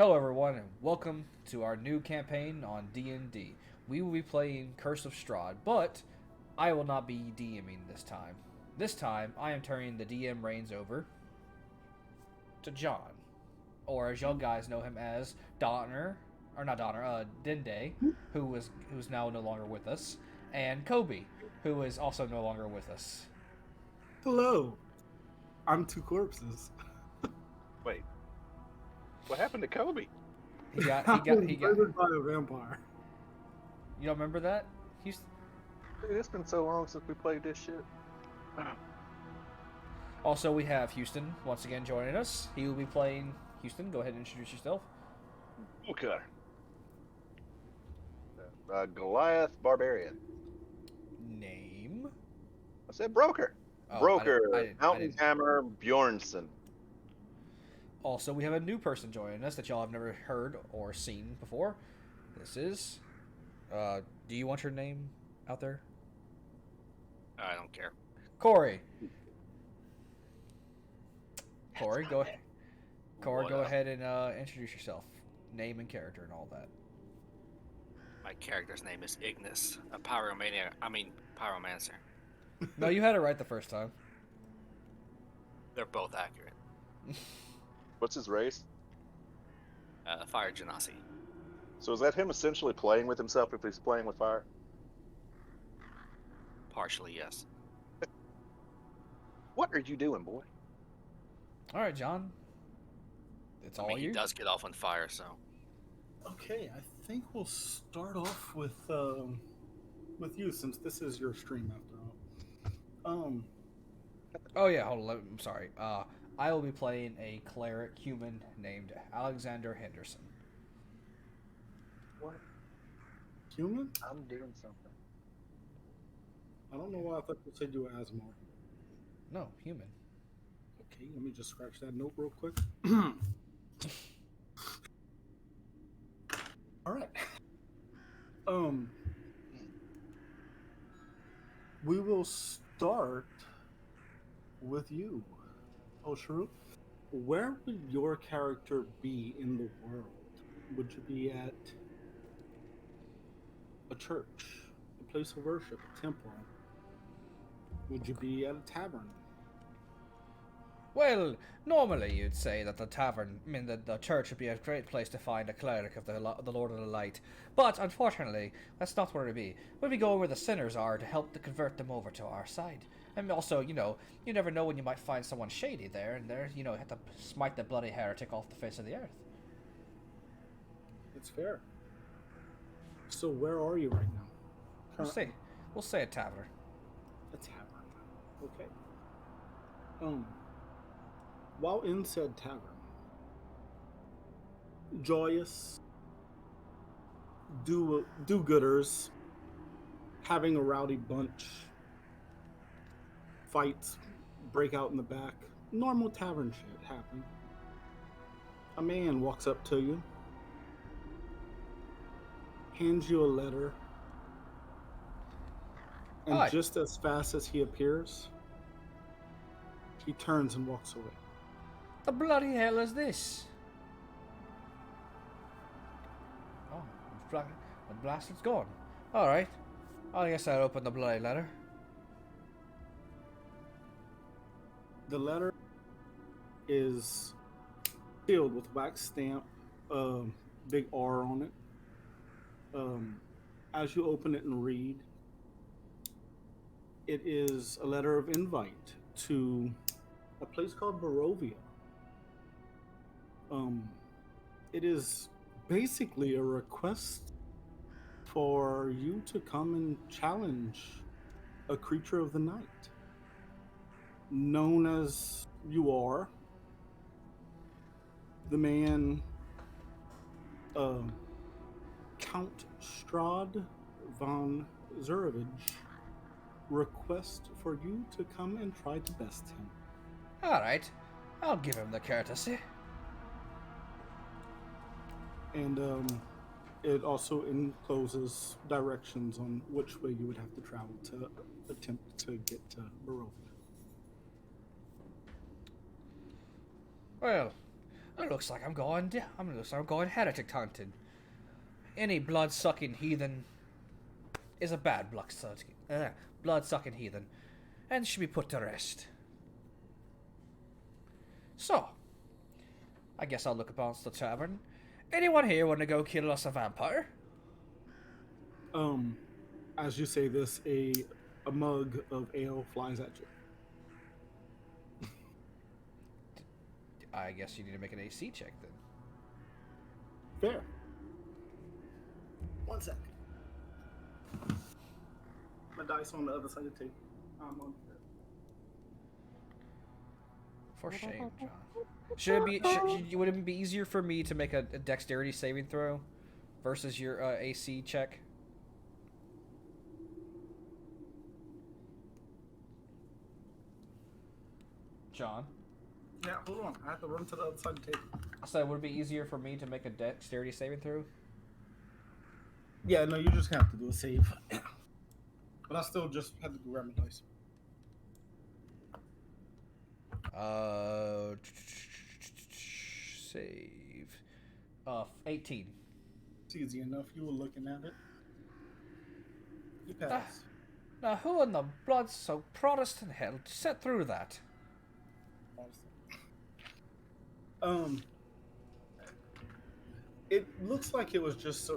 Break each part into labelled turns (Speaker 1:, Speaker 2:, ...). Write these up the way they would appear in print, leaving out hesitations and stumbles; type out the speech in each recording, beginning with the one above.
Speaker 1: Hello everyone and welcome to our new campaign on D&D. We will be playing Curse of Strahd, but I will not be DMing this time. This time, I am turning the DM reins over to John, or as y'all guys know him as Donner, or not Donner, Dende, who's now no longer with us, and Kobe, who is also no longer with us.
Speaker 2: Hello, I'm two corpses.
Speaker 3: Wait, what happened to Kobe?
Speaker 1: He got.
Speaker 2: Murdered by a vampire.
Speaker 1: You don't remember that? He's
Speaker 3: Dude, it's been so long since we played this shit.
Speaker 1: Also, we have Houston once again joining us. He will be playing Houston. Go ahead and introduce yourself.
Speaker 3: Okay. Goliath Barbarian.
Speaker 1: Name?
Speaker 3: I said Broker.
Speaker 1: Oh,
Speaker 3: Broker.
Speaker 1: I didn't-
Speaker 3: Mountain Hammer Bjornsson.
Speaker 1: Also, we have a new person joining us that y'all have never heard or seen before. This is. Do you want your name out there?
Speaker 4: I don't care.
Speaker 1: Corey. Corey, go ahead. Corey,
Speaker 4: What
Speaker 1: go
Speaker 4: up?
Speaker 1: ahead and introduce yourself, name and character, and all that.
Speaker 4: My character's name is Ignis, a pyromancer.
Speaker 1: No, you had it right the first time.
Speaker 4: They're both accurate.
Speaker 3: What's his race?
Speaker 4: Fire Genasi.
Speaker 3: So is that him essentially playing with himself if he's playing with fire?
Speaker 4: Partially, yes.
Speaker 3: What are you doing, boy?
Speaker 1: All right, John. It's
Speaker 4: I
Speaker 1: all
Speaker 4: mean, he
Speaker 1: you.
Speaker 4: does get off on fire, so.
Speaker 2: Okay, I think we'll start off with you since this is your stream after all.
Speaker 1: Oh yeah, hold on. I'm sorry. I will be playing a cleric human named Alexander Henderson.
Speaker 3: What?
Speaker 2: Human?
Speaker 3: I'm doing something.
Speaker 2: I don't know why I thought you said you were Asmar.
Speaker 1: No, human.
Speaker 2: Okay, let me just scratch that note real quick. All right. We will start with you, Oshru. Where would your character be in the world? Would you be at a church, a place of worship, a temple? Would you be at a tavern?
Speaker 1: Well, normally you'd say that the tavern, the church would be a great place to find a cleric of the Lord of the Light. But unfortunately, that's not where it'd be. We'd be going where the sinners are to help to convert them over to our side. And also, you never know when you might find someone shady there, and have to smite the bloody heretic off the face of the earth.
Speaker 2: It's fair. So where are you right now?
Speaker 1: We'll say a tavern.
Speaker 2: A tavern. Okay. While in said tavern, joyous do-gooders having a rowdy bunch, fights break out in the back, normal tavern shit happen. A man walks up to you, hands you a letter, and
Speaker 1: Hi.
Speaker 2: just as fast as he appears, he turns and walks away.
Speaker 1: The bloody hell is this? Oh, the bastard's gone. Alright. I guess I'll open the bloody letter.
Speaker 2: The letter is sealed with wax stamp, big R on it. As you open it and read, it is a letter of invite to a place called Barovia. It is basically a request for you to come and challenge a creature of the night, known as you are. The man, Count Strahd von Zurovich, request for you to come and try to best him.
Speaker 1: Alright. I'll give him the courtesy.
Speaker 2: And it also encloses directions on which way you would have to travel to attempt to get to Barovia.
Speaker 1: Well, It looks like I'm going. Looks like I'm going heretic hunting. Any blood-sucking heathen is a bad blood-sucking heathen, and should be put to rest. So, I guess I'll look about the tavern. Anyone here want to go kill us a vampire?
Speaker 2: As you say this, a mug of ale flies at you.
Speaker 1: I guess you need to make an AC check then.
Speaker 2: Fair. 1 sec. My dice on the other side of the table. I'm on here.
Speaker 1: For shame, John. Would it be easier for me to make a dexterity saving throw versus your AC check? John?
Speaker 2: Yeah, hold on. I have to run to the other side of the table.
Speaker 1: So would it be easier for me to make a dexterity saving throw?
Speaker 2: Yeah, no, you just have to do a save. But I still just had to grab my dice.
Speaker 1: Save. 18.
Speaker 2: It's easy enough. You were looking at it. You pass.
Speaker 1: Now who in the blood-soaked Protestant hell set through that?
Speaker 2: It looks like it was just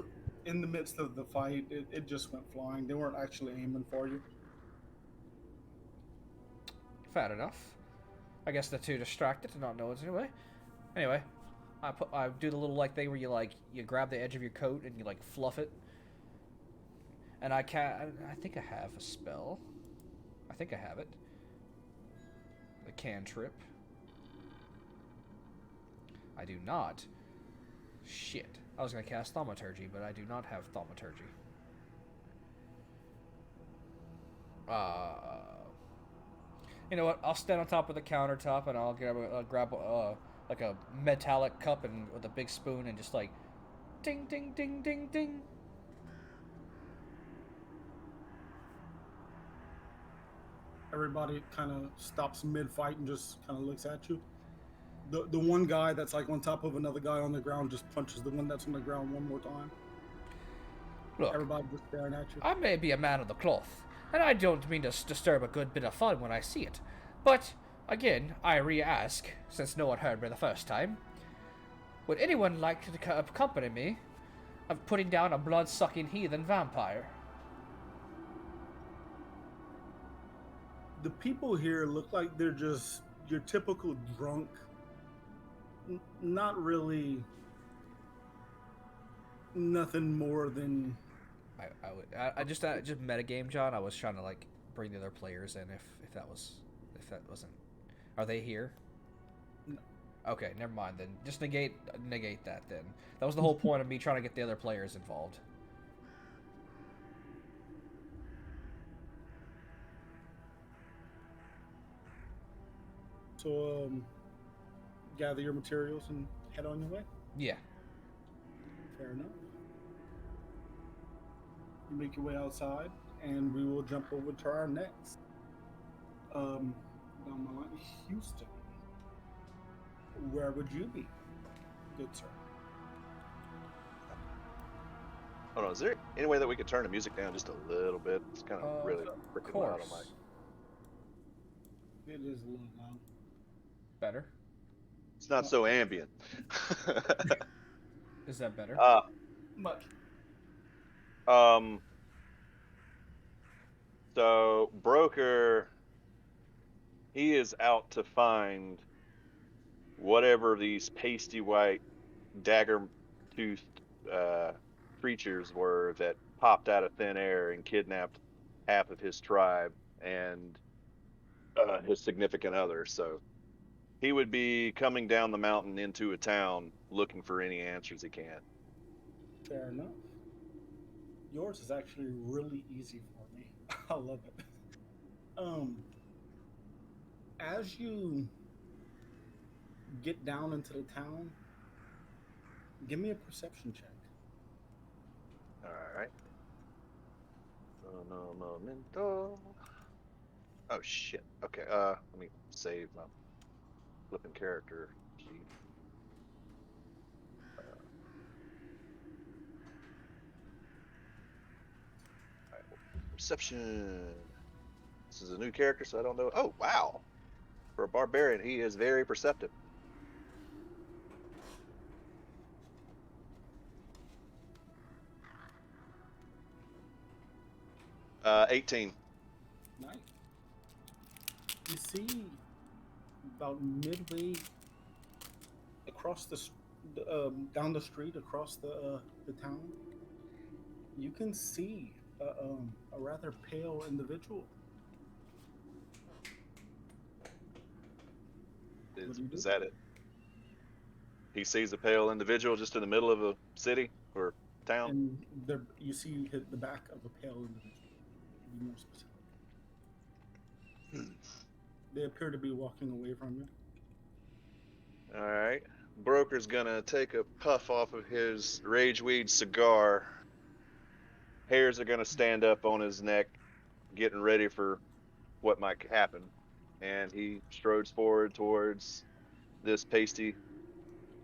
Speaker 2: in the midst of the fight. It just went flying. They weren't actually aiming for you.
Speaker 1: Fair enough. I guess they're too distracted to not know it anyway. Anyway, I do the little thing where you grab the edge of your coat and you fluff it. And I think I have a spell. I think I have it. The cantrip. I do not. Shit. I was going to cast Thaumaturgy, but I do not have Thaumaturgy. You know what? I'll stand on top of the countertop and I'll grab a metallic cup and with a big spoon and just ding, ding, ding, ding, ding.
Speaker 2: Everybody kind of stops mid-fight and just kind of looks at you. The one guy that's on top of another guy on the ground just punches the one that's on the ground one more time.
Speaker 1: Look,
Speaker 2: everybody just staring at you.
Speaker 1: I may be a man of the cloth, and I don't mean to disturb a good bit of fun when I see it. But, again, I re-ask, since no one heard me the first time, would anyone like to accompany me of putting down a blood-sucking heathen vampire?
Speaker 2: The people here look like they're just your typical drunk. Not really nothing more than
Speaker 1: I just metagame, John. I was trying to bring the other players in if that wasn't. Are they here?
Speaker 2: No.
Speaker 1: Okay, never mind then. Just negate that then. That was the whole point of me trying to get the other players involved.
Speaker 2: So gather your materials and head on your way.
Speaker 1: Yeah.
Speaker 2: Fair enough. You make your way outside, and we will jump over to our next. Down the line, Houston. Where would you be, good sir?
Speaker 3: Hold on, is there any way that we could turn the music down just a little bit? It's kind of really freaking loud on my.
Speaker 2: It is a little loud.
Speaker 1: Better.
Speaker 3: It's not so ambient.
Speaker 1: Is that better?
Speaker 2: Much.
Speaker 3: So Broker, he is out to find whatever these pasty white dagger-toothed creatures were that popped out of thin air and kidnapped half of his tribe and his significant other. So he would be coming down the mountain into a town looking for any answers he can.
Speaker 2: Fair enough. Yours is actually really easy for me. I love it. As you get down into the town, give me a perception check.
Speaker 3: Alright. No momento. Oh shit. Okay, let me save my flipping character sheet. perception. This is a new character, so I don't know. Oh, wow. For a barbarian, he is very perceptive. Uh, 18.
Speaker 2: Nice. You see, about midway across down the street, across the town, you can see a rather pale individual. What do you do?
Speaker 3: Is that it? He sees a pale individual just in the middle of a city or town.
Speaker 2: And you see the back of a pale individual. To be more specific. They appear to be walking away from you.
Speaker 3: All right. Broker's gonna take a puff off of his Rageweed cigar. Hairs are gonna stand up on his neck, getting ready for what might happen. And he strodes forward towards this pasty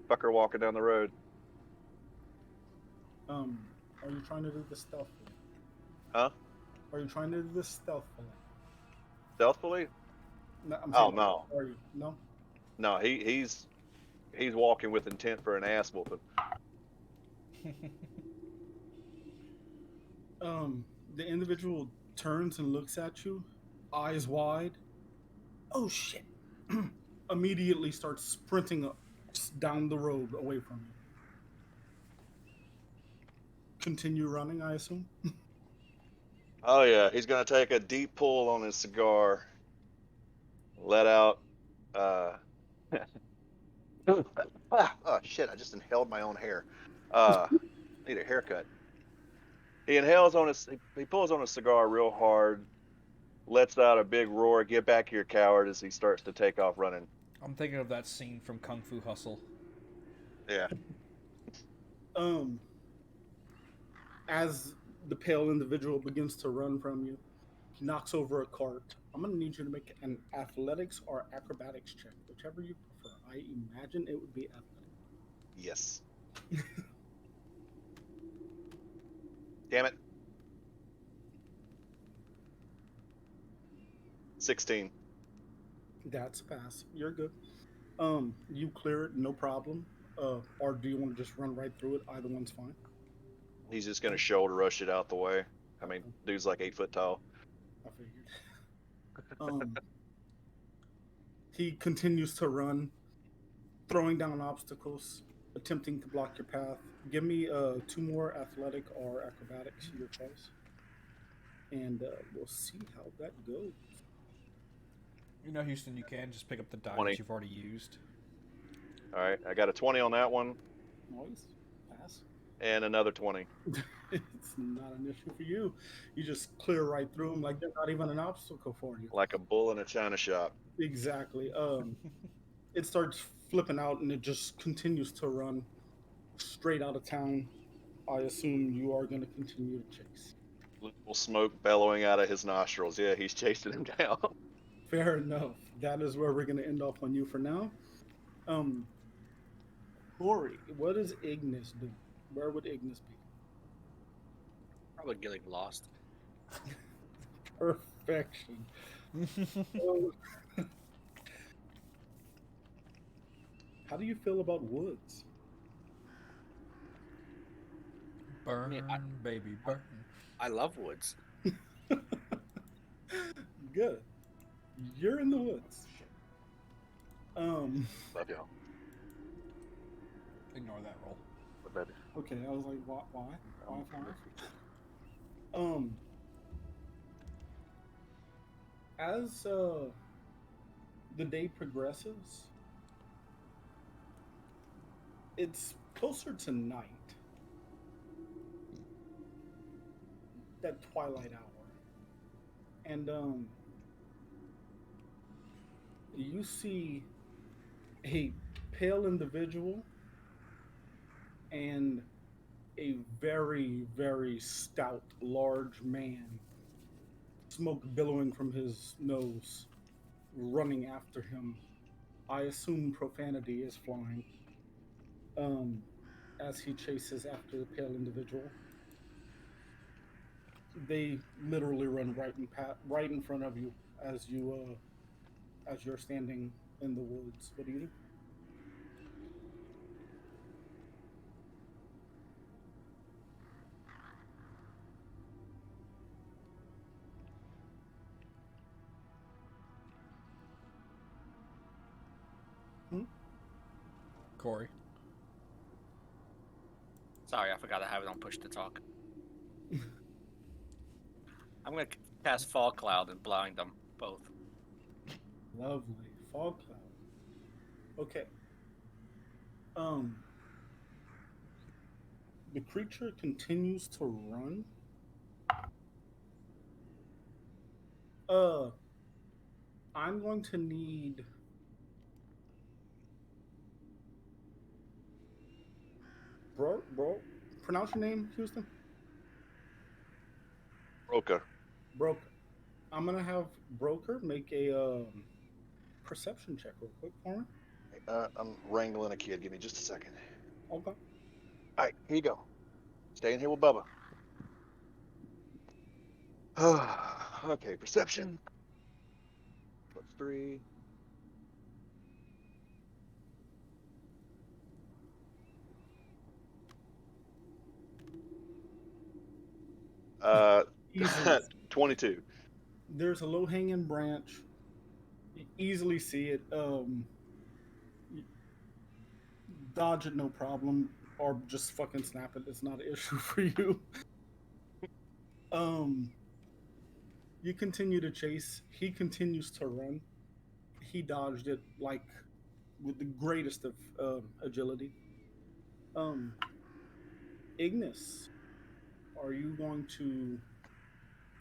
Speaker 3: fucker walking down the road.
Speaker 2: Are you trying to do this stealthily?
Speaker 3: Huh?
Speaker 2: Are you trying to do this stealthily?
Speaker 3: Stealthily?
Speaker 2: No, I'm
Speaker 3: Oh
Speaker 2: saying,
Speaker 3: no.
Speaker 2: Are you? No.
Speaker 3: No, he's walking with intent for an ass whooping.
Speaker 2: The individual turns and looks at you, eyes wide. Oh shit! Immediately starts sprinting up down the road away from you. Continue running, I assume.
Speaker 3: Oh yeah, he's gonna take a deep pull on his cigar, let out. Oh shit! I just inhaled my own hair. Need a haircut. He inhales on his. He pulls on his cigar real hard, lets out a big roar. Get back here, coward! As he starts to take off running.
Speaker 1: I'm thinking of that scene from Kung Fu Hustle.
Speaker 3: Yeah.
Speaker 2: As the pale individual begins to run from you, he knocks over a cart. I'm gonna need you to make an athletics or acrobatics check, whichever you prefer. I imagine it would be athletics.
Speaker 3: Yes. Damn it. 16.
Speaker 2: That's a pass. You're good. You clear it, no problem. Or do you want to just run right through it? Either one's fine.
Speaker 3: He's just gonna shoulder rush it out the way. I mean, dude's like 8 foot tall.
Speaker 2: I figured. He continues to run, throwing down obstacles, attempting to block your path. Give me 2 more athletic or acrobatics, your choice. And we'll see how that goes.
Speaker 1: You know, Houston, you can just pick up the die
Speaker 3: 20.
Speaker 1: that you've already used.
Speaker 3: All right, I got a 20 on that one,
Speaker 2: Noise. Pass.
Speaker 3: and another 20.
Speaker 2: It's not an issue for you. You just clear right through them like they're not even an obstacle for you.
Speaker 3: Like a bull in a china shop.
Speaker 2: Exactly. It starts flipping out and it just continues to run straight out of town. I assume you are going to continue to chase.
Speaker 3: Little smoke bellowing out of his nostrils. Yeah, he's chasing him down.
Speaker 2: Fair enough. That is where we're going to end off on you for now. Lori, what does Ignis do? Where would Ignis be?
Speaker 4: Probably getting lost.
Speaker 2: Perfection. How do you feel about woods?
Speaker 1: Burn, baby, burn.
Speaker 4: I love woods.
Speaker 2: Good. You're in the woods.
Speaker 3: Love y'all.
Speaker 1: Ignore that roll.
Speaker 3: Baby.
Speaker 2: Okay, I was like, why? Why? As the day progresses, it's closer to night. That twilight hour. And you see a pale individual and a very, very stout, large man, smoke billowing from his nose, running after him. I assume profanity is flying as he chases after the pale individual. They literally run right in front of you as you're standing in the woods. What do you do? Hmm?
Speaker 1: Corey.
Speaker 4: Sorry, I forgot I have it on push to talk. I'm gonna cast Fog Cloud and blind them both.
Speaker 2: Lovely fog cloud. Okay. Um, the creature continues to run. Uh, I'm going to need bro. Pronounce your name, Houston.
Speaker 3: Broker.
Speaker 2: Broker. I'm gonna have Broker make a perception check real quick for me.
Speaker 3: I'm wrangling a kid. Give me just a second.
Speaker 2: Okay.
Speaker 3: All right, here you go. Stay in here with Bubba. Okay, perception. Plus 3. Uh,
Speaker 2: Easily.
Speaker 3: 22.
Speaker 2: There's a low hanging branch. You easily see it. Dodge it, no problem, or just fucking snap it. It's not an issue for you. Um, you continue to chase. He continues to run. He dodged it like with the greatest of agility. Um, Ignis, are you going to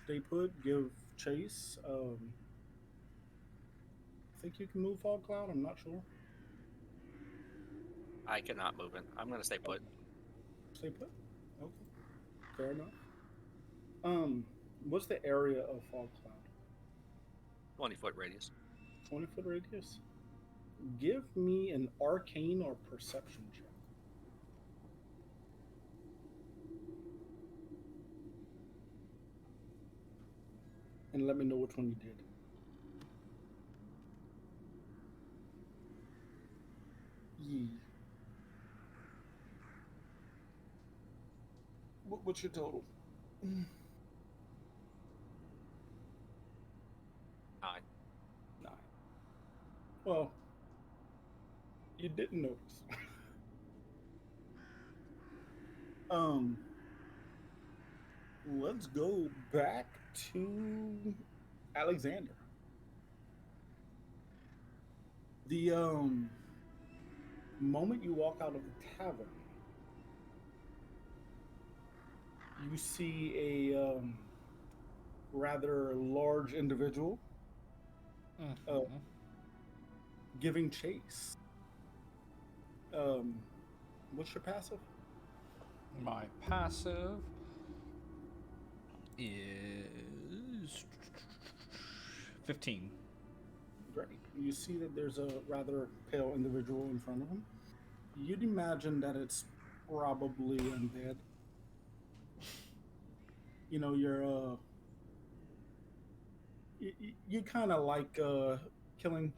Speaker 2: stay put? Give chase? I think you can move Fog Cloud. I'm not sure.
Speaker 4: I cannot move it. I'm gonna stay put.
Speaker 2: Stay put. Okay, fair enough. Um, what's the area of Fog Cloud?
Speaker 4: 20-foot radius.
Speaker 2: 20-foot radius. Give me an arcane or perception check. And let me know which one you did. Yee. What's your total?
Speaker 4: 9.
Speaker 2: 9. Well, you didn't notice. um, let's go back to Alexander. The moment you walk out of the tavern, you see a rather large individual
Speaker 1: Mm-hmm.
Speaker 2: giving chase. What's your passive?
Speaker 1: My passive is 15.
Speaker 2: Great. You see that there's a rather pale individual in front of him. You'd imagine that it's probably undead. You know, you kind of like killing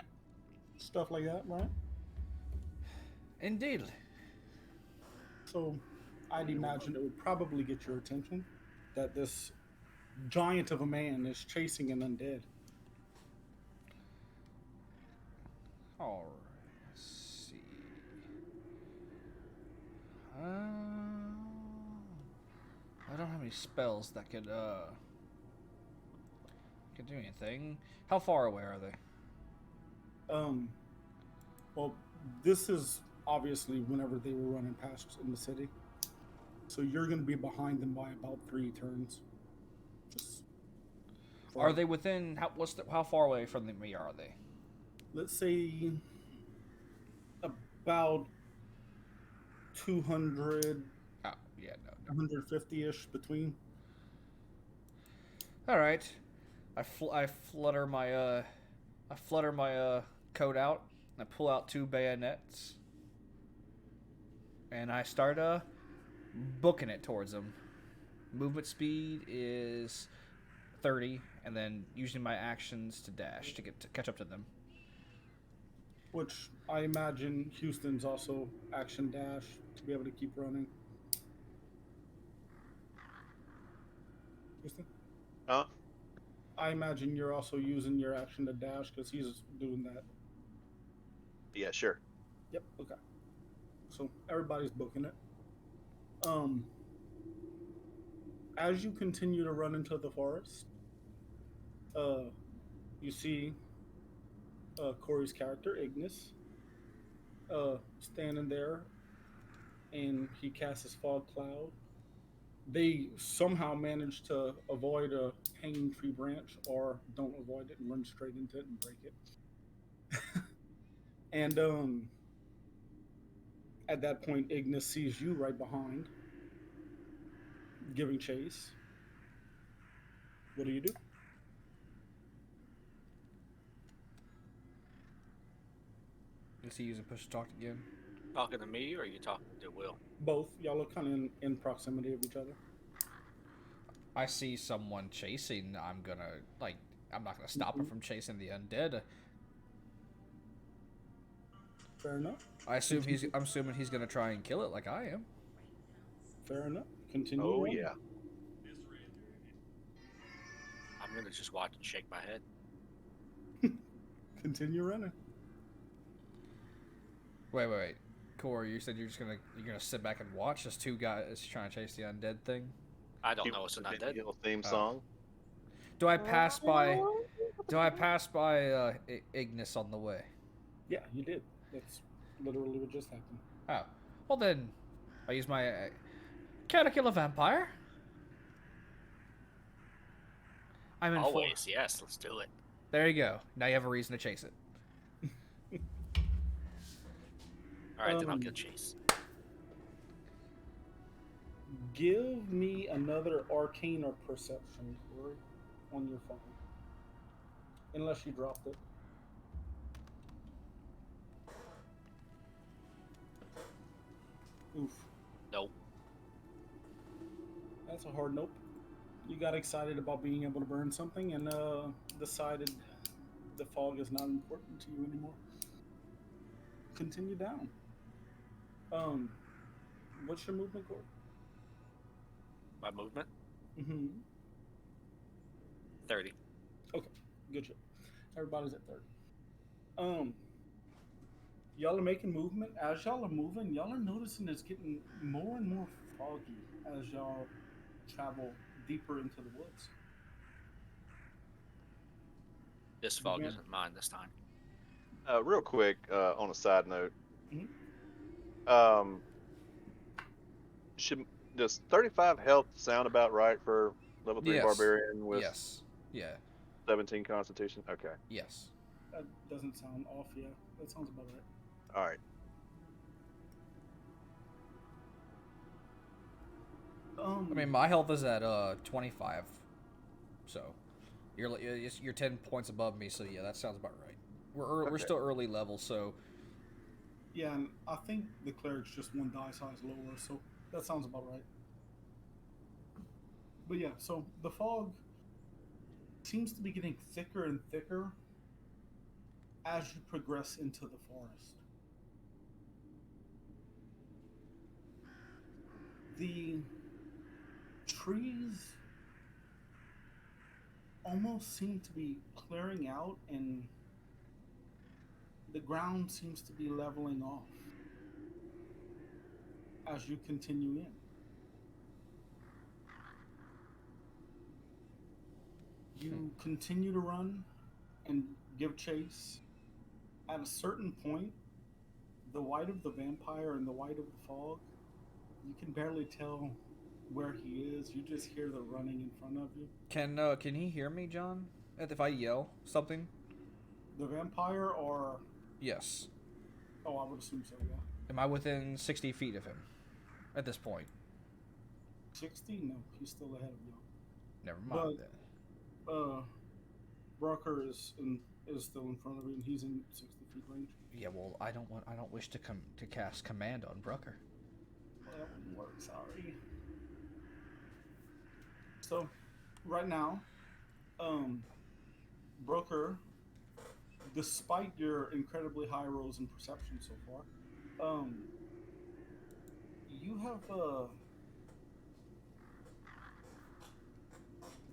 Speaker 2: stuff like that, right?
Speaker 1: Indeed.
Speaker 2: So I'd imagine it would probably get your attention that this giant of a man is chasing an undead.
Speaker 1: All right. Let's see. I don't have any spells that could do anything. How far away are they?
Speaker 2: Well, this is obviously whenever they were running past in the city. So you're going to be behind them by about 3 turns. Just
Speaker 1: Are they within how far away from me are they?
Speaker 2: let's say about 200,
Speaker 1: Oh, yeah, no.
Speaker 2: 150-ish between.
Speaker 1: All right. I flutter my coat out. I pull out 2 bayonets. And I start booking it towards them. Movement speed is 30, and then using my actions to dash to catch up to them.
Speaker 2: Which I imagine Houston's also action dash to be able to keep running. Houston?
Speaker 3: Huh?
Speaker 2: I imagine you're also using your action to dash because he's doing that.
Speaker 3: Yeah, sure.
Speaker 2: Yep, okay. So everybody's booking it. As you continue to run into the forest, you see Corey's character, Ignis, standing there, and he casts his fog cloud. They somehow manage to avoid a hanging tree branch, or don't avoid it and run straight into it and break it. And at that point, Ignis sees you right behind, giving chase. What do you do?
Speaker 1: Is he using push to talk again?
Speaker 4: Talking to me, or are you talking to Will?
Speaker 2: Both. Y'all are kind of in proximity of each other.
Speaker 1: I see someone chasing. I'm not gonna stop him from chasing the undead.
Speaker 2: Fair enough.
Speaker 1: I'm assuming he's gonna try and kill it like I am.
Speaker 2: Fair enough. Continue.
Speaker 3: Oh,
Speaker 2: running.
Speaker 3: yeah.
Speaker 4: I'm gonna just watch and shake my head.
Speaker 2: Continue running.
Speaker 1: Wait. Corey, you said you're gonna sit back and watch as two guys trying to chase the undead thing?
Speaker 4: I don't know it's an undead.
Speaker 3: Little theme song.
Speaker 1: Do I pass by Ignis on the way?
Speaker 2: Yeah, you did. That's literally what just happened.
Speaker 1: Oh, well then, I use my can I kill a vampire? I'm in
Speaker 4: Always, yes. Let's do it.
Speaker 1: There you go. Now you have a reason to chase it.
Speaker 4: All right, then I'll get Chase.
Speaker 2: Give me another arcane or perception, Corey, on your phone. Unless you dropped it. Oof.
Speaker 4: Nope.
Speaker 2: That's a hard nope. You got excited about being able to burn something and decided the fog is not important to you anymore. Continue down. What's your movement, Corey?
Speaker 4: My movement?
Speaker 2: Mm-hmm.
Speaker 4: 30.
Speaker 2: Okay, good shit. Everybody's at 30. Y'all are making movement. As y'all are moving, y'all are noticing it's getting more and more foggy as y'all travel deeper into the woods.
Speaker 4: This fog
Speaker 2: Yeah.
Speaker 4: isn't mine this time.
Speaker 3: Real quick, on a side note,
Speaker 2: Mhm.
Speaker 3: does 35 health sound about right for level 3
Speaker 1: Yes.
Speaker 3: barbarian with
Speaker 1: Yes. Yeah.
Speaker 3: 17 constitution? Okay.
Speaker 1: Yes.
Speaker 2: That doesn't sound off, yeah. That sounds about right.
Speaker 3: All right.
Speaker 1: I mean, my health is at 25, so you're 10 points above me. So yeah, that sounds about right. We're still early level, so
Speaker 2: yeah, and I think the cleric's just one die size lower, so that sounds about right. But yeah, so the fog seems to be getting thicker and thicker as you progress into the forest. The trees almost seem to be clearing out and the ground seems to be leveling off as you continue in. You continue to run and give chase. At a certain point, the white of the vampire and the white of the fog, you can barely tell where he is. You just hear the running in front of you.
Speaker 1: can he hear me, John? If I yell something?
Speaker 2: The vampire, or
Speaker 1: Yes.
Speaker 2: oh, I would assume so. Yeah.
Speaker 1: Am I within 60 feet of him at this point?
Speaker 2: 60? No, he's still ahead of you.
Speaker 1: Never mind then.
Speaker 2: Brucker is still in front of you, and he's in 60 feet range.
Speaker 1: Yeah, well, I don't wish to cast command on Brucker.
Speaker 2: Well, that wouldn't work. Sorry. So, right now, Broker, despite your incredibly high rolls in perception so far, you have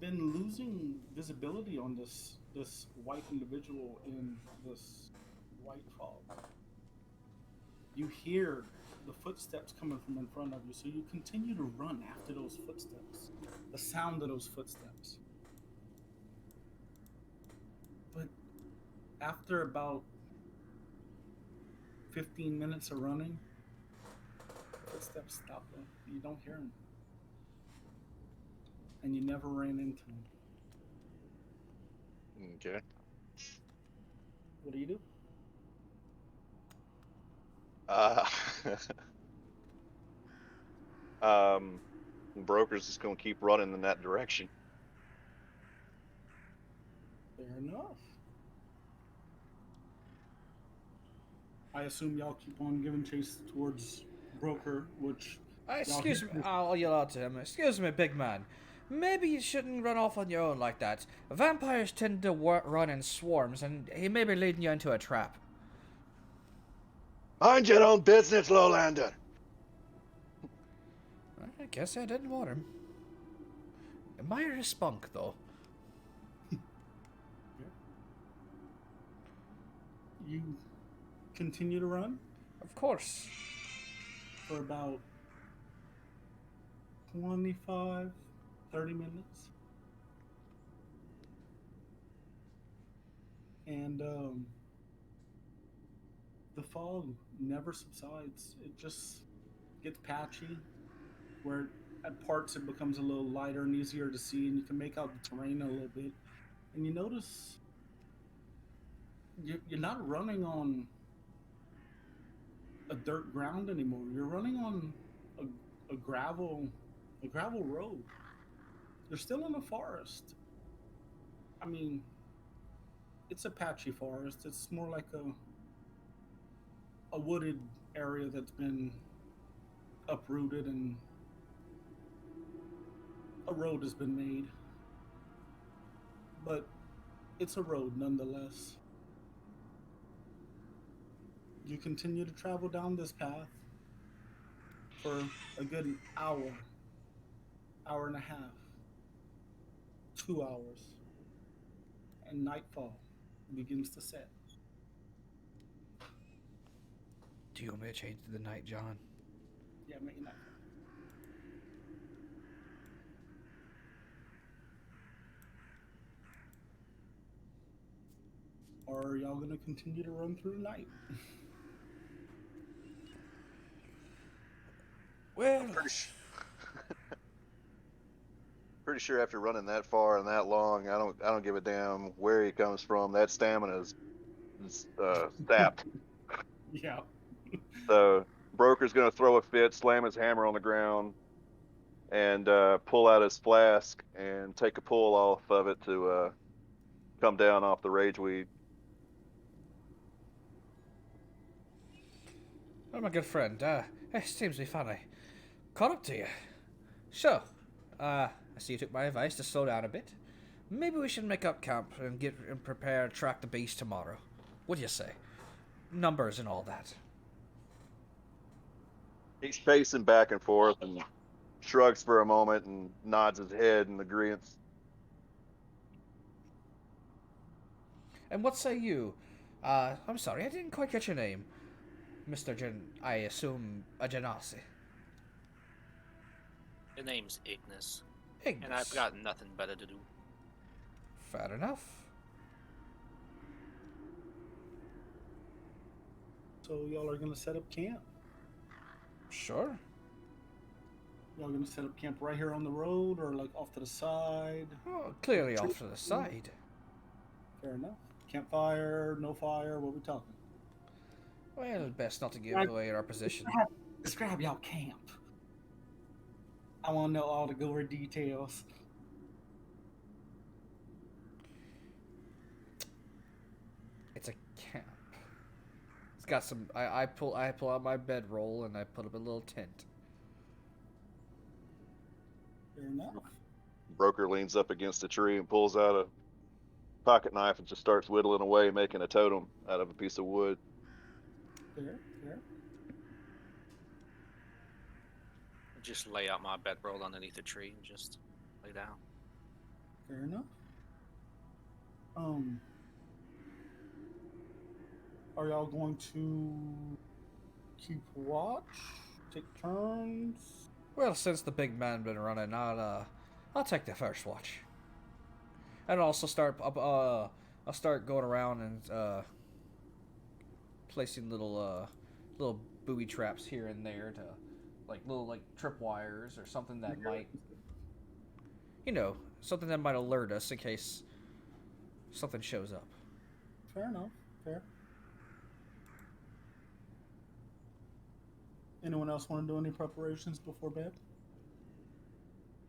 Speaker 2: been losing visibility on this white individual in this white fog. You hear the footsteps coming from in front of you, so you continue to run after those footsteps, the sound of those footsteps. But after about 15 minutes of running, footsteps stop. You don't hear them, and you never ran into them.
Speaker 3: Okay.
Speaker 2: What do you do?
Speaker 3: Broker's just gonna keep running in that direction.
Speaker 2: Fair enough. I assume y'all keep on giving chase towards Broker, which
Speaker 1: Excuse me, I'll yell out to him. Excuse me, big man. Maybe you shouldn't run off on your own like that. Vampires tend to run in swarms, and he may be leading you into a trap.
Speaker 3: Mind your own business, Lowlander.
Speaker 1: I guess I didn't want him. Admire his spunk, though.
Speaker 2: You continue to run
Speaker 1: Of course.
Speaker 2: for about 25, 30 minutes. And the fog never subsides. It just gets patchy, where at parts it becomes a little lighter and easier to see, and you can make out the terrain a little bit. And you notice you're not running on a dirt ground anymore. You're running on a gravel road. You're still in a forest. I mean, it's a patchy forest. It's more like a wooded area that's been uprooted and a road has been made. But it's a road nonetheless. You continue to travel down this path for a good hour and a half, 2 hours, and nightfall begins to set.
Speaker 1: Do you want me to change to the night, John?
Speaker 2: Yeah, make it nightfall. Or are y'all gonna continue to run through the night?
Speaker 1: Well,
Speaker 3: Pretty sure after running that far and that long, I don't give a damn where he comes from. That stamina is sapped.
Speaker 2: Yeah.
Speaker 3: So Broker's gonna throw a fit, slam his hammer on the ground, and pull out his flask and take a pull off of it to come down off the rageweed.
Speaker 1: oh, my good friend, it seems we finally caught up to you. So, I see you took my advice to slow down a bit. Maybe we should make up camp and get and prepare to track the beast tomorrow. What do you say? Numbers and all that.
Speaker 3: He's pacing back and forth and shrugs for a moment and nods his head in agreement.
Speaker 1: And what say you? I'm sorry, I didn't quite get your name. Mr. I assume a Genasi.
Speaker 4: The name's Ignis,
Speaker 1: Ignis.
Speaker 4: and I've got nothing better to do.
Speaker 1: Fair enough.
Speaker 2: So y'all are gonna set up camp.
Speaker 1: Sure.
Speaker 2: Y'all gonna set up camp right here on the road, or like off to the side?
Speaker 1: Oh, clearly off to the side.
Speaker 2: Fair enough. Campfire, no fire. What we talking?
Speaker 1: Well, best not to give away our position.
Speaker 2: Describe y'all camp. I want to know all the gory details.
Speaker 1: It's a camp. It's got some. I pull out my bedroll and I put up a little tent.
Speaker 2: Fair enough.
Speaker 3: Broker leans up against a tree and pulls out a pocket knife and just starts whittling away, making a totem out of a piece of wood.
Speaker 2: Fair, fair.
Speaker 4: Just lay out my bedroll underneath a tree and just lay down.
Speaker 2: Fair enough. Are y'all going to keep watch? Take turns?
Speaker 1: Well, since the big man been running, I'll take the first watch. And I'll start going around and placing little booby traps here and there to little tripwires or something that might something that might alert us in case something shows up.
Speaker 2: Fair enough. Fair. Anyone else want to do any preparations before bed?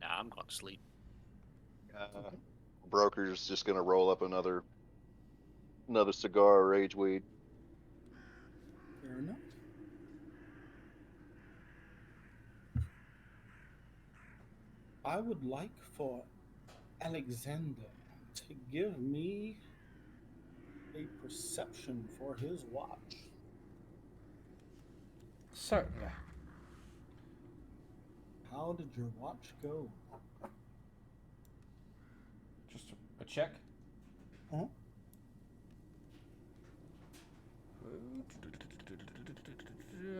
Speaker 4: Nah, I'm going to sleep.
Speaker 3: Broker's just gonna roll up another cigar or rage weed.
Speaker 2: Fair enough. I would like for Alexander to give me a perception for his watch.
Speaker 1: Certainly.
Speaker 2: How did your watch go?
Speaker 1: Just a check.
Speaker 2: Huh?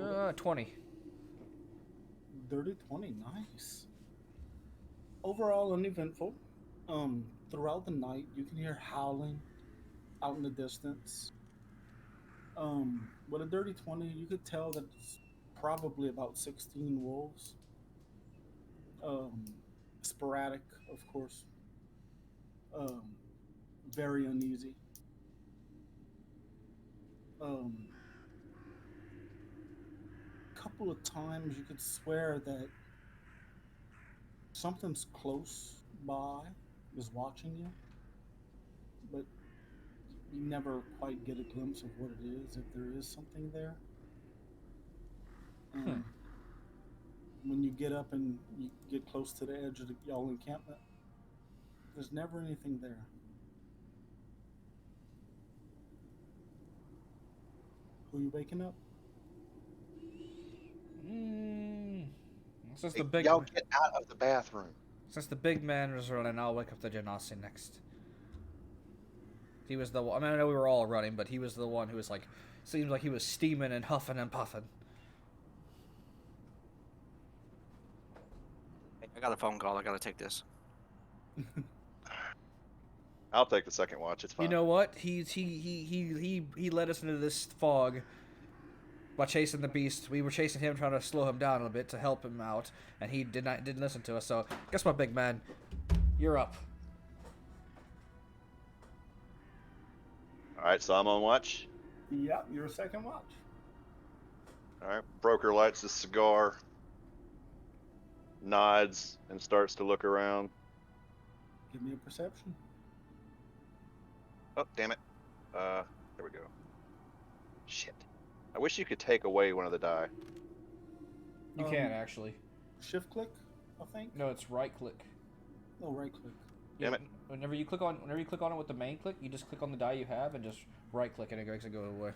Speaker 1: Uh, 20.
Speaker 2: Dirty 20, nice. Overall uneventful. Throughout the night you can hear howling out in the distance. With a dirty 20 you could tell that it's probably about 16 wolves. Sporadic, of course. Very uneasy. Couple of times you could swear that something's close by is watching you, but you never quite get a glimpse of what it is, if there is something there. When you get up and you get close to the edge of y'all encampment, there's never anything there. Who you waking up?
Speaker 1: Since
Speaker 3: Hey,
Speaker 1: the big
Speaker 3: y'all get out of the bathroom.
Speaker 1: Since the big man was running, I'll wake up the Genasi next. He was the one. I mean, I know we were all running, but he was the one who was seems like he was steaming and huffing and puffing.
Speaker 4: Hey, I got a phone call. I got to take this.
Speaker 3: I'll take the second watch. It's fine.
Speaker 1: You know what? He led us into this fog by chasing the beast. We were chasing him, trying to slow him down a little bit to help him out, and he didn't listen to us. So, guess what, big man? You're up.
Speaker 3: All right, so I'm on watch.
Speaker 2: Yep, your second watch.
Speaker 3: All right, Broker lights his cigar, nods, and starts to look around.
Speaker 2: Give me a perception.
Speaker 3: Oh, damn it. There we go. Shit. I wish you could take away one of the die.
Speaker 1: You can actually.
Speaker 2: Shift click, I think.
Speaker 1: No, it's right click.
Speaker 2: No, right click.
Speaker 3: Damn it.
Speaker 1: Whenever you click on it with the main click, you just click on the die you have and just right click and it makes it go away.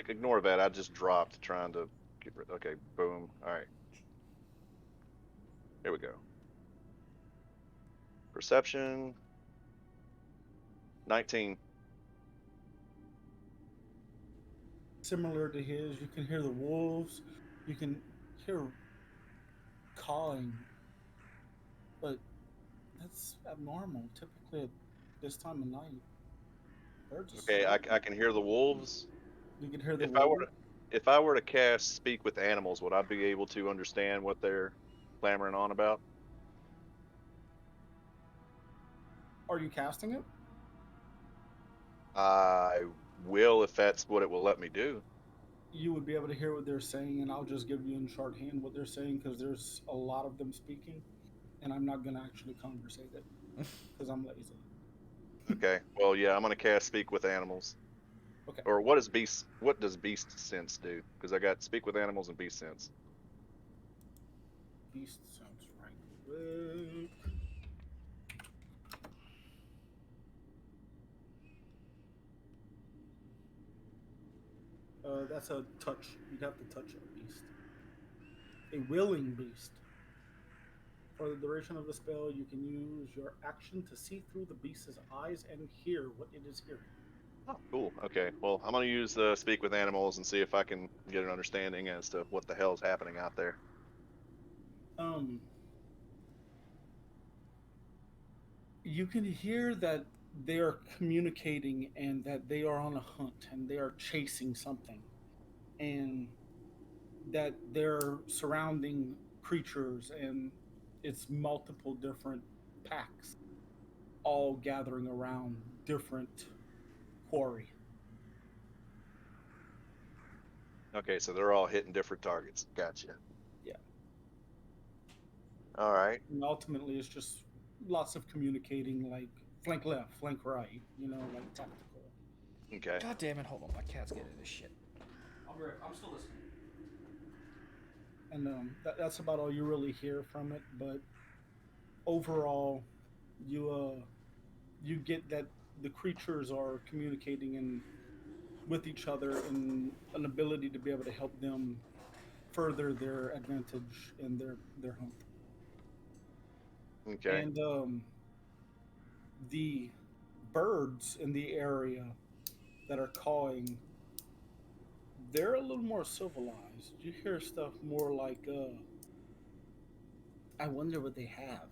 Speaker 3: Ignore that. I just dropped trying to get rid. Okay, boom. All right. Here we go. Perception. 19.
Speaker 2: Similar to his, you can hear the wolves. You can hear cawing, but that's abnormal. Typically at this time of night, they're just
Speaker 3: Okay, I can hear the wolves.
Speaker 2: You can hear the
Speaker 3: If I were to cast Speak with Animals, would I be able to understand what they're clamoring on about?
Speaker 2: Are you casting it?
Speaker 3: I will if that's what it will let me do.
Speaker 2: You would be able to hear what they're saying, and I'll just give you in shorthand what they're saying because there's a lot of them speaking, and I'm not gonna actually conversate it because I'm lazy.
Speaker 3: Okay. Well, yeah, I'm gonna cast Speak with Animals.
Speaker 2: Okay.
Speaker 3: Or what does Beast Sense do? Because I got Speak with Animals and Beast Sense.
Speaker 2: Beast sounds right. That's a touch. You'd have to touch a beast. A willing beast. For the duration of the spell, you can use your action to see through the beast's eyes and hear what it is hearing.
Speaker 3: Oh, cool. Okay. Well, I'm gonna use speak with animals and see if I can get an understanding as to what the hell's happening out there.
Speaker 2: You can hear that they are communicating and that they are on a hunt and they are chasing something, and that they're surrounding creatures, and it's multiple different packs all gathering around different quarry.
Speaker 3: Okay, so they're all hitting different targets. Gotcha.
Speaker 2: Yeah.
Speaker 3: All right.
Speaker 2: And ultimately it's just lots of communicating, like flank left, flank right, like tactical.
Speaker 3: Okay.
Speaker 1: God damn it! Hold on, my cat's getting this shit. I'm still listening.
Speaker 2: And that's about all you really hear from it. But overall, you get that the creatures are communicating and with each other, and an ability to be able to help them further their advantage in their hunt.
Speaker 3: Okay.
Speaker 2: And the birds in the area that are cawing, they're a little more civilized. You hear stuff more like, I wonder what they have.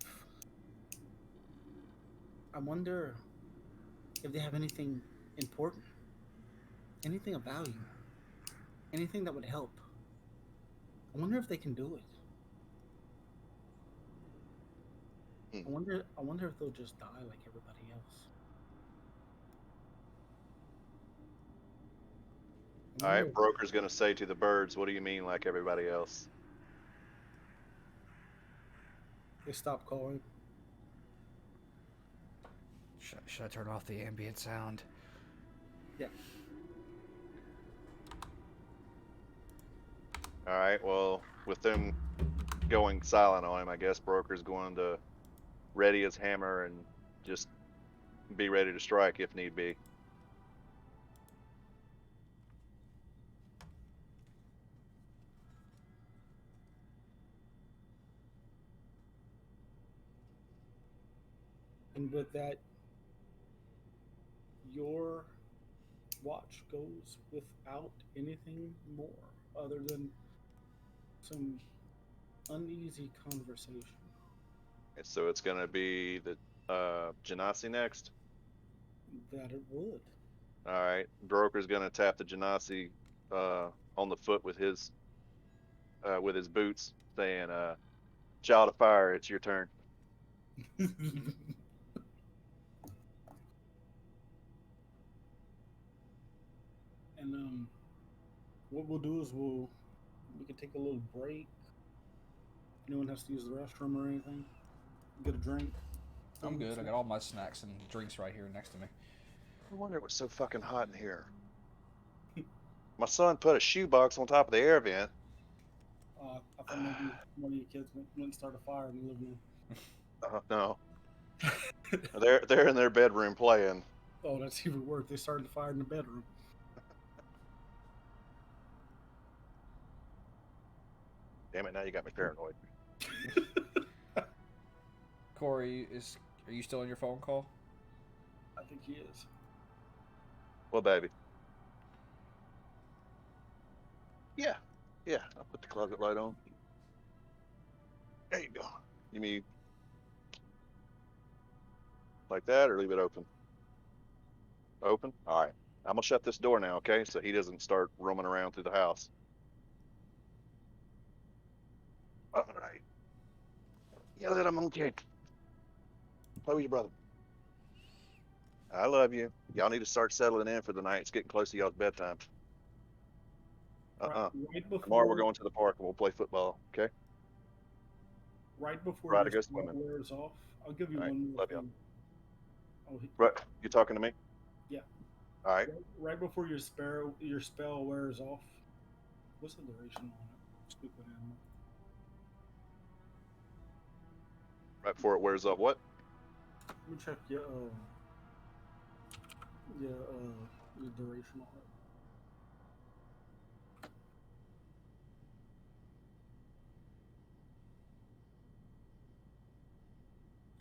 Speaker 2: I wonder if they have anything important, anything of value, anything that would help. I wonder if they can do it.
Speaker 3: Hmm.
Speaker 2: I wonder if they'll just die like everybody else. I
Speaker 3: All
Speaker 2: wonder
Speaker 3: right.
Speaker 2: if
Speaker 3: Broker's gonna say to the birds, "What do you mean, like everybody else?"
Speaker 2: they stop calling.
Speaker 1: Should I turn off the ambient sound?
Speaker 2: Yeah.
Speaker 3: All right. Well, with them going silent on him, I guess Broker's going to ready his hammer and just be ready to strike if need be.
Speaker 2: And with that, your watch goes without anything more other than some uneasy conversation.
Speaker 3: And so it's gonna be the Genasi next.
Speaker 2: That it would.
Speaker 3: All right. Broker's gonna tap the Genasi on the foot with his boots, saying, "Child of fire, it's your turn."
Speaker 2: And what we'll do is we can take a little break. Anyone has to use the restroom or anything, get a drink.
Speaker 1: I'm good. I got all my snacks and drinks right here next to me.
Speaker 3: I wonder what's so fucking hot in here. My son put a shoebox on top of the air vent.
Speaker 2: I thought maybe one of your kids went and started a fire in the living
Speaker 3: No,
Speaker 2: room.
Speaker 3: they're in their bedroom playing.
Speaker 2: Oh, that's even worse. They started the fire in the bedroom.
Speaker 3: Damn it! Now you got me paranoid.
Speaker 1: Corey, are you still on your phone call?
Speaker 2: I think he is.
Speaker 3: Well, baby. Yeah, yeah. I'll put the closet light on. There you go. You mean like that, or leave it open? Open. All right. I'm gonna shut this door now, okay? So he doesn't start roaming around through the house. All right. Yeah, that I'm okay. Play with your brother. I love you. Y'all need to start settling in for the night. It's getting close to y'all's bedtime.
Speaker 2: Right
Speaker 3: Tomorrow we're
Speaker 2: before
Speaker 3: going to the park and we'll play football. Okay.
Speaker 2: right before
Speaker 3: Right
Speaker 2: your
Speaker 3: to go
Speaker 2: spell
Speaker 3: swimming.
Speaker 2: wears off, I'll give you
Speaker 3: All right.
Speaker 2: one more
Speaker 3: Love y'all.
Speaker 2: thing. Oh,
Speaker 3: Right. You talking to me?
Speaker 2: yeah.
Speaker 3: All right.
Speaker 2: Right before your spell wears off, what's the duration on it? Speak with animal.
Speaker 3: Right before it wears off. What?
Speaker 2: Let me check your duration on it.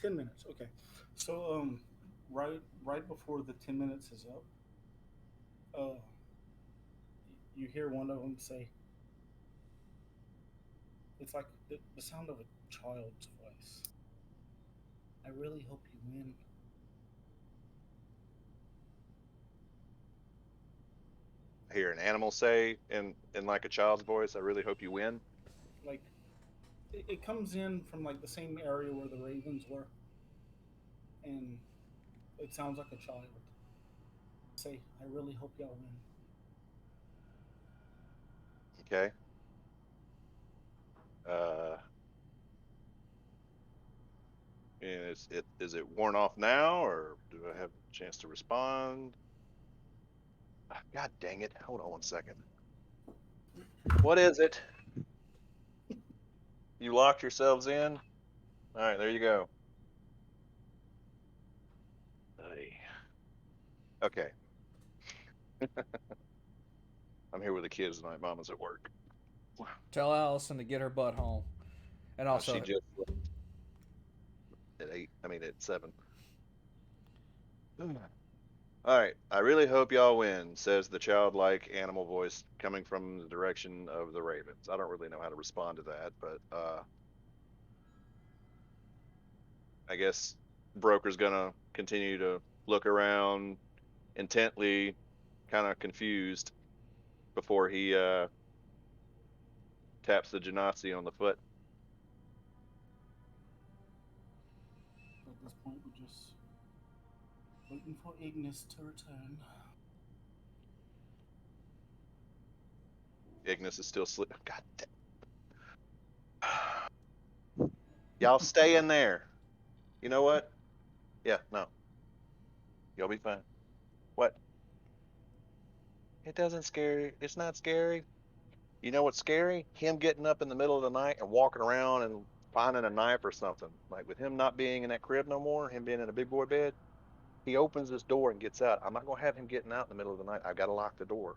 Speaker 2: 10 minutes. Okay. So right before the 10 minutes is up, uh, you hear one of them say, it's like the sound of a child's voice. I really hope you win.
Speaker 3: I hear an animal say in like a child's voice, "I really hope you win."
Speaker 2: Like it comes in from like the same area where the ravens were, and it sounds like a child. Say, I really hope y'all win.
Speaker 3: Okay. Uh, and is it worn off now, or do I have a chance to respond? God dang it! Hold on one second. What is it? You locked yourselves in? All right, there you go. Hey. Okay, I'm here with the kids tonight. Mama's at work.
Speaker 1: Tell Allison to get her butt home. And
Speaker 3: She
Speaker 1: also,
Speaker 3: just left at 8. I mean at 7. All right. I really hope y'all win, says the childlike animal voice coming from the direction of the ravens. I don't really know how to respond to that, but I guess Broker's gonna continue to look around intently, kind of confused before he taps the Genasi on the foot.
Speaker 2: At this point, we're just waiting for Ignis to return.
Speaker 3: Ignis is still sleeping. God damn. Y'all stay in there. You know what? Yeah, no. You'll be fine. What? It doesn't scare you. It's not scary. You know what's scary? Him getting up in the middle of the night and walking around and finding a knife or something. Like with him not being in that crib no more, him being in a big boy bed, he opens this door and gets out. I'm not gonna have him getting out in the middle of the night. I've got to lock the door.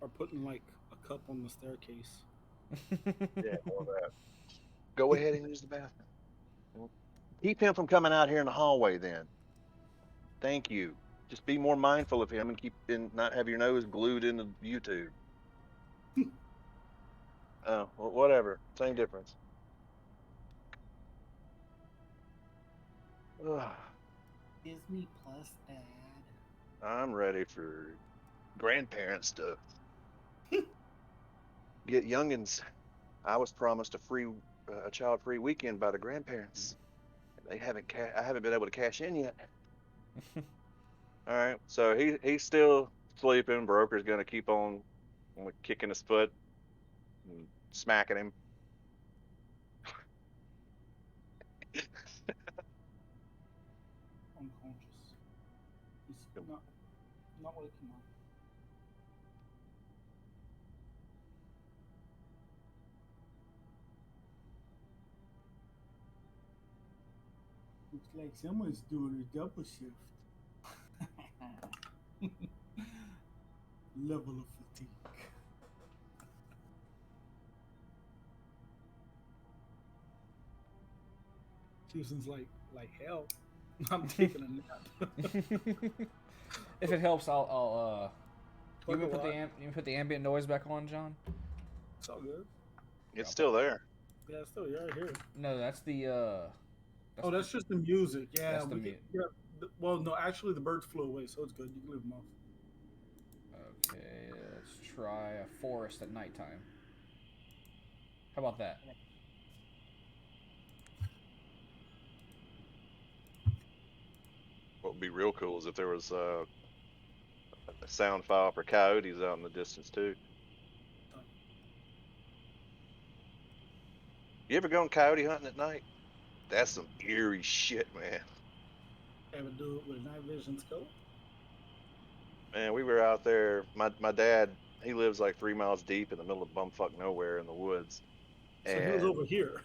Speaker 2: Or putting like a cup on the staircase.
Speaker 3: Yeah, more of that. Go ahead and use the bathroom. Keep him from coming out here in the hallway then. Thank you. Just be more mindful of him and keep and not have your nose glued into YouTube. Oh, well, whatever. Same difference. Ugh,
Speaker 2: Disney Plus, Dad.
Speaker 3: I'm ready for grandparent stuff. Get youngins. I was promised a child-free weekend by the grandparents. They haven't. I haven't been able to cash in yet. All right, so he's still sleeping. Broker's gonna keep on kicking his foot and smacking him.
Speaker 2: Unconscious. He's not waking up. Looks like someone's doing a double shift. Level of fatigue. Houston's like hell. I'm taking a nap.
Speaker 1: if it helps, you
Speaker 2: Fuck a
Speaker 1: can put
Speaker 2: lot.
Speaker 1: you can put the ambient noise back on, John.
Speaker 2: It's all good.
Speaker 3: It's still there.
Speaker 2: Yeah, still, yeah, I hear it.
Speaker 1: No, that's the
Speaker 2: Oh, that's just the music. Yeah,
Speaker 1: that's the
Speaker 2: we can. Yeah. Well, no, actually, the birds flew away, so it's good. You can leave them off.
Speaker 1: Okay, let's try a forest at nighttime. How about that?
Speaker 3: What would be real cool is if there was a sound file for coyotes out in the distance too. You ever gone coyote hunting at night? That's some eerie shit, man.
Speaker 2: Ever do it with a night vision scope?
Speaker 3: Man, we were out there. My dad, he lives like 3 miles deep in the middle of bumfuck nowhere in the woods,
Speaker 2: So he was
Speaker 3: and
Speaker 2: over here.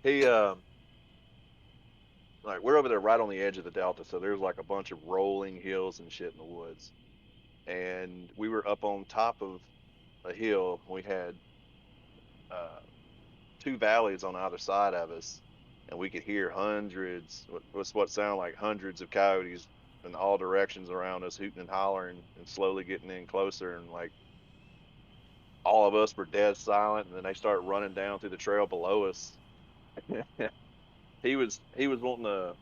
Speaker 3: he like we're over there right on the edge of the delta, so there's like a bunch of rolling hills and shit in the woods, and we were up on top of a hill. We had uh two valleys on either side of us, and we could hear hundreds, what sounded like hundreds of coyotes in all directions around us, hooting and hollering, and slowly getting in closer. And like all of us were dead silent, and then they started running down through the trail below us. He was wanting to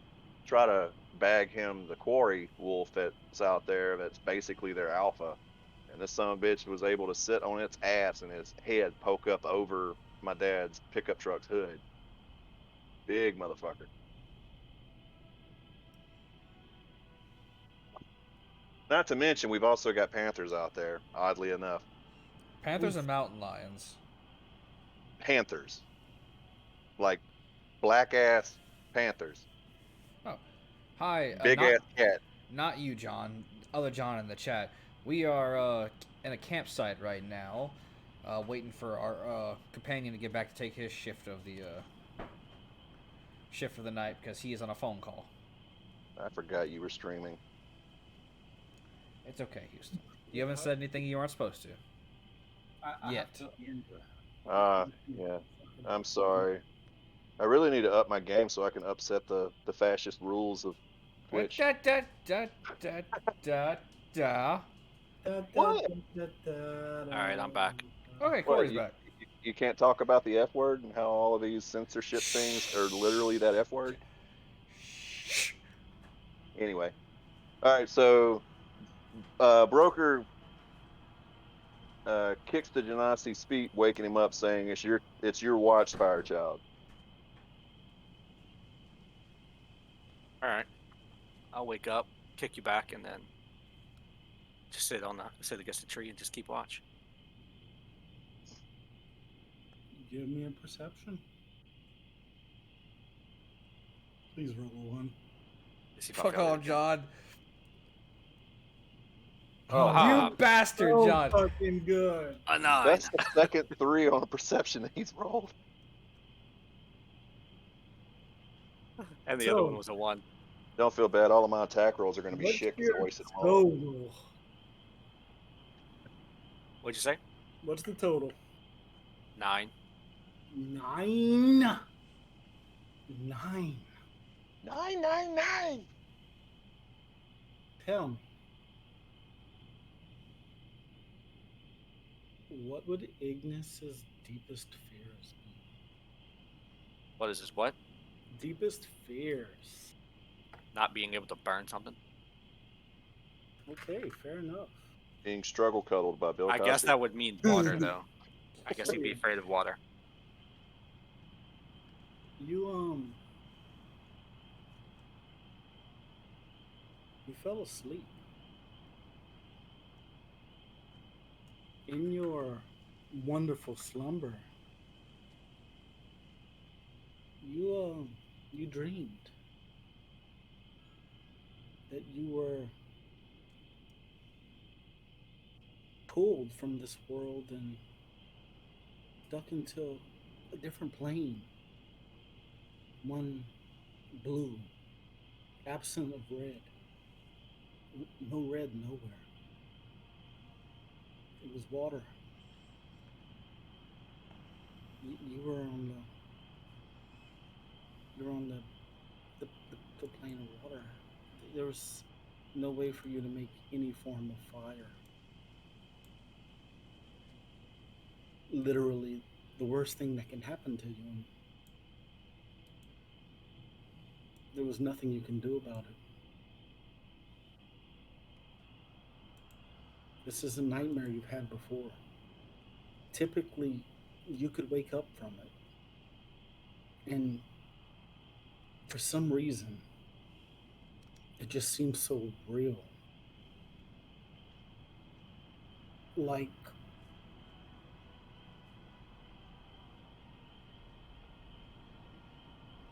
Speaker 3: try to bag him the quarry wolf that's out there. That's basically their alpha. And this son of a bitch was able to sit on its ass and his head poke up over my dad's pickup truck's hood. Big motherfucker. Not to mention, we've also got panthers out there, oddly enough.
Speaker 1: Panthers and mountain lions.
Speaker 3: Panthers. Like black ass panthers.
Speaker 1: Oh, hi.
Speaker 3: Big ass cat.
Speaker 1: Not you, John. Other John in the chat. We are in a campsite right now, waiting for our companion to get back to take his shift of the night because he is on a phone call.
Speaker 3: I forgot you were streaming.
Speaker 1: It's okay, Houston. You haven't said anything you aren't supposed to. Yet.
Speaker 3: Yeah. I'm sorry. I really need to up my game so I can upset the fascist rules of Twitch.
Speaker 1: Da, da, da, da, da, da.
Speaker 3: What?
Speaker 4: Alright, I'm back.
Speaker 1: Okay,
Speaker 3: What,
Speaker 1: Corey's back.
Speaker 3: you can't talk about the F word and how all of these censorship things are literally that F word? Anyway. Alright, so Broker kicks the Genasi's feet, waking him up, saying, it's your watch, Firechild.
Speaker 4: Alright. I'll wake up, kick you back, and then just sit against the tree and just keep watch.
Speaker 2: Give me a perception. Please roll a 1.
Speaker 1: Fuck off, John.
Speaker 3: Oh,
Speaker 1: You bastard,
Speaker 2: so
Speaker 1: John.
Speaker 2: fucking good.
Speaker 4: A 9.
Speaker 3: that's the second 3 on a perception that he's rolled.
Speaker 4: And the
Speaker 2: So-
Speaker 4: other one was a 1.
Speaker 3: Don't feel bad. All of my attack rolls are going to be
Speaker 2: What's
Speaker 3: shit because I
Speaker 2: your
Speaker 3: wasted them all.
Speaker 2: total?
Speaker 4: What'd you say?
Speaker 2: What's the total?
Speaker 4: 9.
Speaker 2: 9. 9.
Speaker 3: 999.
Speaker 2: Tell me. What would Ignis's deepest fears be?
Speaker 4: What is this? What?
Speaker 2: Deepest fears.
Speaker 4: Not being able to burn something?
Speaker 2: Okay, fair enough.
Speaker 3: Being struggle cuddled by Bill
Speaker 4: I
Speaker 3: Cosby.
Speaker 4: guess that would mean water, though. I guess he'd be afraid of water.
Speaker 2: You fell asleep. In your wonderful slumber, you dreamed that you were pulled from this world and stuck into a different plane. One blue, absent of red. No red nowhere. It was water. You were on the plane of water. There was no way for you to make any form of fire. Literally, the worst thing that can happen to you. There was nothing you can do about it. This is a nightmare you've had before. Typically, you could wake up from it. And for some reason, it just seems so real. Like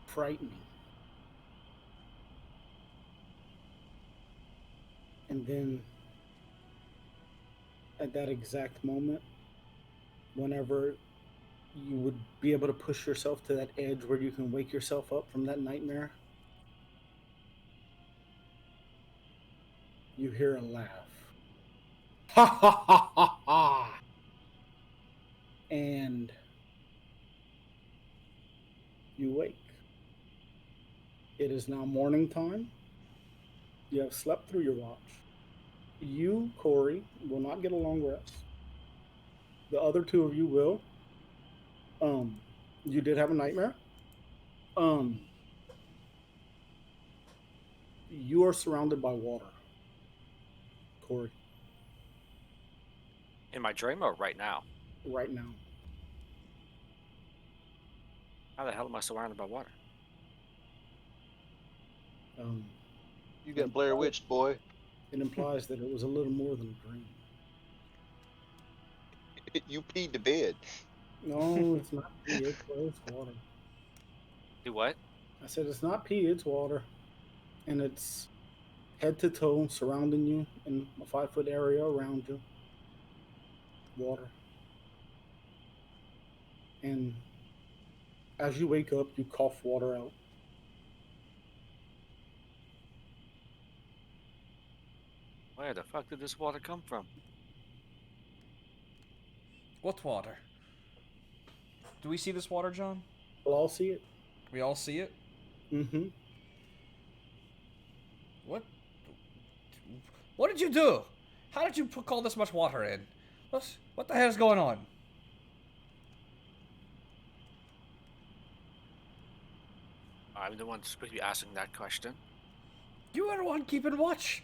Speaker 2: frightening. And then at that exact moment, whenever you would be able to push yourself to that edge where you can wake yourself up from that nightmare, you hear a laugh. Ha ha ha ha ha! And You wake. It is now morning time. You have slept through your watch. You, Corey, will not get a long rest. The other two of you will. Um, you did have a nightmare. Um, you are surrounded by water, Corey,
Speaker 4: In my dream or right now?
Speaker 2: right now.
Speaker 4: How the hell am I surrounded by water?
Speaker 2: Um,
Speaker 3: You
Speaker 2: it
Speaker 3: got Blair
Speaker 2: implies,
Speaker 3: Witch, boy.
Speaker 2: it implies that it was a little more than a dream.
Speaker 5: You peed the bed.
Speaker 2: No, it's not pee. It's water.
Speaker 4: Do what?
Speaker 2: I said it's not pee. It's water, and it's head to toe surrounding you in a 5 foot area around you. Water, and as you wake up, you cough water out.
Speaker 4: Where the fuck did this water come from?
Speaker 1: What water? Do we see this water, John?
Speaker 2: We'll all see it.
Speaker 1: We all see it?
Speaker 2: Mm-hmm.
Speaker 1: What? What did you do? How did you call this much water in? What the hell is going on?
Speaker 4: I'm the one supposed to be asking that question.
Speaker 1: You are the one keeping watch.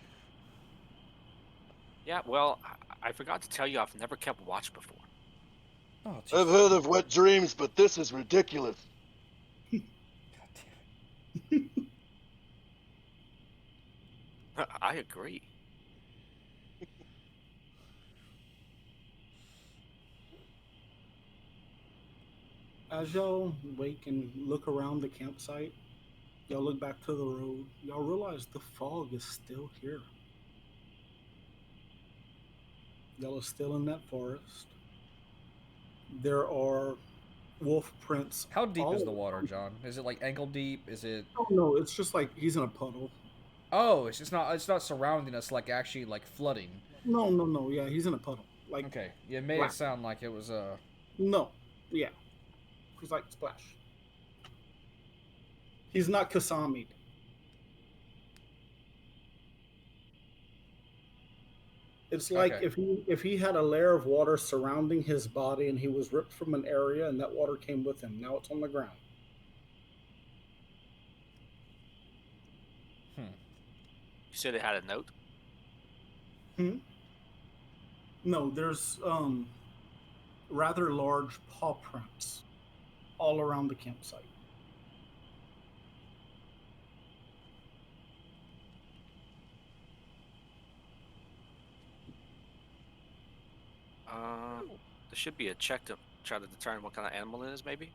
Speaker 4: Yeah, well, I forgot to tell you I've never kept watch before.
Speaker 1: Oh,
Speaker 3: I've heard of wet dreams, but this is ridiculous.
Speaker 1: God damn it.
Speaker 4: I agree.
Speaker 2: As y'all wake and look around the campsite, y'all look back to the road. Y'all realize the fog is still here. Y'all are still in that forest. There are wolf prints.
Speaker 1: How deep
Speaker 2: all
Speaker 1: is the water,
Speaker 2: around.
Speaker 1: John? Is it like ankle deep? Is it?
Speaker 2: Oh no, it's just like he's in a puddle.
Speaker 1: Oh, it's just not. It's not surrounding us like actually like flooding.
Speaker 2: No. Yeah, he's in a puddle. Like
Speaker 1: Okay, you made
Speaker 2: black.
Speaker 1: it sound like it was
Speaker 2: No, yeah, he's like splash. He's not Kasami'd. It's like
Speaker 1: Okay.
Speaker 2: if he had a layer of water surrounding his body and he was ripped from an area and that water came with him. Now it's on the ground.
Speaker 1: Hmm.
Speaker 4: You said it had a note?
Speaker 2: Hmm? No, there's rather large paw prints all around the campsite.
Speaker 4: There should be a check to try to determine what kind of animal it is, maybe?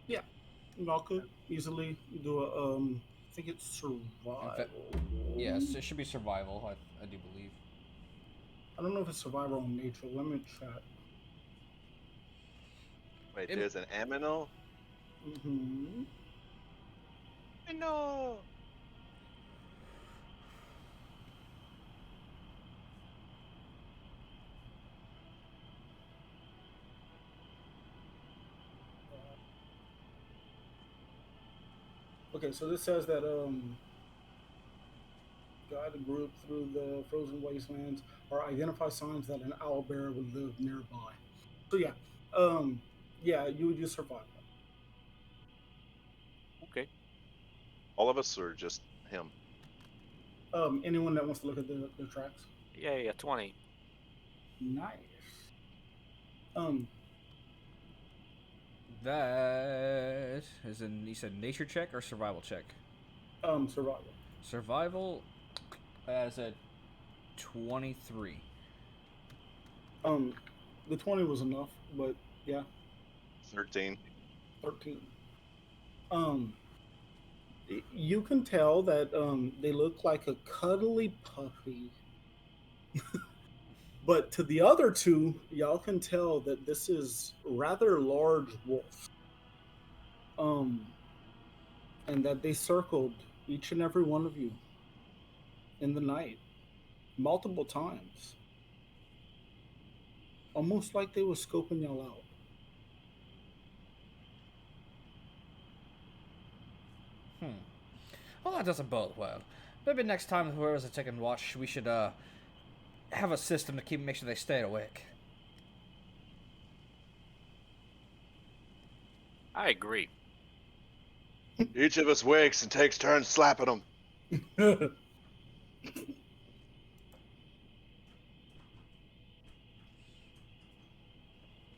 Speaker 2: Yeah, y'all could easily do a I think it's survival.
Speaker 1: Yes, it should be survival. I do believe.
Speaker 2: I don't know if it's survival or nature. Let me check.
Speaker 5: Wait,
Speaker 1: It-
Speaker 5: there's an aminal?
Speaker 2: Mm-hmm.
Speaker 5: No.
Speaker 2: Okay, so this says that guide the group through the frozen wastelands or identify signs that an owlbear would live nearby. So um, yeah, you would use survival.
Speaker 4: Okay.
Speaker 3: All of us, or just him?
Speaker 2: Anyone that wants to look at the tracks.
Speaker 4: Yeah, 20.
Speaker 2: Nice. Um,
Speaker 1: That is in. You said nature check or survival check?
Speaker 2: survival.
Speaker 1: Survival as a 23.
Speaker 2: The 20 was enough, but yeah,
Speaker 3: 13.
Speaker 2: 13. You can tell that they look like a cuddly puppy. But to the other two, y'all can tell that this is rather large wolf. Um, and that they circled each and every one of you in the night multiple times. Almost like they were scoping y'all out.
Speaker 1: Well, that doesn't bode well. Maybe next time whoever's taking watch, we should have a system to make sure they stay awake.
Speaker 4: I agree.
Speaker 3: Each of us wakes and takes turns slapping them.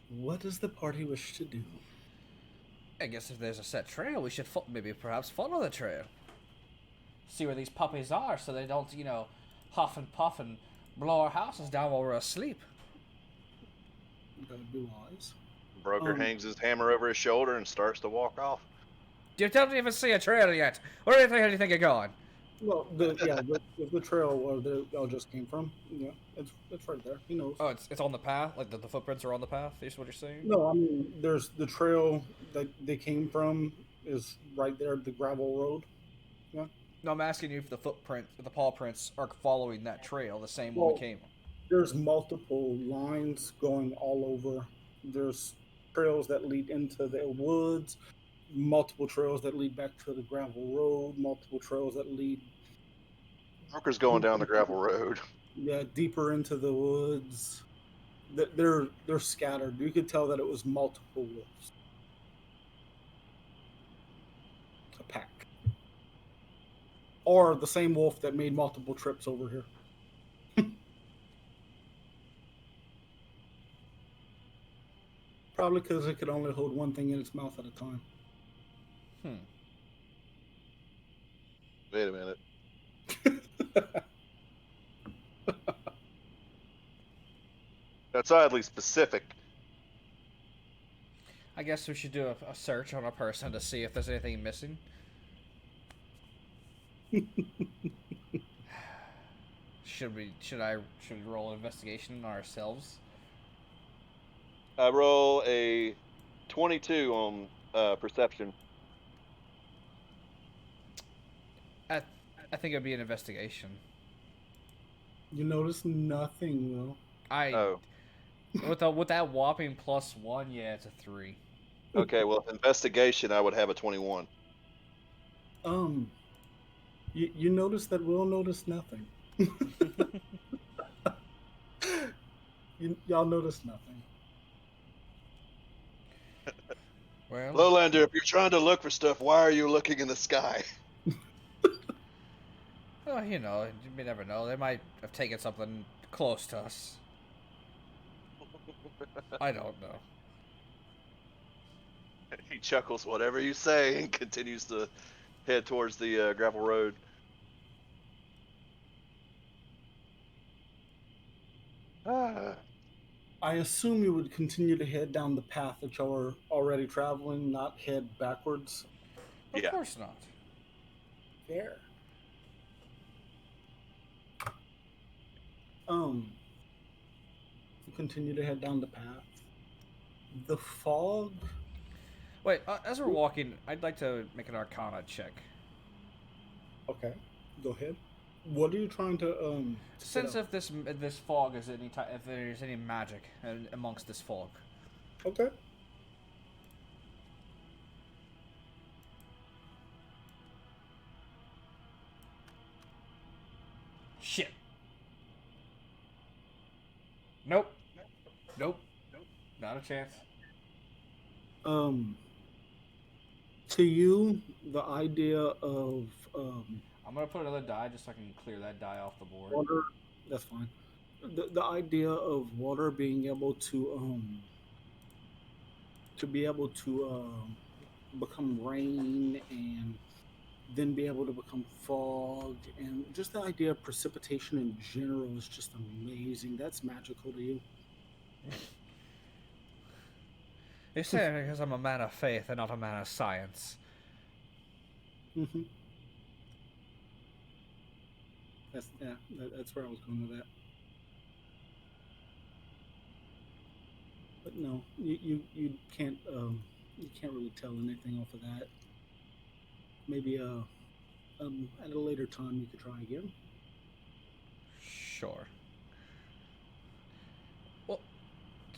Speaker 2: What does the party wish to do?
Speaker 1: I guess if there's a set trail, we should maybe perhaps follow the trail. See where these puppies are so they don't, huff and puff and blow our houses down while we're asleep.
Speaker 2: That would be wise.
Speaker 3: Broker hangs his hammer over his shoulder and starts to walk off.
Speaker 1: You don't even see a trail yet. Where do you think you're going?
Speaker 2: Well, the trail where y'all just came from, it's right there. He knows.
Speaker 1: Oh, it's on the path? Like the footprints are on the path? Is what you're saying?
Speaker 2: No, I mean, there's the trail that they came from is right there, the gravel road. Yeah.
Speaker 1: No, I'm asking you if the paw prints are following that trail, the same one we came on.
Speaker 2: There's multiple lines going all over. There's trails that lead into the woods, multiple trails that lead back to the gravel road, multiple trails that lead...
Speaker 3: Broker's going down the gravel road.
Speaker 2: Yeah, deeper into the woods. They're scattered. You could tell that it was multiple wolves. A pack. Or the same wolf that made multiple trips over here. Probably because it could only hold one thing in its mouth at a time.
Speaker 3: Wait a minute. That's oddly specific.
Speaker 1: I guess we should do a search on a person to see if there's anything missing. Should we roll an investigation on ourselves?
Speaker 3: I roll a 22 on perception.
Speaker 1: I think it'd be an investigation.
Speaker 2: You notice nothing,
Speaker 3: Oh.
Speaker 1: With that whopping +1, yeah, it's a 3.
Speaker 3: Okay, well, if investigation, I would have a 21.
Speaker 2: You notice that Will noticed nothing. Y'all noticed nothing.
Speaker 1: Well,
Speaker 3: Lowlander, if you're trying to look for stuff, why are you looking in the sky?
Speaker 1: well, you never know. They might have taken something close to us. I don't know.
Speaker 3: He chuckles, whatever you say, and continues to head towards the gravel road.
Speaker 2: I assume you would continue to head down the path that y'all are already traveling, not head backwards.
Speaker 1: Of course not.
Speaker 2: Fair. You continue to head down the path. The fog...
Speaker 1: Wait, as we're walking, I'd like to make an Arcana check.
Speaker 2: Okay, go ahead. What are you trying to
Speaker 1: Sense if this fog is if there's any magic amongst this fog.
Speaker 2: Okay.
Speaker 1: Shit. Nope. Not a chance.
Speaker 2: To you, the idea of
Speaker 1: I'm gonna put another die just so I can clear that die off the board.
Speaker 2: water, that's fine. The idea of water being able to become rain and then be able to become fog, and just the idea of precipitation in general is just amazing. That's magical to you.
Speaker 1: You say it because I'm a man of faith and not a man of science.
Speaker 2: Mm-hmm. That's where I was going with that. But no, you can't really tell anything off of that. Maybe at a later time you could try again.
Speaker 1: Sure. Well,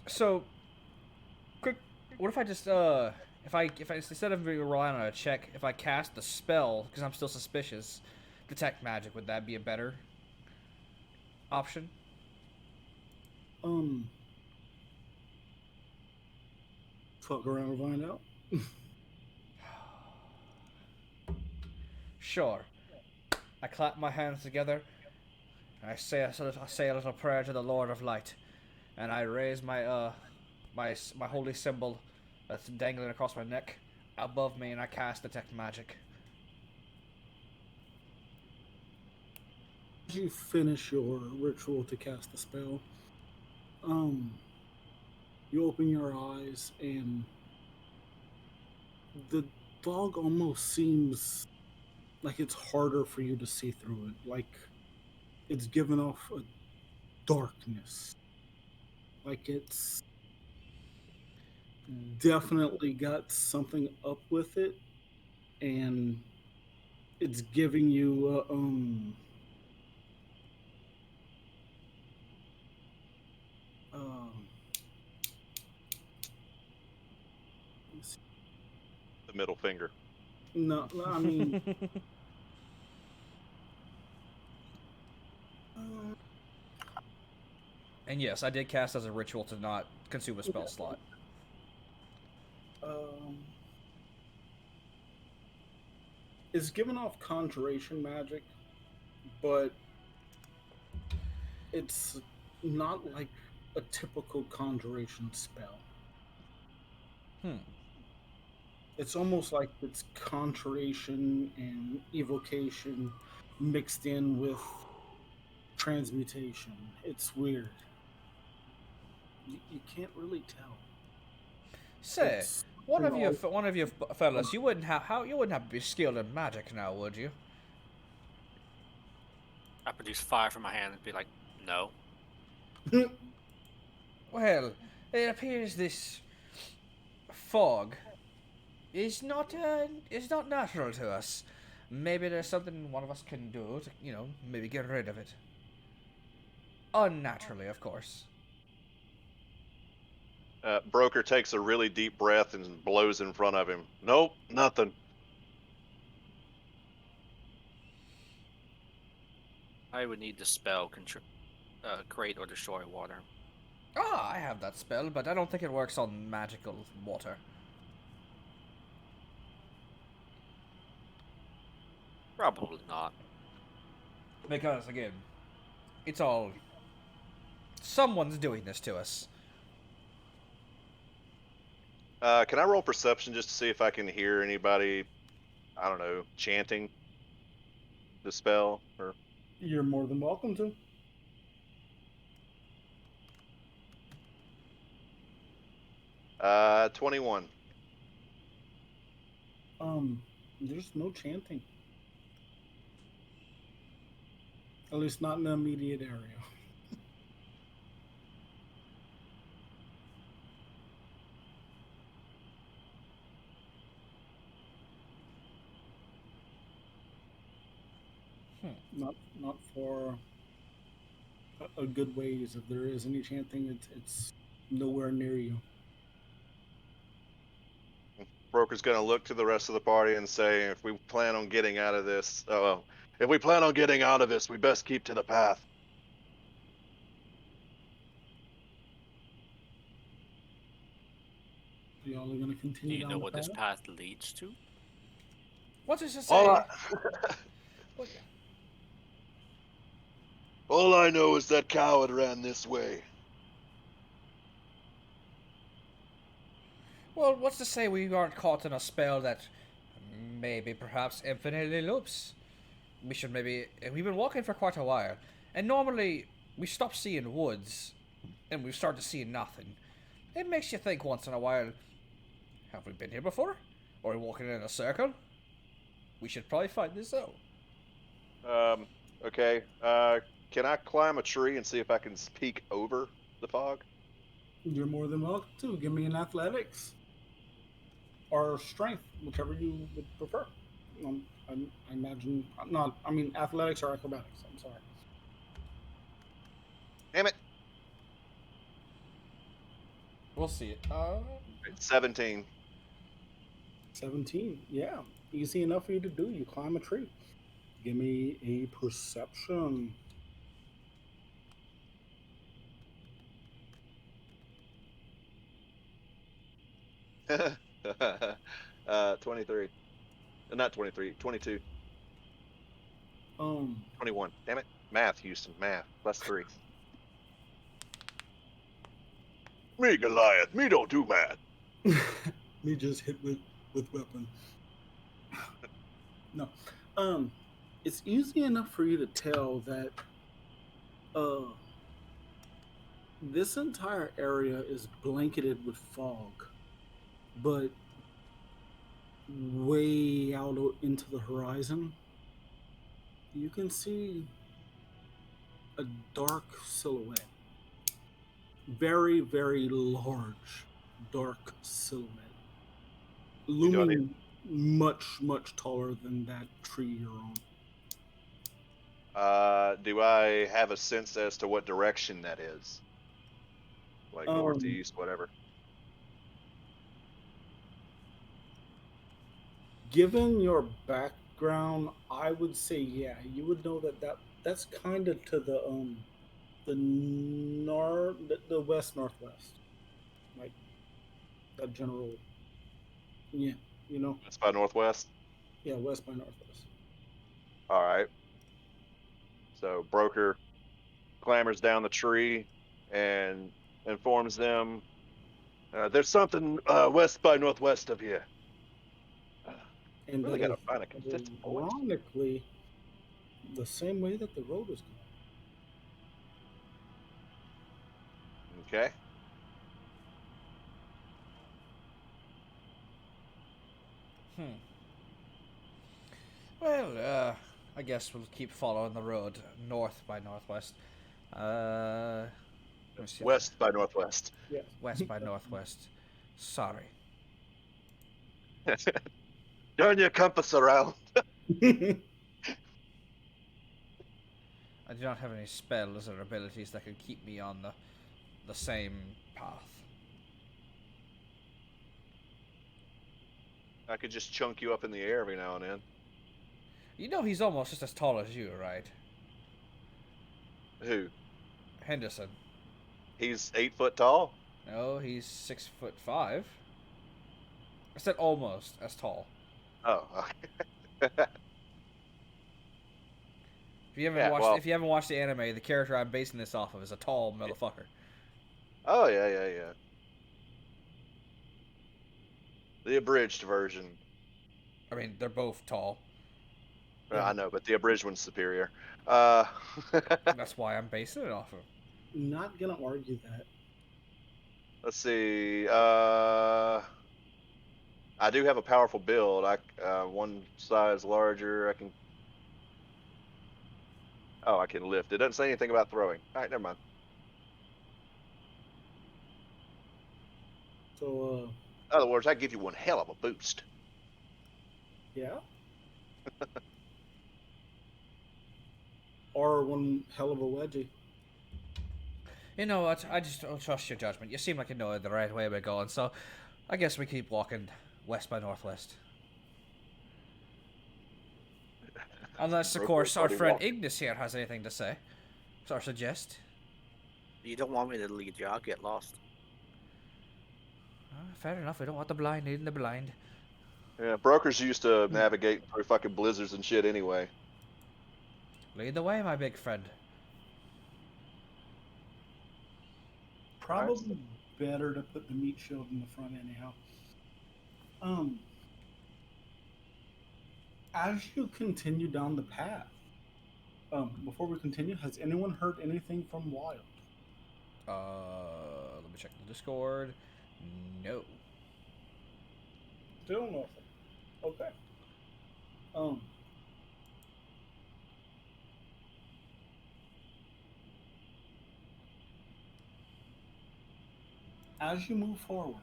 Speaker 1: so quick. What if I just if I instead of relying on a check, if I cast the spell because I'm still suspicious, detect magic, would that be a better option?
Speaker 2: Fuck around and find out.
Speaker 1: Sure. I clap my hands together. I say a little prayer to the Lord of Light, and I raise my my holy symbol that's dangling across my neck above me, and I cast detect magic.
Speaker 2: As you finish your ritual to cast the spell, you open your eyes and the dog almost seems like it's harder for you to see through it. Like it's given off a darkness. Like it's definitely got something up with it, and it's giving you
Speaker 3: The middle finger.
Speaker 2: no, I mean,
Speaker 1: And yes, I did cast as a ritual to not consume a spell slot.
Speaker 2: it's giving off conjuration magic, but it's not like a typical conjuration spell. It's almost like it's conjuration and evocation mixed in with transmutation. It's weird. You can't really tell.
Speaker 1: Say,
Speaker 2: It's
Speaker 1: one
Speaker 2: you
Speaker 1: of you,
Speaker 2: know,
Speaker 1: one of you fellas, you wouldn't have to be skilled in magic now, would you?
Speaker 4: I produce fire from my hand and be like, no.
Speaker 1: Well, it appears this fog is not natural to us. Maybe there's something one of us can do to, maybe get rid of it. Unnaturally, of course.
Speaker 3: Broker takes a really deep breath and blows in front of him. Nope, nothing.
Speaker 4: I would need the spell create or destroy water.
Speaker 1: Ah, I have that spell, but I don't think it works on magical water.
Speaker 4: Probably not.
Speaker 1: Because, again, it's all... someone's doing this to us.
Speaker 3: Can I roll perception just to see if I can hear anybody, I don't know, chanting the spell? Or
Speaker 2: you're more than welcome to.
Speaker 3: uh, 21.
Speaker 2: There's no chanting. At least not in the immediate area. Not for a good ways. If there is any chanting, it's nowhere near you.
Speaker 3: Broker's gonna look to the rest of the party and say, if we plan on getting out of this, if we plan on getting out of this, we best keep to the path.
Speaker 2: Y'all are gonna
Speaker 4: Do
Speaker 2: continue
Speaker 4: you
Speaker 2: down
Speaker 4: know
Speaker 2: the
Speaker 4: what
Speaker 2: path?
Speaker 4: this path leads to?
Speaker 1: What does it say?
Speaker 3: All
Speaker 1: What-
Speaker 3: all I know is that coward ran this way.
Speaker 1: Well, what's to say we aren't caught in a spell that maybe perhaps infinitely loops? We've been walking for quite a while, and normally we stop seeing woods and we start to see nothing. It makes you think once in a while, have we been here before? Or are we walking in a circle? We should probably find this out.
Speaker 3: Okay. Can I climb a tree and see if I can peek over the fog?
Speaker 2: You're more than welcome to. Give me an athletics or strength, whichever you would prefer. I imagine not. I mean, athletics or acrobatics. I'm sorry.
Speaker 3: Damn it.
Speaker 1: We'll see it.
Speaker 3: 17.
Speaker 2: 17. Yeah, easy enough for you to do. You climb a tree. Give me a perception.
Speaker 3: 23. Not 23. 22.
Speaker 2: Um,
Speaker 3: 21. Damn it. Math, Houston. Math. +3. Me, Goliath. Me don't do math.
Speaker 2: me just hit with weapon. No, it's easy enough for you to tell that uh this entire area is blanketed with fog, but way out into the horizon, you can see a dark silhouette. Very, very large, dark silhouette.
Speaker 3: You don't
Speaker 2: Looming much, much taller than that tree you're on.
Speaker 3: do I have a sense as to what direction that is? Like
Speaker 2: Um,
Speaker 3: northeast, whatever.
Speaker 2: Given your background, I would say yeah, you would know that's kind of to the west northwest, like that general, yeah, you know,
Speaker 3: That's by northwest.
Speaker 2: yeah, west by northwest.
Speaker 3: All right. So broker clambers down the tree and informs them there's something west by northwest of here.
Speaker 2: And
Speaker 3: Really
Speaker 2: that
Speaker 3: got
Speaker 2: is
Speaker 3: to find a consistent voice.
Speaker 2: ironically the same way that the road is going.
Speaker 3: Okay.
Speaker 1: Hmm. Well, I guess we'll keep following the road north by northwest. Let me see if I...
Speaker 3: West by northwest.
Speaker 2: Yes.
Speaker 1: West by northwest. Sorry.
Speaker 3: Turn your compass around.
Speaker 1: I do not have any spells or abilities that could keep me on the same path.
Speaker 3: I could just chunk you up in the air every now and then.
Speaker 1: You know he's almost just as tall as you, right?
Speaker 3: Who?
Speaker 1: Henderson.
Speaker 3: He's 8 foot tall.
Speaker 1: No, he's 6'5". I said almost as tall.
Speaker 3: Oh. Yeah. Well.
Speaker 1: If you haven't watched the anime, the character I'm basing this off of is a tall motherfucker.
Speaker 3: Oh yeah. The abridged version.
Speaker 1: I mean, they're both tall.
Speaker 3: I know, but the abridged one's superior. Uh,
Speaker 1: That's why I'm basing it off of.
Speaker 2: Not gonna argue that.
Speaker 3: let's see. I do have a powerful build. One size larger. I can lift. It doesn't say anything about throwing. All right, never mind.
Speaker 2: So
Speaker 3: In other words, I give you one hell of a boost.
Speaker 2: yeah. Or one hell of a wedgie.
Speaker 1: You know what? I just don't trust your judgment. You seem like you know the right way we're going, so I guess we keep walking west by northwest. Unless, of course, our friend Ignis here has anything to say or suggest.
Speaker 4: You don't want me to lead you, I'll get lost.
Speaker 1: Fair enough. We don't want the blind leading the blind.
Speaker 3: Yeah, brokers used to navigate through fucking blizzards and shit anyway.
Speaker 1: Lead the way, my big friend.
Speaker 2: Probably better to put the meat shield in the front anyhow. As you continue down the path, before we continue, has anyone heard anything from Wild?
Speaker 1: Let me check the Discord. No.
Speaker 2: Still nothing. Okay. As you move forward,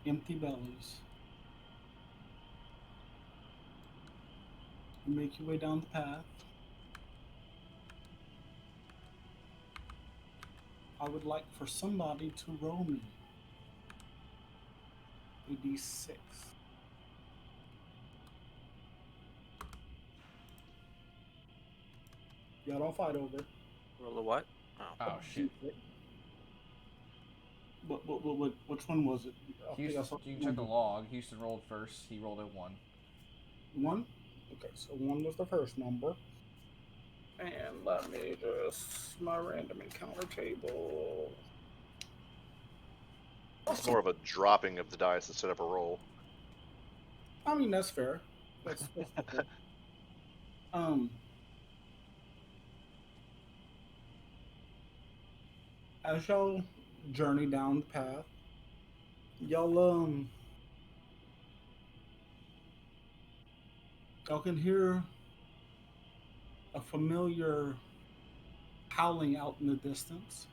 Speaker 2: empty bellies, you make your way down the path. I would like for somebody to roll me a d6. Y'all don't fight over it.
Speaker 4: Roll a what? Oh.
Speaker 1: Oh shit.
Speaker 2: Which one was it? I think I
Speaker 1: Houston,
Speaker 2: saw
Speaker 1: you can check the log. Houston rolled first. He rolled a 1.
Speaker 2: one. Okay, so one was the first number. And let me just my random encounter table.
Speaker 3: It's more of a dropping of the dice instead of a roll.
Speaker 2: I mean that's fair. That's fair. As y'all journey down the path, y'all y'all can hear a familiar howling out in the distance.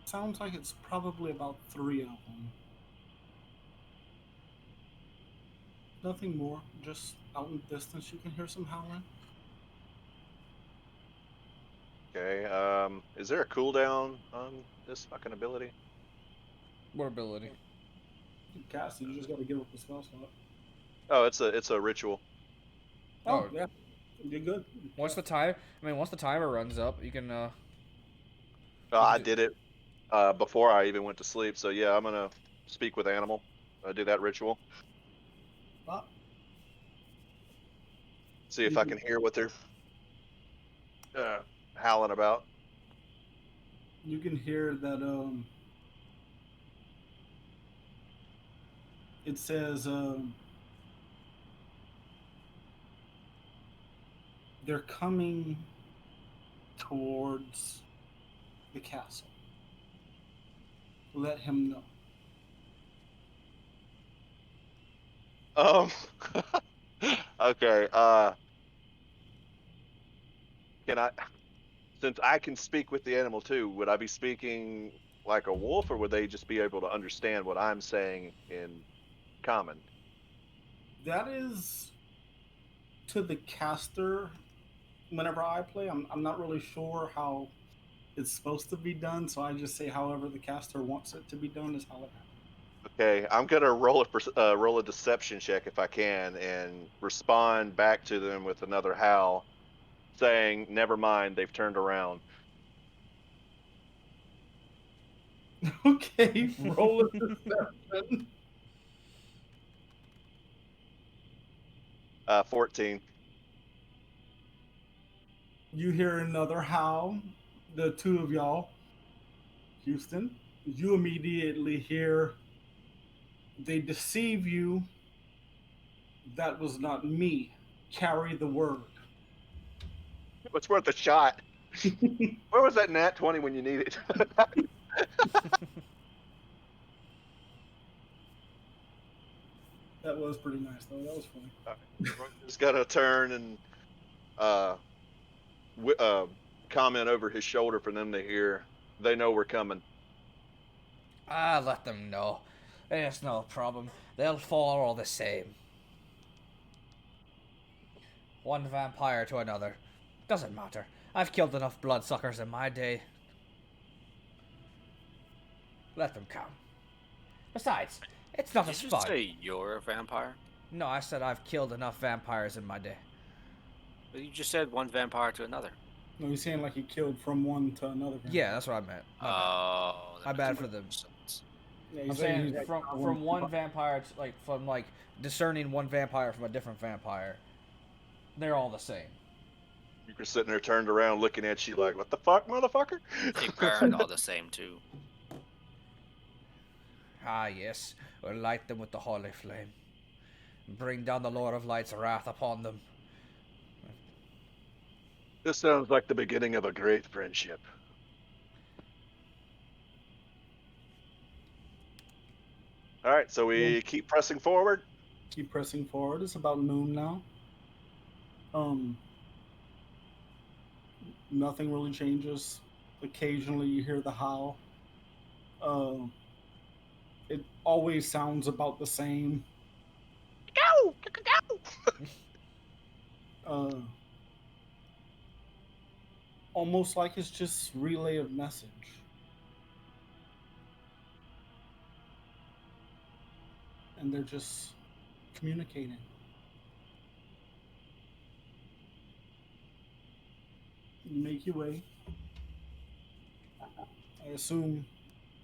Speaker 2: Sounds like it's probably about 3 of them. Nothing more, just out in the distance you can hear some howling.
Speaker 3: Okay. Is there a cooldown on this fucking ability?
Speaker 1: What ability?
Speaker 2: You can cast it, you just gotta give up the spell slot.
Speaker 3: Oh, it's a ritual.
Speaker 2: Oh,
Speaker 1: Oh.
Speaker 2: yeah. You're good.
Speaker 1: Once the time, once the timer runs up, you can.
Speaker 3: I did it before I even went to sleep. So yeah, I'm gonna speak with animal. Do that ritual.
Speaker 2: Ah,
Speaker 3: See if
Speaker 2: you
Speaker 3: I can hear what they're howling about.
Speaker 2: You can hear that it says they're coming towards the castle. Let him know.
Speaker 3: Um. Okay. Can I? Since I can speak with the animal too, would I be speaking like a wolf, or would they just be able to understand what I'm saying in common?
Speaker 2: That is to the caster. Whenever I play, I'm not really sure how it's supposed to be done, so I just say however the caster wants it to be done is how it happens.
Speaker 3: Okay, I'm gonna roll a deception check if I can, and respond back to them with another howl, saying, "Never mind, they've turned around."
Speaker 2: Okay, roll a deception.
Speaker 3: 14.
Speaker 2: You hear another howl. The two of y'all, Houston, you immediately hear they deceive you. That was not me. Carry the word.
Speaker 3: What's worth a shot? Where was that nat 20 when you need it?
Speaker 2: That was pretty nice, though. That was funny.
Speaker 3: Just gotta turn and uh, comment over his shoulder for them to hear. They know we're coming.
Speaker 1: Let them know. It's no problem. They'll fall all the same. One vampire to another. Doesn't matter. I've killed enough bloodsuckers in my day. Let them come. Besides, it's not
Speaker 4: Did
Speaker 1: as
Speaker 4: you
Speaker 1: fun.
Speaker 4: say you're a vampire?
Speaker 1: No, I said I've killed enough vampires in my day.
Speaker 4: But you just said one vampire to another.
Speaker 2: No, he's saying like he killed from one to another.
Speaker 1: Yeah, that's what I meant. My bad.
Speaker 4: Oh, that
Speaker 1: My
Speaker 4: makes
Speaker 1: bad
Speaker 4: more
Speaker 1: for the.
Speaker 4: sense.
Speaker 2: Yeah,
Speaker 1: I'm
Speaker 2: he's
Speaker 1: saying
Speaker 2: he's like, I
Speaker 1: from
Speaker 2: want
Speaker 1: one vampire to, from discerning one vampire from a different vampire. They're all the same.
Speaker 3: You're sitting there turned around looking at you like, "What the fuck, motherfucker?"
Speaker 4: They burn all the same too.
Speaker 1: Ah, yes. We'll light them with the holy flame. Bring down the Lord of Light's wrath upon them.
Speaker 3: This sounds like the beginning of a great friendship. All right, so we keep pressing forward.
Speaker 2: keep pressing forward. It's about noon now. Um, Nothing really changes. Occasionally, you hear the howl. Uh, it always sounds about the same.
Speaker 3: Go!
Speaker 2: Uh, Almost like it's just relay of message. and they're just communicating. You make your way. I assume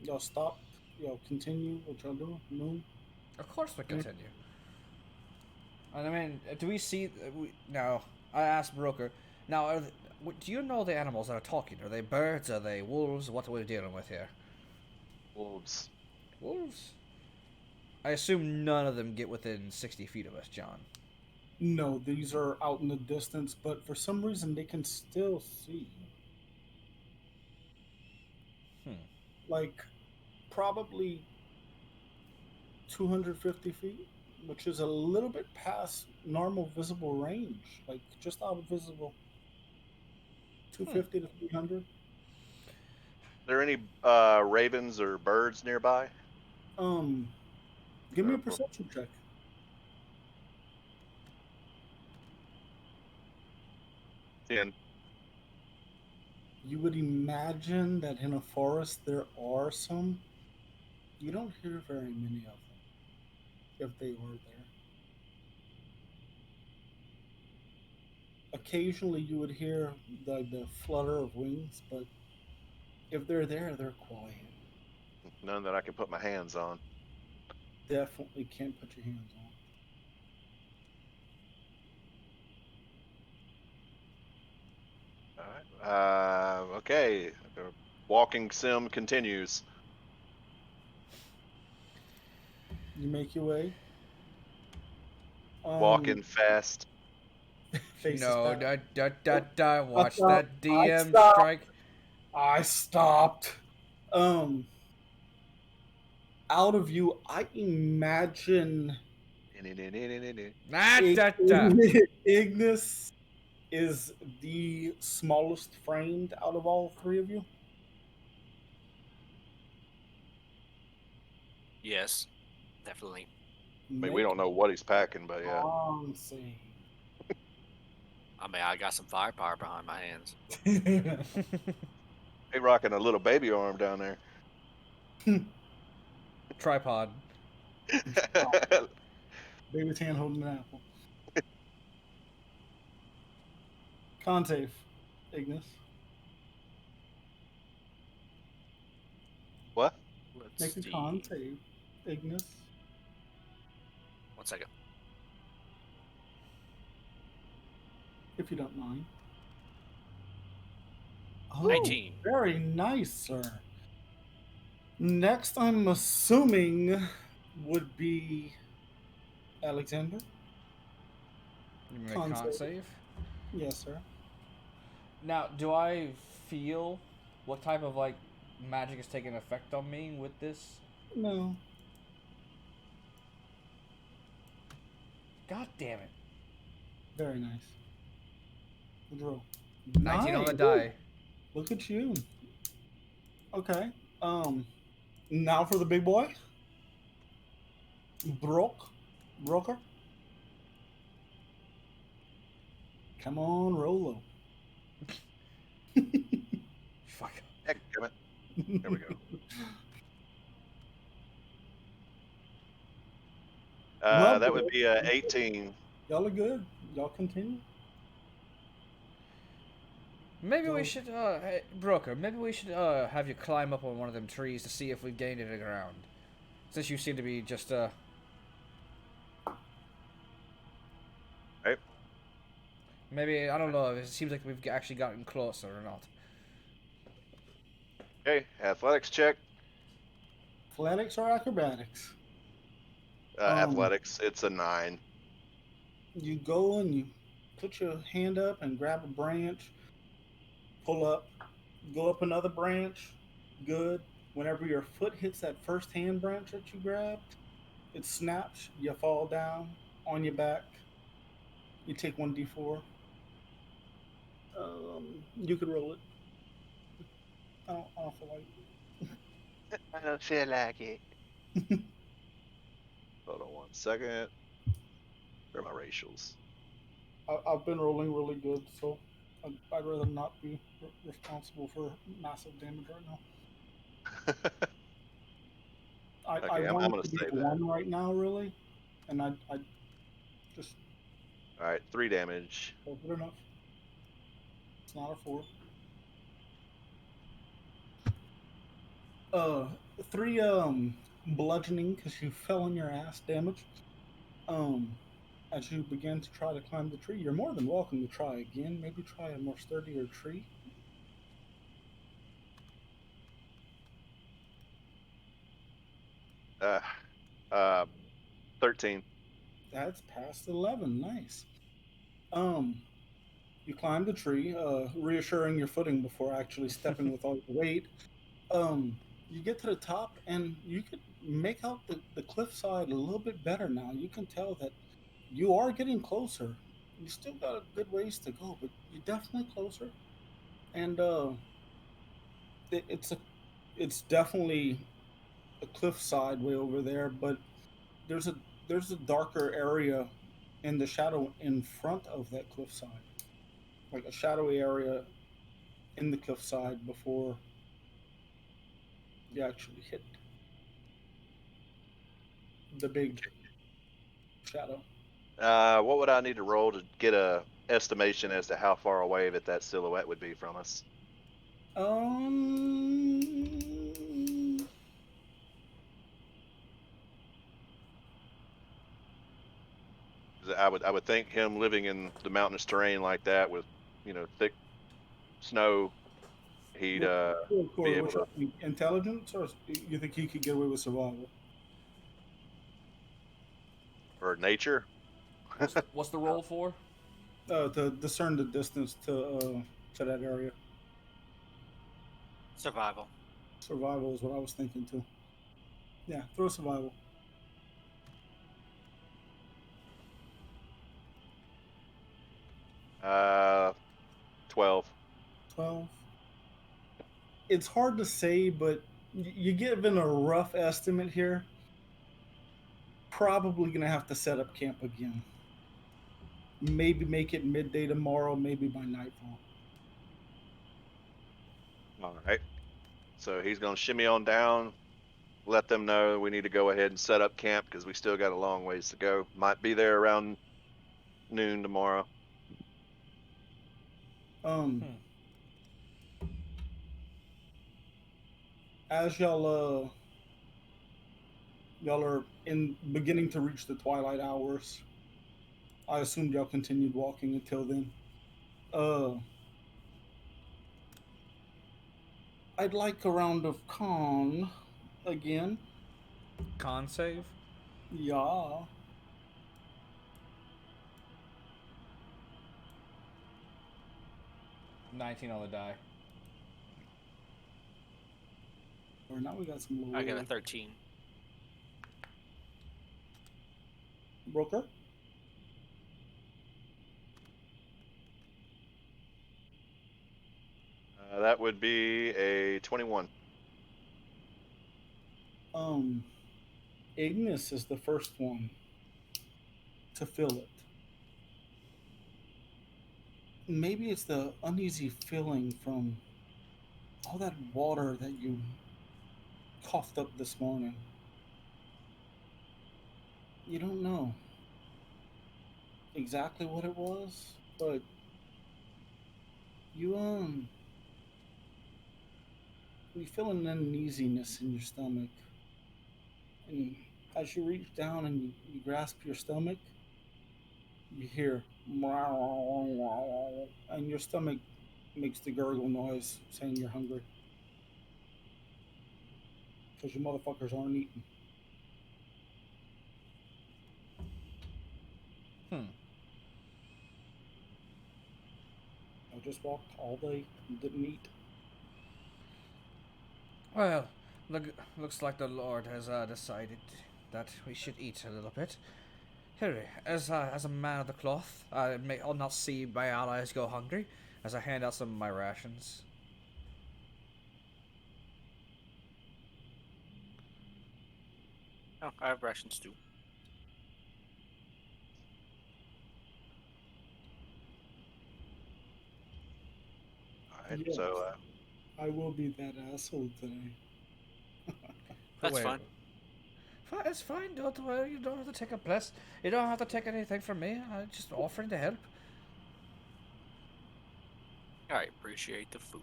Speaker 2: y'all stop. Y'all continue what y'all doing. No.
Speaker 1: Of course we continue. And I mean, do we see? No, I asked Broker. Now, do you know the animals that are talking? Are they birds? Are they wolves? What are we dealing with here?
Speaker 3: Wolves.
Speaker 1: Wolves. I assume none of them get within 60 feet of us, John.
Speaker 2: No, these are out in the distance, but for some reason they can still see you.
Speaker 1: Hmm.
Speaker 2: Like, probably 250 feet, which is a little bit past normal visible range. Like, just out of visible. 250 to 300.
Speaker 3: There any ravens or birds nearby?
Speaker 2: Give me a perception check.
Speaker 3: 10.
Speaker 2: You would imagine that in a forest there are some. You don't hear very many of them, if they were there. Occasionally you would hear the flutter of wings, but if they're there, they're quiet.
Speaker 3: None that I can put my hands on.
Speaker 2: Definitely can't put your hands on.
Speaker 3: All right. Okay. The walking sim continues.
Speaker 2: You make your way.
Speaker 3: Walking fast.
Speaker 2: Faces
Speaker 1: No,
Speaker 2: back.
Speaker 1: watch
Speaker 2: Stop.
Speaker 1: that DM
Speaker 2: stopped.
Speaker 1: strike.
Speaker 2: I stopped. Out of you, I imagine
Speaker 1: Ah, da, da.
Speaker 2: Ignis is the smallest framed out of all three of you.
Speaker 4: Yes, definitely.
Speaker 3: I mean, we don't know what he's packing, but yeah.
Speaker 2: Save.
Speaker 4: I mean, I got some firepower behind my hands.
Speaker 3: He rocking a little baby arm down there.
Speaker 1: Tripod.
Speaker 2: Baby's hand holding an apple. Concave, Ignis.
Speaker 3: What?
Speaker 4: Let's
Speaker 2: Make a
Speaker 4: see.
Speaker 2: con save, Ignis.
Speaker 4: 1 second.
Speaker 2: If you don't mind. Oh,
Speaker 4: 19.
Speaker 2: very nice, sir. Next, I'm assuming would be Alexander.
Speaker 1: You make
Speaker 2: Con
Speaker 1: con
Speaker 2: save.
Speaker 1: save.
Speaker 2: Yes, sir.
Speaker 1: Now, do I feel what type of like magic is taking effect on me with this?
Speaker 2: No.
Speaker 1: God damn it!
Speaker 2: Very nice. Good roll.
Speaker 1: 19 on the
Speaker 2: Nice.
Speaker 1: die.
Speaker 2: Look at you. Okay. Now for the big boy. Broker. Come on, Rolo.
Speaker 1: Fuck.
Speaker 3: Heck, damn it. There we go.
Speaker 2: Well,
Speaker 3: That would be 18.
Speaker 2: Y'all are good. Y'all continue.
Speaker 1: Maybe we
Speaker 2: So-
Speaker 1: should, hey, Broker, maybe we should, have you climb up on one of them trees to see if we've gained any ground. Since you seem to be just,
Speaker 3: Right?
Speaker 1: Maybe, I don't know, it seems like we've actually gotten closer or not.
Speaker 3: Okay, athletics check.
Speaker 2: Athletics or acrobatics?
Speaker 3: Athletics, it's a 9.
Speaker 2: You go and you put your hand up and grab a branch, pull up, go up another branch. Good. Whenever your foot hits that first hand branch that you grabbed, it snaps. You fall down on your back. You take 1d4. You could roll it. I don't feel like
Speaker 5: I don't feel like it.
Speaker 3: Hold on 1 second. Where are my racials?
Speaker 2: I've been rolling really good, so I'd rather not be responsible for massive damage right now. I
Speaker 3: Okay, I'm
Speaker 2: want
Speaker 3: gonna
Speaker 2: it to be
Speaker 3: say
Speaker 2: a
Speaker 3: that.
Speaker 2: 1 right now, really, and I just
Speaker 3: All right, 3 damage.
Speaker 2: hope it enough. It's not a 4. Uh, 3 bludgeoning because you fell on your ass damage. As you begin to try to climb the tree, you're more than welcome to try again. Maybe try a more sturdier tree.
Speaker 3: Uh, uh, 13.
Speaker 2: That's past 11. Nice. Um, you climb the tree, reassuring your footing before actually stepping with all your weight. You get to the top, and you can make out the cliffside a little bit better now. You can tell that you are getting closer. You still got a good ways to go, but you're definitely closer. And it, it's a, it's definitely a cliffside way over there, but there's a there's a darker area in the shadow in front of that cliffside, like a shadowy area in the cliffside before you actually hit the big shadow.
Speaker 3: What would I need to roll to get a estimation as to how far away that silhouette would be from us?
Speaker 2: Um,
Speaker 3: 'Cause I would think him living in the mountainous terrain like that with, thick snow, he'd
Speaker 2: what,
Speaker 3: be
Speaker 2: Corey,
Speaker 3: able
Speaker 2: what you
Speaker 3: to.
Speaker 2: think? Intelligence, or you think he could get away with survival?
Speaker 3: Or nature.
Speaker 1: What's the roll for?
Speaker 2: To discern the distance to that area.
Speaker 4: Survival.
Speaker 2: Survival is what I was thinking too. Yeah, throw survival.
Speaker 3: 12.
Speaker 2: 12. It's hard to say, but you're given a rough estimate here. Probably gonna have to set up camp again. Maybe make it midday tomorrow, maybe by nightfall.
Speaker 3: All right. So he's gonna shimmy on down, let them know we need to go ahead and set up camp because we still got a long ways to go. Might be there around noon tomorrow.
Speaker 2: Um,
Speaker 1: Hmm.
Speaker 2: as y'all are in beginning to reach the twilight hours. I assumed y'all continued walking until then. Uh, I'd like a round of con again.
Speaker 1: Con save.
Speaker 2: Yeah.
Speaker 1: 19 on the die.
Speaker 2: Or now we got some
Speaker 4: I got a
Speaker 2: lower
Speaker 4: 13.
Speaker 2: broker.
Speaker 3: That would be a 21.
Speaker 2: Um, Ignis is the first one to feel it. Maybe it's the uneasy feeling from all that water that you coughed up this morning. You don't know exactly what it was, but you you feel an uneasiness in your stomach, and as you reach down and you grasp your stomach, you hear and your stomach makes the gurgle noise saying you're hungry because you motherfuckers aren't eating.
Speaker 1: Hmm.
Speaker 2: I just walked all day and didn't eat.
Speaker 1: Well, looks like the Lord has decided that we should eat a little bit. Here, as a man of the cloth, I'll not see my allies go hungry as I hand out some of my rations.
Speaker 4: Oh, I have rations too.
Speaker 3: All right.
Speaker 2: Yes,
Speaker 3: So
Speaker 2: I will be that asshole today.
Speaker 4: That's
Speaker 1: Wait,
Speaker 4: fine.
Speaker 1: It's fine. Don't worry. You don't have to take a bless. You don't have to take anything from me. I'm just offering to help.
Speaker 4: I appreciate the food.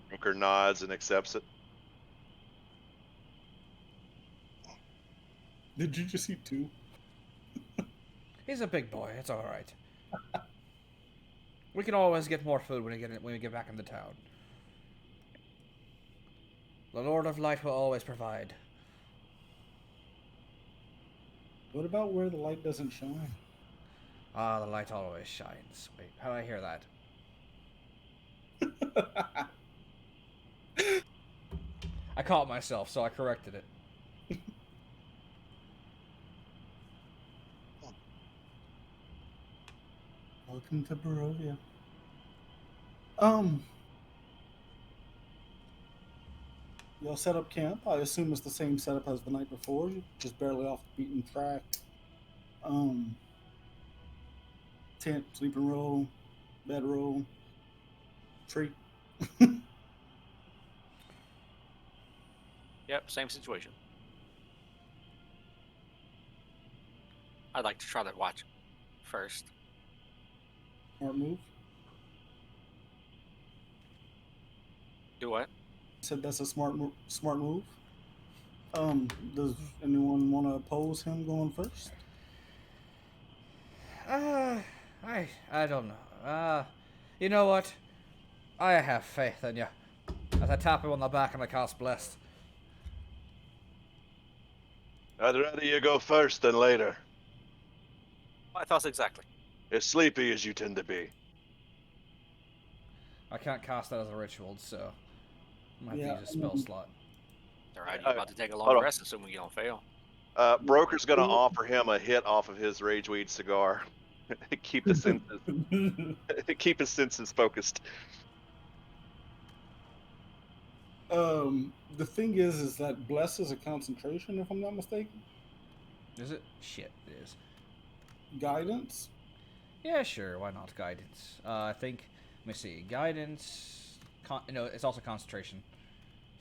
Speaker 3: Broker nods and accepts it.
Speaker 2: Did you just eat 2?
Speaker 1: He's a big boy. It's all right. We can always get more food when we get back into town. The Lord of Light will always provide.
Speaker 2: What about where the light doesn't shine?
Speaker 1: Ah, the light always shines. Wait, how do I hear that? I caught myself, so I corrected it.
Speaker 2: Welcome to Barovia. Y'all set up camp. I assume it's the same setup as the night before, just barely off the beaten track. Tent, sleeping roll, bedroll, tree.
Speaker 4: Yep, same situation. I'd like to try to watch first.
Speaker 2: Smart move.
Speaker 4: Do what?
Speaker 2: Said that's a smart move. Does anyone want to oppose him going first?
Speaker 1: I don't know. You know what? I have faith in you. As I tap him on the back and I cast Blessed.
Speaker 3: I'd rather you go first than later.
Speaker 4: My thoughts exactly.
Speaker 3: As sleepy as you tend to be.
Speaker 1: I can't cast that as a ritual, so I might
Speaker 2: Yeah,
Speaker 1: have to use a spell slot.
Speaker 4: Alright,
Speaker 3: Uh,
Speaker 4: you're about to take a long
Speaker 3: hold on.
Speaker 4: rest, assuming you don't fail.
Speaker 3: Broker's gonna offer him a hit off of his Rageweed cigar. keep the senses keep his senses focused.
Speaker 2: The thing is that bless is a concentration, if I'm not mistaken.
Speaker 1: Is it? Shit, it is.
Speaker 2: Guidance.
Speaker 1: Yeah, sure. Why not guidance? I think. Let me see. Guidance. No, it's also concentration.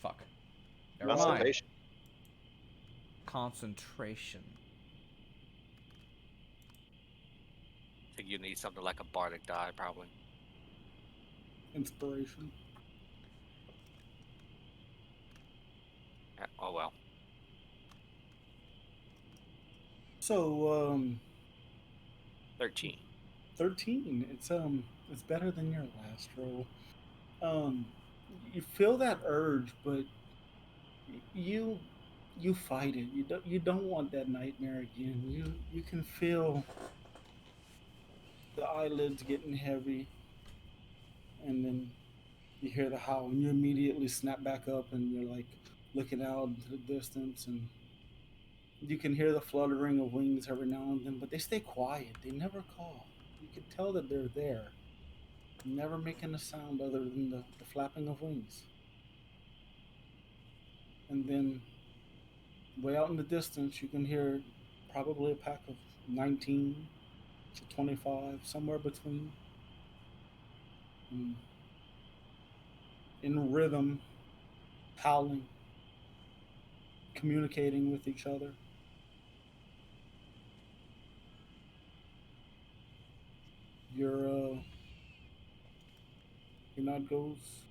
Speaker 1: Fuck. Never mind.
Speaker 3: Constipation.
Speaker 1: Concentration.
Speaker 4: I think you need something like a bardic die, probably.
Speaker 2: Inspiration.
Speaker 4: Yeah, oh well.
Speaker 2: So
Speaker 4: 13.
Speaker 2: 13. It's better than your last roll. You feel that urge, but you fight it. You don't want that nightmare again. You can feel the eyelids getting heavy, and then you hear the howl, and you immediately snap back up, and you're like looking out into the distance, and you can hear the fluttering of wings every now and then, but they stay quiet. They never call. You can tell that they're there, never making a sound other than the flapping of wings. And then, way out in the distance, you can hear probably a pack of 19 to 25, somewhere between, mm, in rhythm, howling, communicating with each other. Your your night goes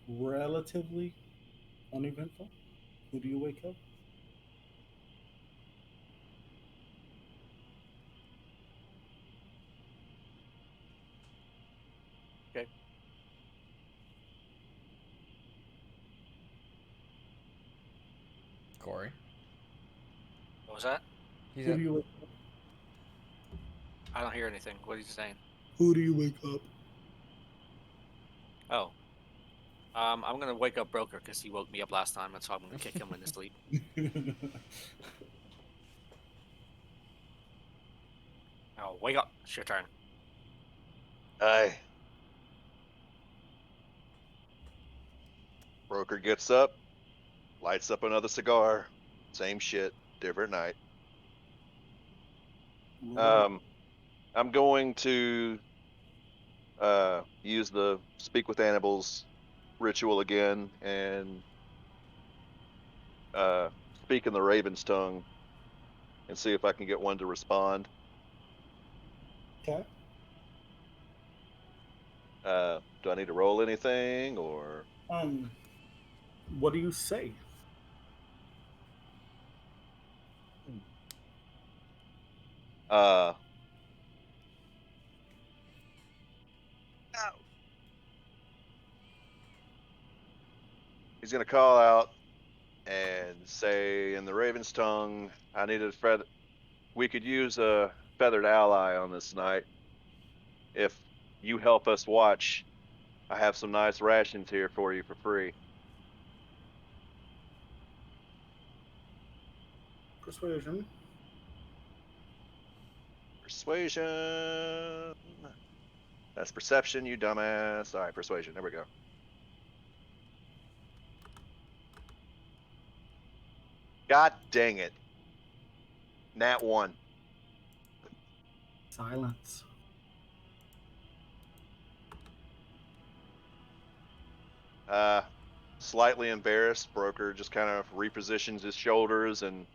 Speaker 2: relatively uneventful. Who do you wake up?
Speaker 4: Okay.
Speaker 1: Corey.
Speaker 4: What was that?
Speaker 1: He's
Speaker 2: Who
Speaker 1: at,
Speaker 2: do you wake up?
Speaker 4: I don't hear anything. What are you saying?
Speaker 2: Who do you wake up?
Speaker 4: Oh. I'm gonna wake up Broker because he woke me up last time, and so I'm gonna kick him in his sleep. Oh, wake up! It's your turn.
Speaker 3: Aye. Broker gets up, lights up another cigar. Same shit, different night. I'm going to use the speak with animals ritual again and speak in the Raven's tongue and see if I can get one to respond.
Speaker 2: Okay.
Speaker 3: Do I need to roll anything, or
Speaker 2: What do you say?
Speaker 3: no. He's gonna call out and say in the Raven's tongue, "I need a feather. We could use a feathered ally on this night. If you help us watch, I have some nice rations here for you for free."
Speaker 2: Persuasion.
Speaker 3: Persuasion. That's perception, you dumbass. All right, persuasion. There we go. God dang it. Nat 1.
Speaker 2: Silence.
Speaker 3: Slightly embarrassed, Broker just kind of repositions his shoulders and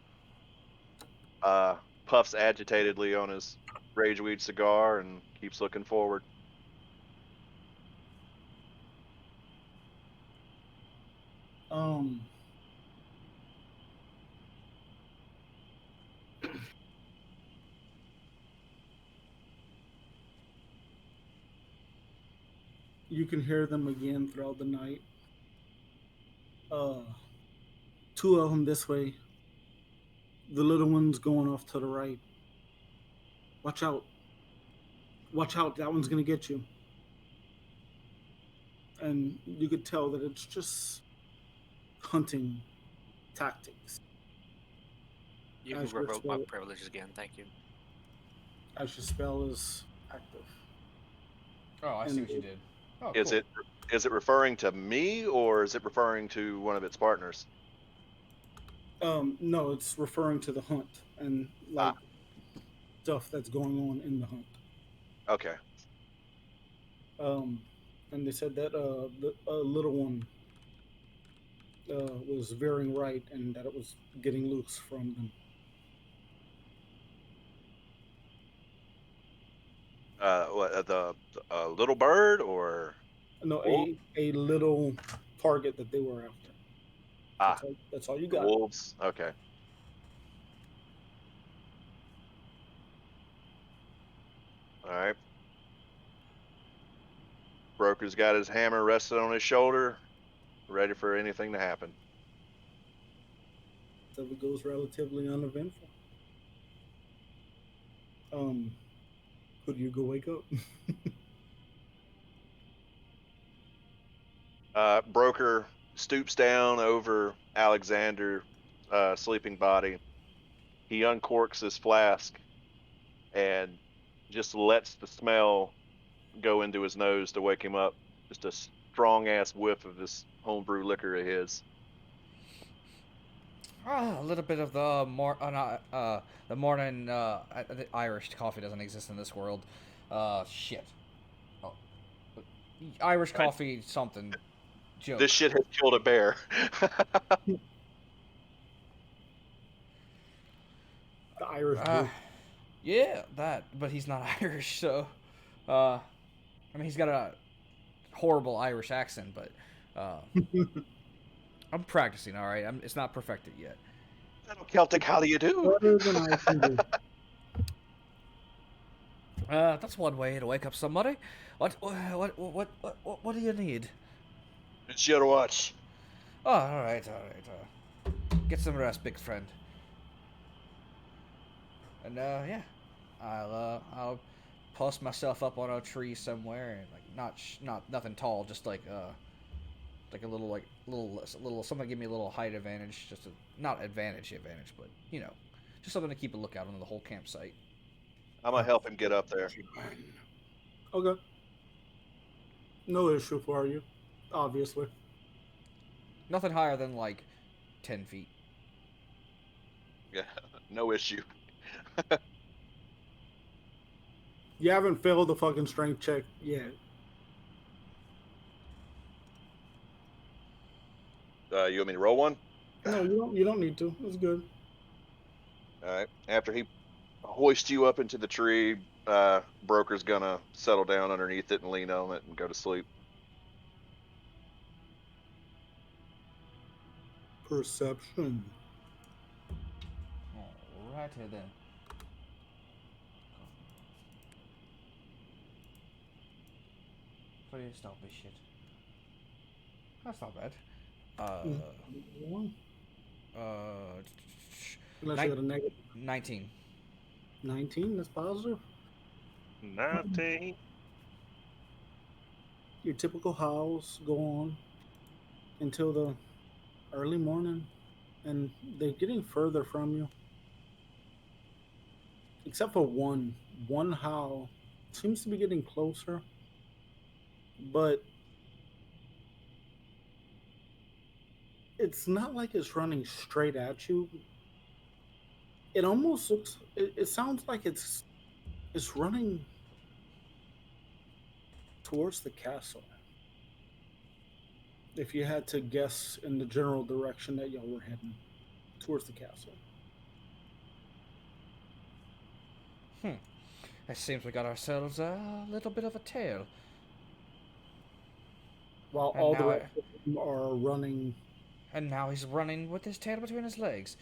Speaker 3: puffs agitatedly on his rageweed cigar and keeps looking forward.
Speaker 2: You can hear them again throughout the night. Two of them this way. The little one's going off to the right. Watch out. Watch out. That one's going to get you. And you could tell that it's just hunting tactics.
Speaker 4: You can
Speaker 2: As your
Speaker 4: revoke my
Speaker 2: spell-
Speaker 4: privileges again. Thank you.
Speaker 2: As your spell is active.
Speaker 1: Oh, I see what you did. Oh,
Speaker 3: Is
Speaker 1: cool.
Speaker 3: it referring to me, or is it referring to one of its partners?
Speaker 2: No, it's referring to the hunt and like stuff that's going on in the hunt.
Speaker 3: Okay.
Speaker 2: And they said that the little one was veering right and that it was getting loose from them.
Speaker 3: What, the little bird, or
Speaker 2: No,
Speaker 3: wolf?
Speaker 2: a little target that they were after. That's all you
Speaker 3: The
Speaker 2: got.
Speaker 3: wolves? Okay. All right. Broker's got his hammer rested on his shoulder, ready for anything to happen.
Speaker 2: So it goes relatively uneventful. Who do you go wake up?
Speaker 3: Broker stoops down over Alexander, sleeping body. He uncorks his flask and just lets the smell go into his nose to wake him up. Just a strong ass whiff of this homebrew liquor of his.
Speaker 1: A little bit of the the morning the Irish coffee doesn't exist in this world. Shit. Oh. Irish coffee something. Joke.
Speaker 3: This shit has killed a bear.
Speaker 2: The Irish brew.
Speaker 1: Yeah, that. But he's not Irish, so. I mean, he's got a horrible Irish accent, but. I'm practicing, all right. It's not perfected yet.
Speaker 3: Celtic, how do you do?
Speaker 2: Better than I can do.
Speaker 1: That's one way to wake up somebody. What do you need?
Speaker 3: It's your watch.
Speaker 1: Oh, all right. Get some rest, big friend. And yeah, I'll post myself up on a tree somewhere, and like not nothing tall, just like a little something to give me a little height advantage, just not advantage, but you know, just something to keep a lookout on the whole campsite.
Speaker 3: I'm gonna help him get up there.
Speaker 2: Okay. No issue for you, obviously.
Speaker 1: Nothing higher than like 10 feet.
Speaker 3: Yeah, no issue.
Speaker 2: You haven't failed the fucking strength check yet.
Speaker 3: You want me to roll one?
Speaker 2: No, you don't. You don't need to. It's good.
Speaker 3: All right. After he hoists you up into the tree, Broker's gonna settle down underneath it and lean on it and go to sleep.
Speaker 2: Perception.
Speaker 1: Alrighty then. Please don't be shit. That's not bad.
Speaker 2: One.
Speaker 1: Uh,
Speaker 2: Unless you got a negative
Speaker 1: 19.
Speaker 2: 19. That's positive.
Speaker 3: 19.
Speaker 2: Your typical howls go on until the early morning, and they're getting further from you. Except for one. One howl seems to be getting closer, but it's not like it's running straight at you. It almost looks. It sounds like it's running towards the castle. If you had to guess in the general direction that y'all were heading, towards the castle.
Speaker 1: It seems we got ourselves a little bit of a tail.
Speaker 2: While
Speaker 1: And
Speaker 2: all the
Speaker 1: now
Speaker 2: rest of them are running.
Speaker 1: And now he's running with his tail between his legs.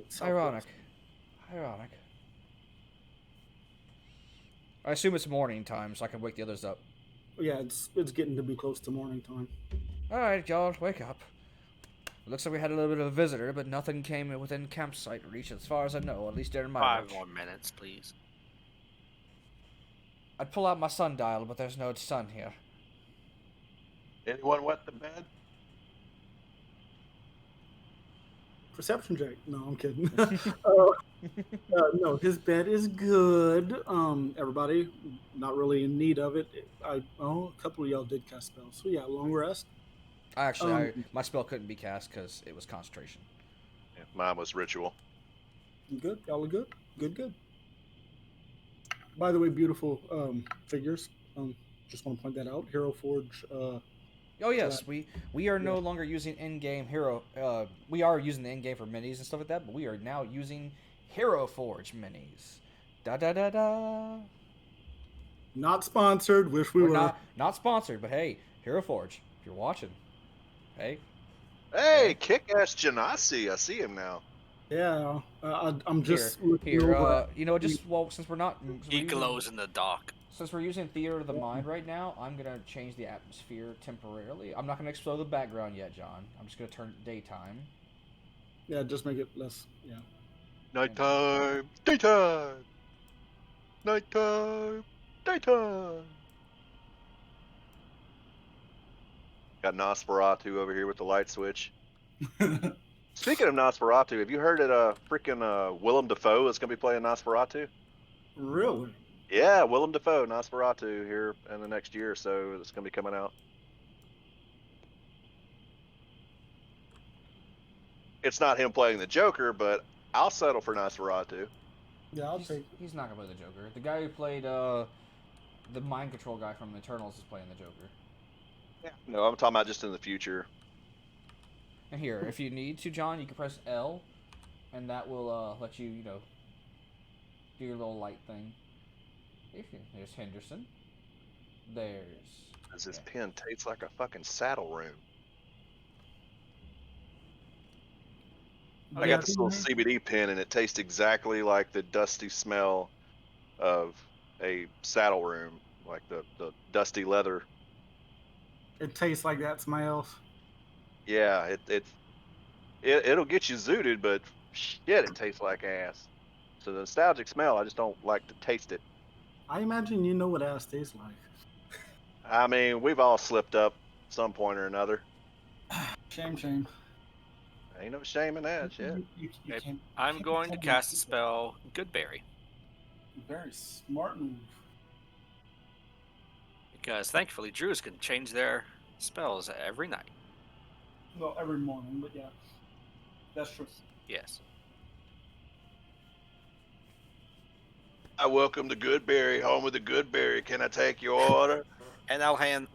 Speaker 2: Southwest.
Speaker 1: Ironic. Ironic. I assume it's morning time, so I can wake the others up.
Speaker 2: Yeah, it's getting to be close to morning time.
Speaker 1: Alright, y'all, wake up. Looks like we had a little bit of a visitor, but nothing came within campsite reach as far as I know, at least during my
Speaker 4: 5
Speaker 1: watch.
Speaker 4: more minutes, please.
Speaker 1: I'd pull out my sundial, but there's no sun here.
Speaker 3: Anyone wet the bed?
Speaker 2: Perception check. No, I'm kidding. No, his bed is good. Everybody, not really in need of it. A couple of y'all did cast spells, so yeah, long rest.
Speaker 1: Actually, my spell couldn't be cast because it was concentration.
Speaker 3: Yeah, mine was ritual.
Speaker 2: You good? Y'all are good. Good. By the way, beautiful figures. Just want to point that out. Hero Forge.
Speaker 1: Oh yes, we are no longer using in-game hero. We are using the in-game for minis and stuff like that, but we are now using Hero Forge minis. Da da da da.
Speaker 2: Not sponsored. Wish we were.
Speaker 1: Not sponsored, but hey, Hero Forge, if you're watching, hey.
Speaker 3: Hey, kick-ass Genasi. I see him now.
Speaker 2: Yeah, I'm just
Speaker 1: here. You know, since we're not,
Speaker 4: He glows in the dark.
Speaker 1: Since we're using Theater of the Mind right now, I'm gonna change the atmosphere temporarily. I'm not gonna explode the background yet, John. I'm just gonna turn it daytime.
Speaker 2: Yeah, just make it less. Yeah.
Speaker 3: Nighttime, daytime. Nighttime, daytime. Got Nosferatu over here with the light switch. Speaking of Nosferatu, have you heard that freaking Willem Dafoe is going to be playing Nosferatu?
Speaker 2: Really?
Speaker 3: Yeah, Willem Dafoe, Nosferatu, here in the next year or so. It's going to be coming out. It's not him playing the Joker, but I'll settle for Nosferatu.
Speaker 2: Yeah, I'll take.
Speaker 1: He's not gonna play the Joker. The guy who played the mind control guy from Eternals is playing the Joker.
Speaker 3: Yeah. No, I'm talking about just in the future.
Speaker 1: And here, if you need to, John, you can press L, and that will let you, do your little light thing. There's Henderson.
Speaker 3: Does this pen taste like a fucking saddle room? I got this little CBD pen, and it tastes exactly like the dusty smell of a saddle room, like the dusty leather.
Speaker 2: It tastes like that smells.
Speaker 3: Yeah, it'll get you zooted, but shit, it tastes like ass. So the nostalgic smell, I just don't like to taste it.
Speaker 2: I imagine you know what ass tastes like.
Speaker 3: I mean, we've all slipped up some point or another.
Speaker 2: Shame.
Speaker 3: Ain't no shame in that shit.
Speaker 2: You can't,
Speaker 4: I'm going to cast a spell, Goodberry.
Speaker 2: Very smart move.
Speaker 4: Because thankfully, Druids can change their spells every night.
Speaker 2: Well, every morning, but yeah. That's true.
Speaker 4: Yes.
Speaker 3: I welcome to Goodberry, home of the Goodberry. Can I take your order?
Speaker 4: And I'll hand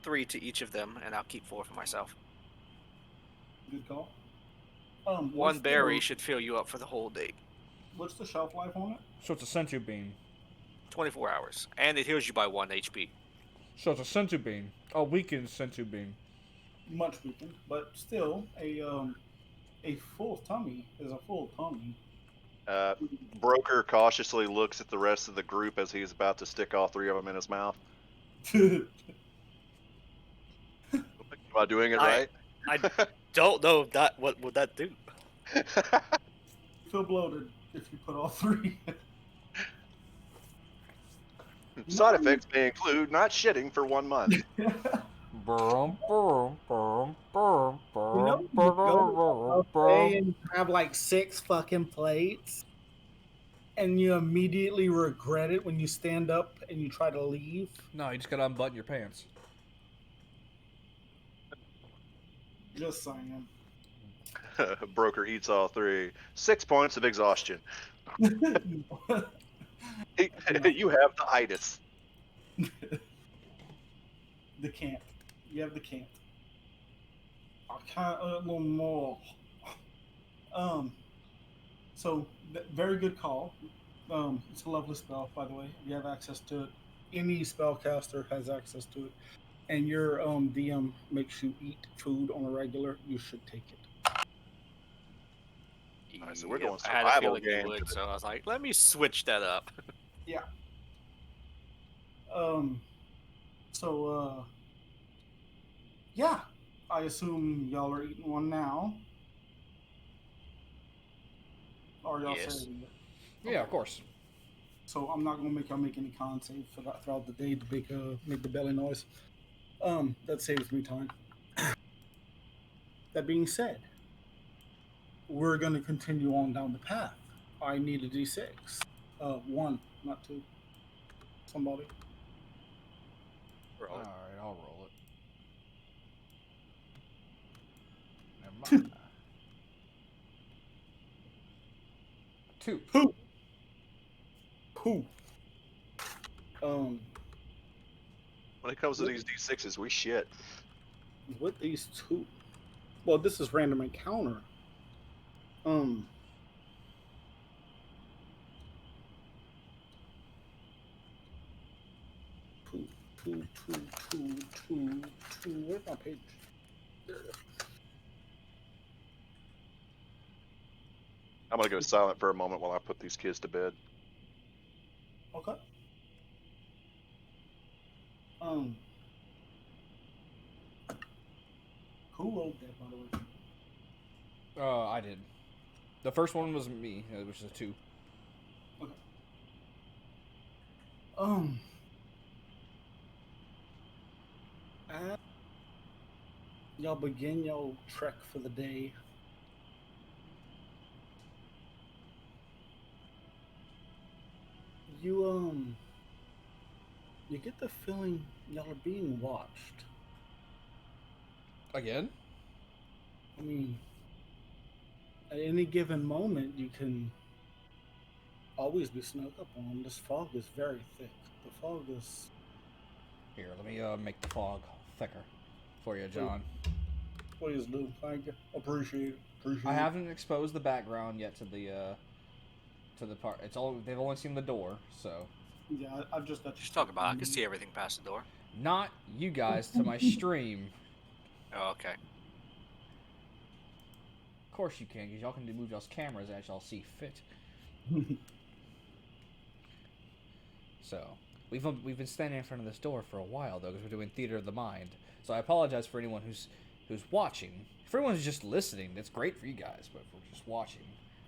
Speaker 4: 3 to each of them, and I'll keep 4 for myself.
Speaker 2: Good call.
Speaker 4: One
Speaker 2: what's
Speaker 4: berry
Speaker 2: the-
Speaker 4: should fill you up for the whole day.
Speaker 2: What's the shelf life on it?
Speaker 1: So it's a sensu bean.
Speaker 4: 24 hours. And it heals you by 1 HP.
Speaker 1: So it's a sensu bean. A weakened sensu bean.
Speaker 2: Much weakened, but still a full tummy is a full tummy.
Speaker 3: Broker cautiously looks at the rest of the group as he's about to stick all 3 of them in his mouth. Am I doing it right?
Speaker 4: I don't know that what would that do.
Speaker 2: Feel bloated if you put all 3.
Speaker 3: Side effects may include not shitting for 1 month.
Speaker 1: Brum, brum, brum, brum,
Speaker 2: You know,
Speaker 1: brum,
Speaker 2: you go to
Speaker 1: brum,
Speaker 2: a buffet
Speaker 1: brum.
Speaker 2: and have like 6 fucking plates, and you immediately regret it when you stand up and you try to leave.
Speaker 1: No, you just gotta unbutton your pants.
Speaker 2: Just saying.
Speaker 3: Broker eats all 3. 6 points of exhaustion. You have the itis.
Speaker 2: The can't. You have the can't. I can't eat no more. So very good call. It's a lovely spell, by the way. You have access to it. Any spellcaster has access to it. And your DM makes you eat food on a regular, you should take it.
Speaker 3: Alright, so we're
Speaker 4: Yep,
Speaker 3: going
Speaker 4: I had a
Speaker 3: survival
Speaker 4: feeling you
Speaker 3: game.
Speaker 4: would, so I was like, let me switch that up.
Speaker 2: Yeah. So yeah. I assume y'all are eating one now. Or y'all
Speaker 4: Yes.
Speaker 2: saving it.
Speaker 1: Yeah, of course.
Speaker 2: So I'm not gonna make y'all make any con save for that throughout the day to make the belly noise. That saves me time. That being said, we're gonna continue on down the path. I need a D6. 1, not 2. Somebody.
Speaker 4: Roll it.
Speaker 1: Alright, I'll roll it. Never mind. 2.
Speaker 2: Who?
Speaker 3: When it comes to these D6s, we shit.
Speaker 2: With these 2. Well, this is random encounter. 2. Where's my page? There it is.
Speaker 3: I'm gonna go silent for a moment while I put these kids to bed.
Speaker 2: Okay. Who rolled that, by the way?
Speaker 1: I did. The first one was me, which is a 2.
Speaker 2: Okay. As y'all begin your trek for the day, you get the feeling y'all are being watched.
Speaker 1: Again?
Speaker 2: I mean, at any given moment, you can always be snuck up on. This fog is very thick. The fog is.
Speaker 1: Here, let me make the fog thicker for you, John.
Speaker 2: Please do. Thank you. Appreciate it.
Speaker 1: I haven't exposed the background yet to the part. It's all they've only seen the door, so.
Speaker 2: Yeah, I've just got.
Speaker 4: Just talk about it. I can see everything past the door.
Speaker 1: Not you guys to my stream.
Speaker 4: Oh, okay.
Speaker 1: Of course you can, because y'all can move y'all's cameras as y'all see fit. So, we've been standing in front of this door for a while, though, because we're doing Theater of the Mind. So I apologize for anyone who's watching. For anyone who's just listening, that's great for you guys, but for just watching.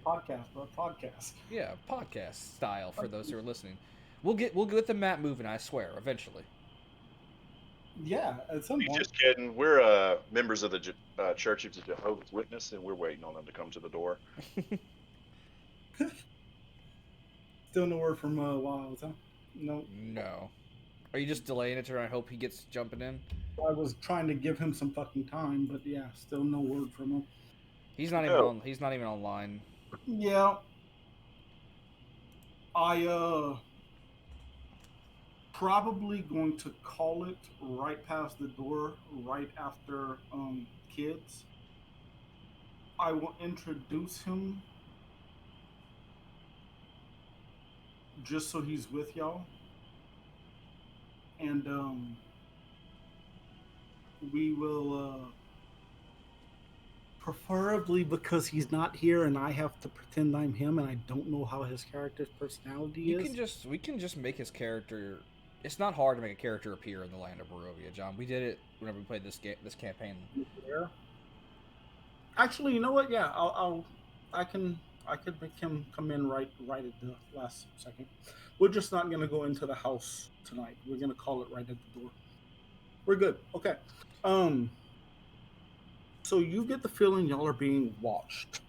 Speaker 2: Podcast, bro. Podcast.
Speaker 1: Yeah, podcast style for those who are listening. We'll get the map moving, I swear, eventually.
Speaker 2: Yeah, at some point.
Speaker 3: Just kidding. We're members of the Church of the Jehovah's Witness, and we're waiting on them to come to the door.
Speaker 2: Still no word from Wild, huh? No.
Speaker 1: No. Are you just delaying it to I hope he gets jumping in?
Speaker 2: I was trying to give him some fucking time, but yeah, still no word from him.
Speaker 1: He's not even on. He's not even online.
Speaker 2: Yeah. I probably going to call it right past the door, right after kids. I will introduce him just so he's with y'all. And we will preferably, because he's not here and I have to pretend I'm him and I don't know how his character's personality is.
Speaker 1: We can just make his character. It's not hard to make a character appear in the land of Barovia, John. We did it whenever we played this campaign.
Speaker 2: Yeah. Actually, you know what? Yeah, I can make him come in right at the last second. We're just not gonna go into the house tonight. We're gonna call it right at the door. We're good. Okay. Um. So you get the feeling y'all are being watched.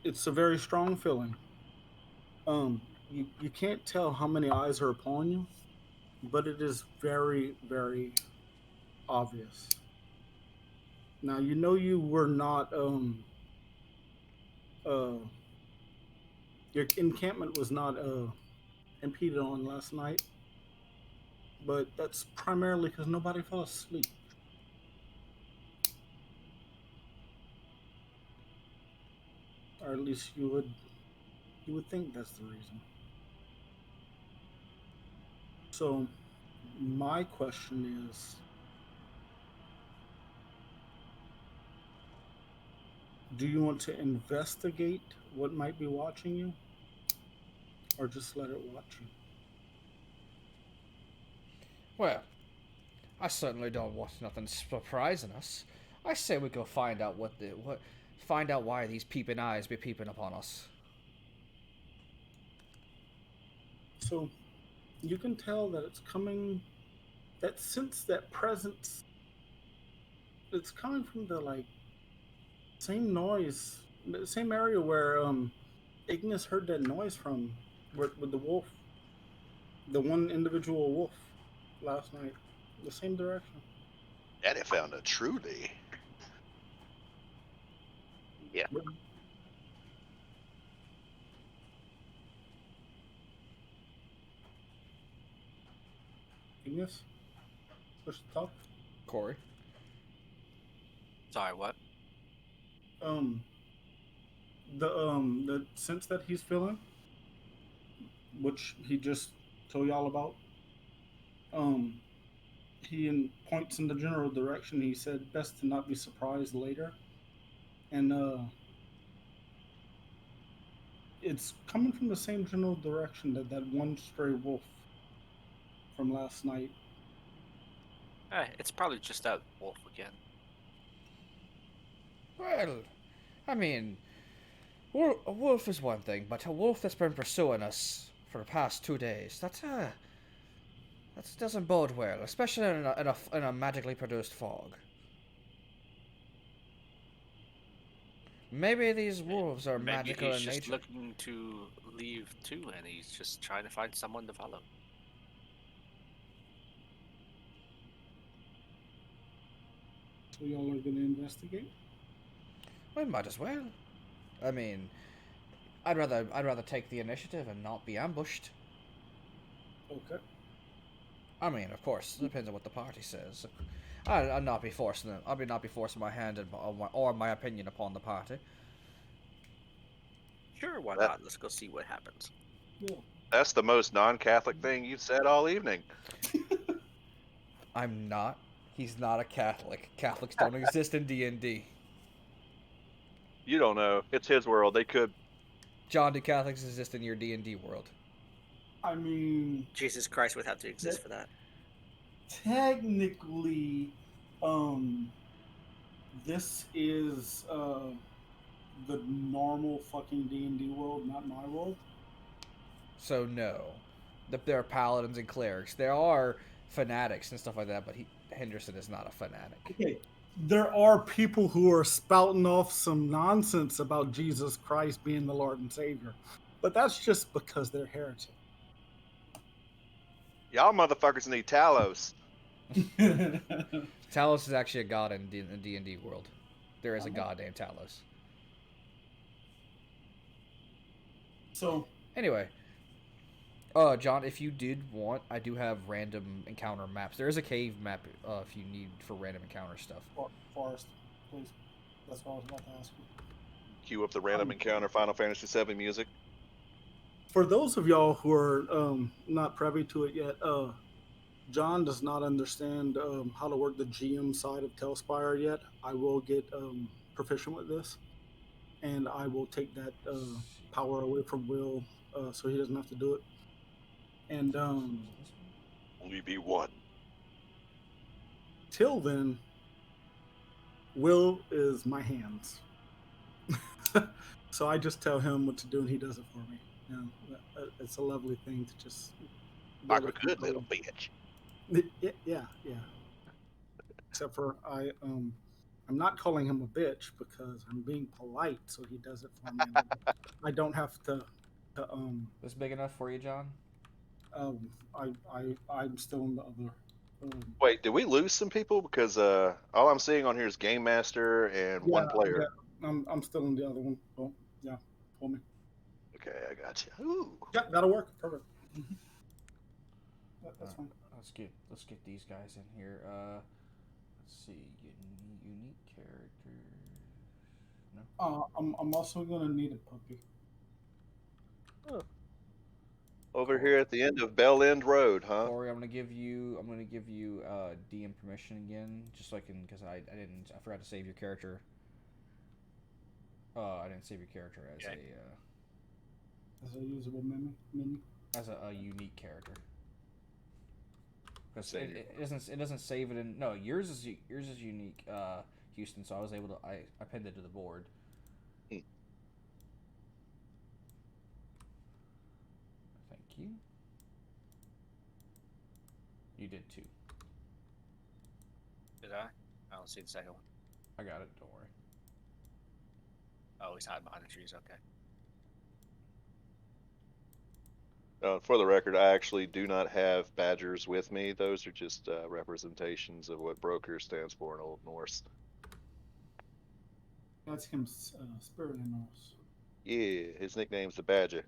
Speaker 2: It's a very strong feeling. You can't tell how many eyes are upon you, but it is very, very obvious. Now you know you were not uh your encampment was not impeded on last night, but that's primarily because nobody fell asleep. Or at least you would think that's the reason. So my question is, do you want to investigate what might be watching you, or just let it watch you?
Speaker 1: Well, I certainly don't want nothing surprising us. I say we go find out find out why these peeping eyes be peeping upon us.
Speaker 2: So you can tell that it's coming, that sense, that presence, it's coming from the like same noise, the same area where Ignis heard that noise from, with the wolf, the one individual wolf last night, the same direction.
Speaker 5: Daddy found a truly. Yeah.
Speaker 2: Ignis, push the talk.
Speaker 1: Corey.
Speaker 4: Sorry, what?
Speaker 2: Um, the sense that he's feeling, which he just told y'all about. Um, points in the general direction. He said, "Best to not be surprised later," and it's coming from the same general direction that that one stray wolf from last night.
Speaker 4: It's probably just that wolf again.
Speaker 1: Well, I mean, a wolf is one thing, but a wolf that's been pursuing us for the past 2 days, that doesn't bode well, especially in a magically produced fog. Maybe these wolves are
Speaker 4: Maybe
Speaker 1: magical
Speaker 4: he's
Speaker 1: in
Speaker 4: just
Speaker 1: nature.
Speaker 4: looking to leave too, and he's just trying to find someone to follow.
Speaker 2: So y'all are gonna investigate.
Speaker 1: We might as well. I mean, I'd rather take the initiative and not be ambushed.
Speaker 2: Okay.
Speaker 1: I mean, of course, it depends on what the party says. I'll not be forcing it. Not be forcing my hand or my opinion upon the party.
Speaker 4: Sure, why
Speaker 3: That-
Speaker 4: not? Let's go see what happens.
Speaker 2: Yeah.
Speaker 3: That's the most non-Catholic thing you've said all evening.
Speaker 1: I'm not. He's not a Catholic. Catholics don't exist in D&D.
Speaker 3: You don't know. It's his world. They could.
Speaker 1: John, do Catholics exist in your D&D world?
Speaker 2: I mean,
Speaker 4: Jesus Christ would have to exist for that.
Speaker 2: technically, this is the normal fucking D&D world, not my world.
Speaker 1: So no. There are paladins and clerics. There are fanatics and stuff like that, but Henderson is not a fanatic.
Speaker 2: Okay. There are people who are spouting off some nonsense about Jesus Christ being the Lord and Savior, but that's just because they're heretic.
Speaker 3: Y'all motherfuckers need Talos.
Speaker 1: Talos is actually a god in the D&D world. There is a god named Talos.
Speaker 2: So,
Speaker 1: Anyway, John, if you did want, I do have random encounter maps. There is a cave map if you need for random encounter stuff.
Speaker 2: Forest, please. That's what I was about to ask you.
Speaker 3: Cue up the random encounter Final Fantasy VII music.
Speaker 2: For those of y'all who are not privy to it yet, John does not understand how to work the GM side of Telspire yet. I will get proficient with this, and I will take that power away from Will, so he doesn't have to do it. And
Speaker 3: Only be one.
Speaker 2: till then, Will is my hands. So I just tell him what to do, and he does it for me. You know, it's a lovely thing to just be
Speaker 5: Like
Speaker 2: able
Speaker 5: a
Speaker 2: to
Speaker 5: good
Speaker 2: control.
Speaker 5: little bitch.
Speaker 2: Yeah. Except for I'm not calling him a bitch because I'm being polite, so he does it for me. I don't have to.
Speaker 1: This big enough for you, John?
Speaker 2: I'm still in the other.
Speaker 3: Wait, did we lose some people? Because all I'm seeing on here is Game Master and one player.
Speaker 2: Yeah, I'm still in the other one. Oh, yeah, pull me.
Speaker 3: Okay, I got you. Ooh.
Speaker 2: Yeah, that'll work. Perfect. That's fine.
Speaker 1: Let's get these guys in here. Let's see, unique character. No.
Speaker 2: I'm also gonna need a puppy.
Speaker 3: Over here at the end of Bell End Road, huh?
Speaker 1: Corey, I'm gonna give you DM permission again, just so I can, because I forgot to save your character. I didn't save your character as
Speaker 2: As a usable mini.
Speaker 1: as a unique character. Because it doesn't save it in. No, yours is unique, Houston. So I was able to I pinned it to the board. Thank you. You did too.
Speaker 4: Did I? I don't see the second one.
Speaker 1: I got it. Don't worry.
Speaker 4: Oh, he's hiding behind the trees. Okay.
Speaker 3: For the record, I actually do not have badgers with me. Those are just representations of what broker stands for in Old Norse.
Speaker 2: That's him, Spirit Animals.
Speaker 3: Yeah, his nickname's the Badger.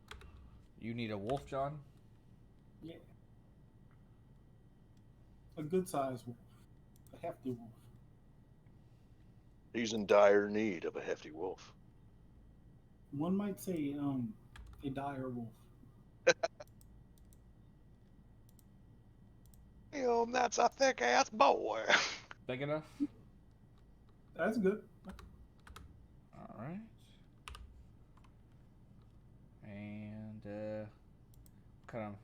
Speaker 1: You need a wolf, John?
Speaker 2: Yeah. A good sized wolf. A hefty wolf.
Speaker 3: He's in dire need of a hefty wolf.
Speaker 2: One might say a dire wolf.
Speaker 5: That's a thick ass boy.
Speaker 1: Big enough?
Speaker 2: That's good.
Speaker 1: All right. And what kind of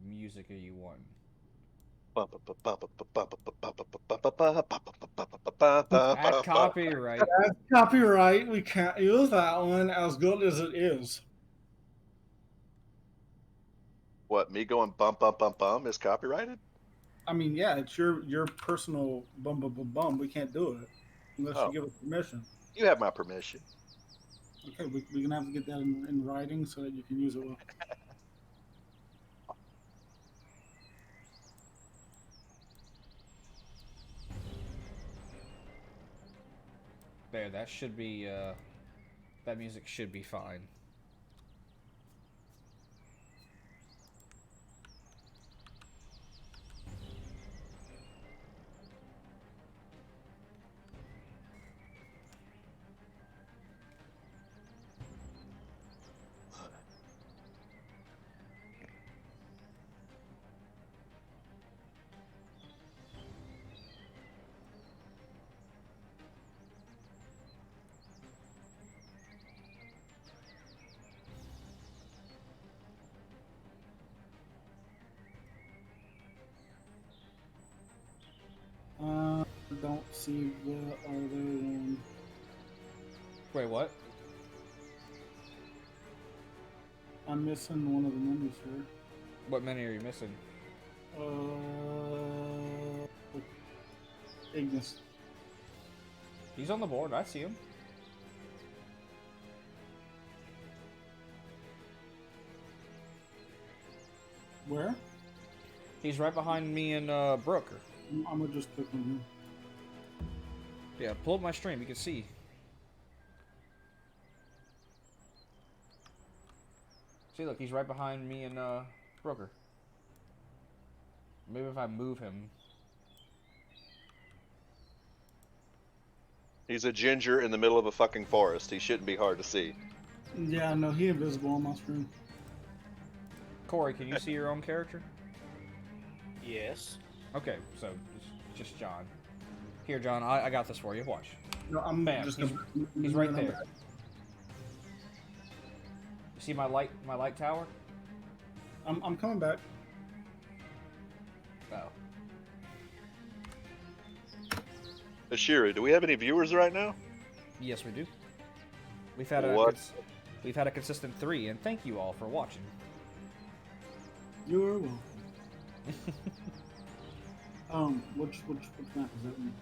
Speaker 1: music are you wanting? At copyright.
Speaker 2: That's copyright. We can't use that one as good as it is.
Speaker 3: What, me going bum bum bum bum is copyrighted?
Speaker 2: I mean, yeah, it's your personal bum. We can't do it unless you give us permission.
Speaker 3: You have my permission.
Speaker 2: Okay, we're gonna have to get that in writing so that you can use it well.
Speaker 1: There, that should be that music should be fine.
Speaker 2: Don't see the other one.
Speaker 1: Wait, what?
Speaker 2: I'm missing one of the menus here.
Speaker 1: What menu are you missing?
Speaker 2: Ignis.
Speaker 1: He's on the board. I see him.
Speaker 2: Where?
Speaker 1: He's right behind me and Brooker.
Speaker 2: I'm gonna just click on him.
Speaker 1: Yeah, pull up my stream. You can see. See, look, he's right behind me and Brooker. Maybe if I move him.
Speaker 3: He's a ginger in the middle of a fucking forest. He shouldn't be hard to see.
Speaker 2: Yeah, no, he invisible on my screen.
Speaker 1: Corey, can you see your own character?
Speaker 4: Yes.
Speaker 1: Okay, so just John. Here, John, I got this for you. Watch.
Speaker 2: No, I'm
Speaker 1: Bam,
Speaker 2: just
Speaker 1: he's-
Speaker 2: gonna.
Speaker 1: He's right
Speaker 2: I'm
Speaker 1: there.
Speaker 2: back.
Speaker 1: You see my light tower?
Speaker 2: I'm coming back.
Speaker 1: Oh.
Speaker 3: Ashiri, do we have any viewers right now?
Speaker 1: Yes, we do. We've had
Speaker 3: What?
Speaker 1: we've had a consistent 3, and thank you all for watching.
Speaker 2: You're welcome. Which map is that one?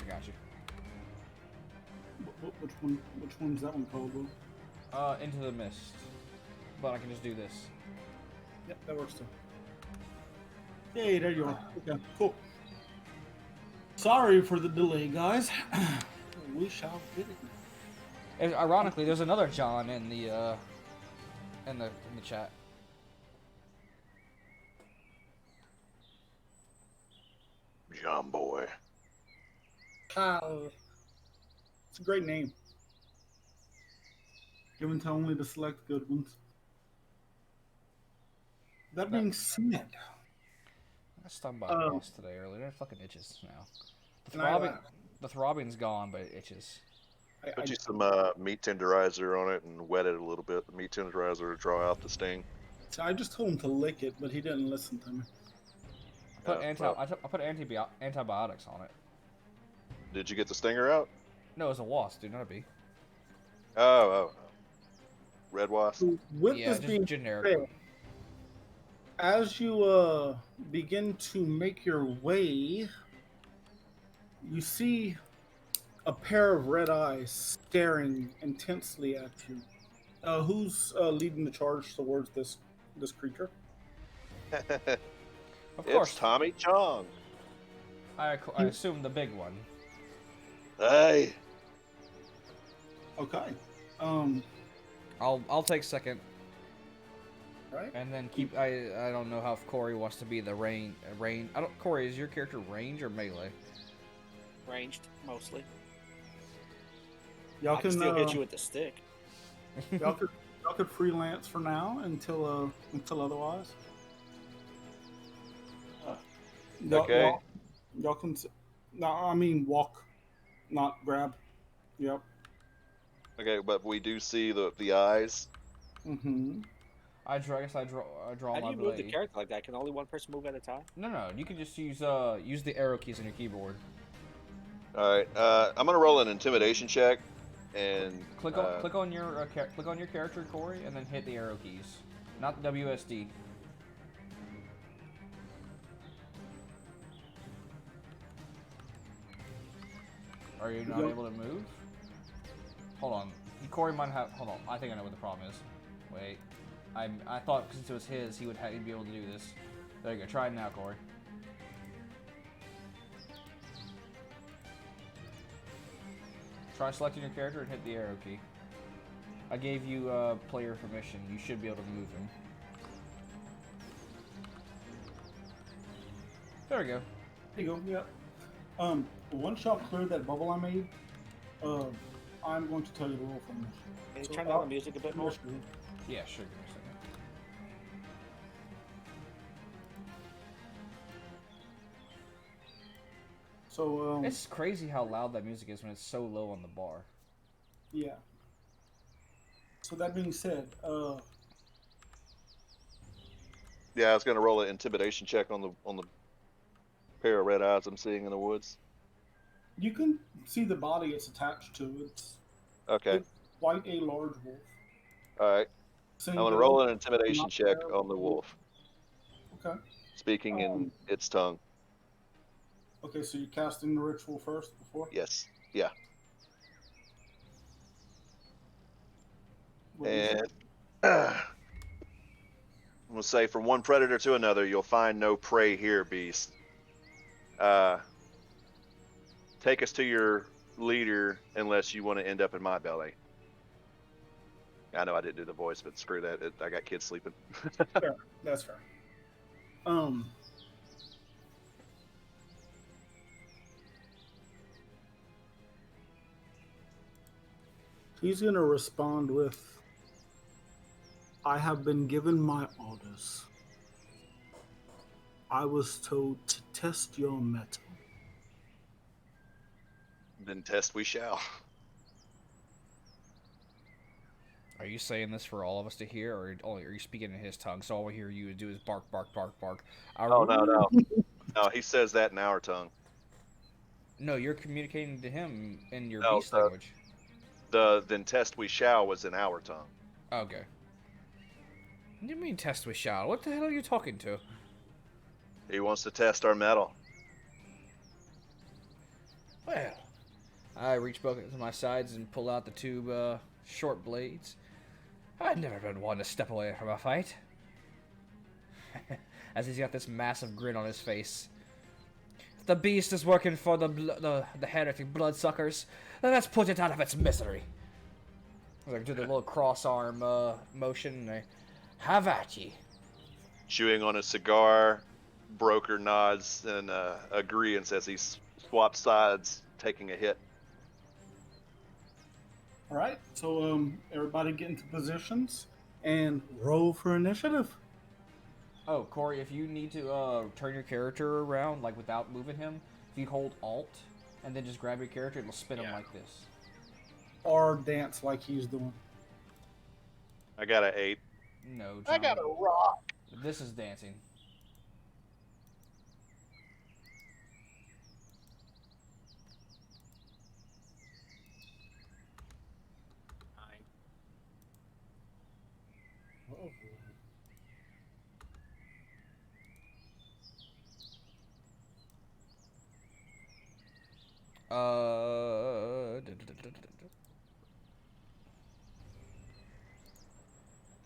Speaker 1: I got you.
Speaker 2: Which one's that one called, Will?
Speaker 1: Into the mist. But I can just do this.
Speaker 2: Yep, that works too. Hey, there you are. Okay, cool. Sorry for the delay, guys. We shall get it.
Speaker 1: And ironically, there's another John in the chat.
Speaker 3: John boy.
Speaker 2: It's a great name. Given to only the select good ones. That being said,
Speaker 1: I got stung by a boss today earlier. It fucking itches now. The throbbing's gone, but it itches.
Speaker 3: Put you some meat tenderizer on it and wet it a little bit. The meat tenderizer to draw out the sting.
Speaker 2: I just told him to lick it, but he didn't listen to me.
Speaker 1: I put antibiotics on it.
Speaker 3: Did you get the stinger out?
Speaker 1: No, it's a wasp, dude, not a bee.
Speaker 3: Oh. Red wasp.
Speaker 2: With
Speaker 1: Yeah,
Speaker 2: this
Speaker 1: just
Speaker 2: being
Speaker 1: generic.
Speaker 2: said, as you begin to make your way, you see a pair of red eyes staring intensely at you. Who's leading the charge towards this creature?
Speaker 1: Of course,
Speaker 3: It's Tommy Chong.
Speaker 1: I assume the big one.
Speaker 3: Hey.
Speaker 2: Okay.
Speaker 1: I'll take second,
Speaker 2: Right.
Speaker 1: and then keep. I don't know how if Corey wants to be the range. Corey, is your character range or melee?
Speaker 4: Ranged, mostly.
Speaker 2: Y'all
Speaker 4: I can
Speaker 2: can
Speaker 4: still hit you with the stick.
Speaker 2: y'all could freelance for now until otherwise.
Speaker 3: Okay.
Speaker 2: Y'all can. No, I mean walk, not grab. Yep.
Speaker 3: Okay, but we do see the eyes.
Speaker 2: Mm-hmm.
Speaker 1: I guess I draw
Speaker 4: How
Speaker 1: my
Speaker 4: do you move the
Speaker 1: blade.
Speaker 4: character like that? Can only one person move at a time?
Speaker 1: No, you can just use the arrow keys on your keyboard.
Speaker 3: All right. I'm gonna roll an intimidation check, and
Speaker 1: Click on your character, Corey, and then hit the arrow keys, not the WSD. Are you not
Speaker 2: Yep.
Speaker 1: able to move? Hold on. Corey might have. Hold on. I think I know what the problem is. Wait. I thought since it was his, he'd be able to do this. There you go. Try it now, Corey. Try selecting your character and hit the arrow key. I gave you player permission. You should be able to move him. There we go.
Speaker 2: There you go. Yep. Once y'all clear that bubble I made, I'm going to tell you the roll for this.
Speaker 4: Can you turn down the music a bit more?
Speaker 1: Yeah, sure. Give me a second.
Speaker 2: So
Speaker 1: It's crazy how loud that music is when it's so low on the bar.
Speaker 2: yeah. So that being said,
Speaker 3: yeah, I was gonna roll an intimidation check on the pair of red eyes I'm seeing in the woods.
Speaker 2: you can see the body it's attached to. It's
Speaker 3: Okay.
Speaker 2: quite a large wolf.
Speaker 3: All right. I'm gonna roll an intimidation check on the wolf,
Speaker 2: Okay.
Speaker 3: speaking in its tongue.
Speaker 2: Okay, so you're casting the ritual first before?
Speaker 3: Yes. Yeah.
Speaker 2: What is it?
Speaker 3: And I'm gonna say, from one predator to another, you'll find no prey here, beast. Take us to your leader, unless you want to end up in my belly. I know I didn't do the voice, but screw that. I got kids sleeping.
Speaker 2: Fair. That's fair. He's going to respond with, I have been given my orders. I was told to test your metal.
Speaker 3: Then test we shall.
Speaker 1: Are you saying this for all of us to hear, or only are you speaking in his tongue? So all we hear you do is bark, bark, bark, bark.
Speaker 3: Oh, no. No, he says that in our tongue.
Speaker 1: No, you're communicating to him in your
Speaker 3: No,
Speaker 1: beast language.
Speaker 3: The then test we shall was in our tongue.
Speaker 1: Okay. What do you mean test with shall? What the hell are you talking to?
Speaker 3: He wants to test our metal.
Speaker 1: Well, I reach back to my sides and pull out the two short blades. I've never been one to step away from a fight. As he's got this massive grin on his face. If the beast is working for the heretic bloodsuckers, then let's put it out of its misery. I do the little cross arm motion and I have at ye.
Speaker 3: Chewing on a cigar, Broker nods and agree and says he swaps sides, taking a hit.
Speaker 2: All right, so everybody get into positions and roll for initiative.
Speaker 1: Oh, Corey, if you need to turn your character around, like without moving him, if you hold Alt and then just grab your character, it'll spin him like this.
Speaker 2: Or dance like he's doing.
Speaker 3: I got an 8.
Speaker 1: No, John.
Speaker 5: I got a rock.
Speaker 1: This is dancing.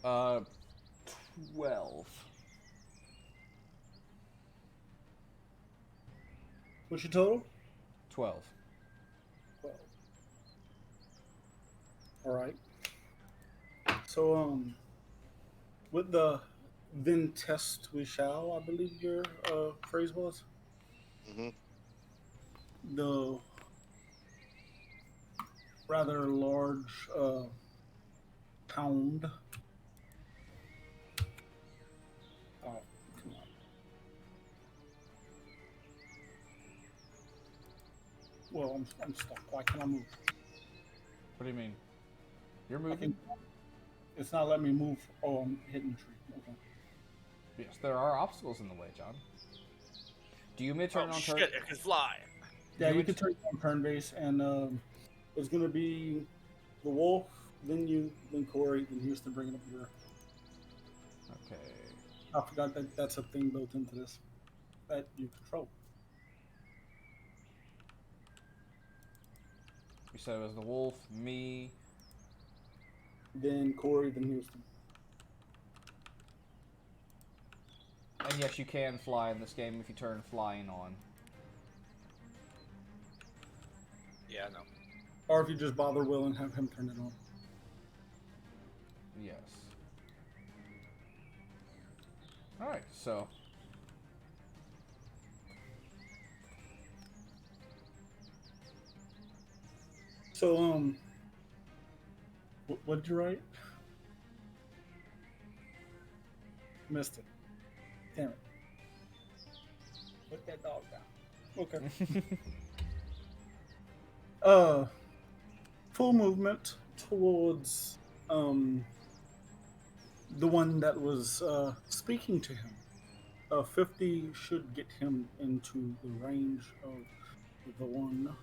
Speaker 1: Uh, 12.
Speaker 2: What's your total?
Speaker 1: 12.
Speaker 2: 12. All right. So, with the then test we shall, I believe your phrase was.
Speaker 3: Mm-hmm.
Speaker 2: The rather large pound. Oh, come on. Well, I'm stuck. Why can't I move?
Speaker 1: What do you mean? You're
Speaker 2: I
Speaker 1: moving?
Speaker 2: can, it's not letting me move. Oh, I'm hitting the tree. Okay.
Speaker 1: Yes, there are obstacles in the way, John. Do you want me to turn
Speaker 4: Oh
Speaker 1: on
Speaker 4: shit!
Speaker 1: turn?
Speaker 4: It can fly.
Speaker 2: Yeah,
Speaker 1: Do
Speaker 2: you
Speaker 1: it-
Speaker 2: can turn on turn base, and it's gonna be the wolf, then you, then Corey, then Houston bringing up your.
Speaker 1: Okay.
Speaker 2: I forgot that that's a thing built into this that you control.
Speaker 1: You said it was the wolf, me.
Speaker 2: Then Corey, then Houston.
Speaker 1: And yes, you can fly in this game if you turn flying on.
Speaker 4: Yeah, no.
Speaker 2: Or if you just bother Will and have him turn it on.
Speaker 1: Yes. Alright, so.
Speaker 2: So, what'd you write? Missed it. Damn it. Put that dog down. Okay. Full movement towards the one that was speaking to him. 50 should get him into the range of the one.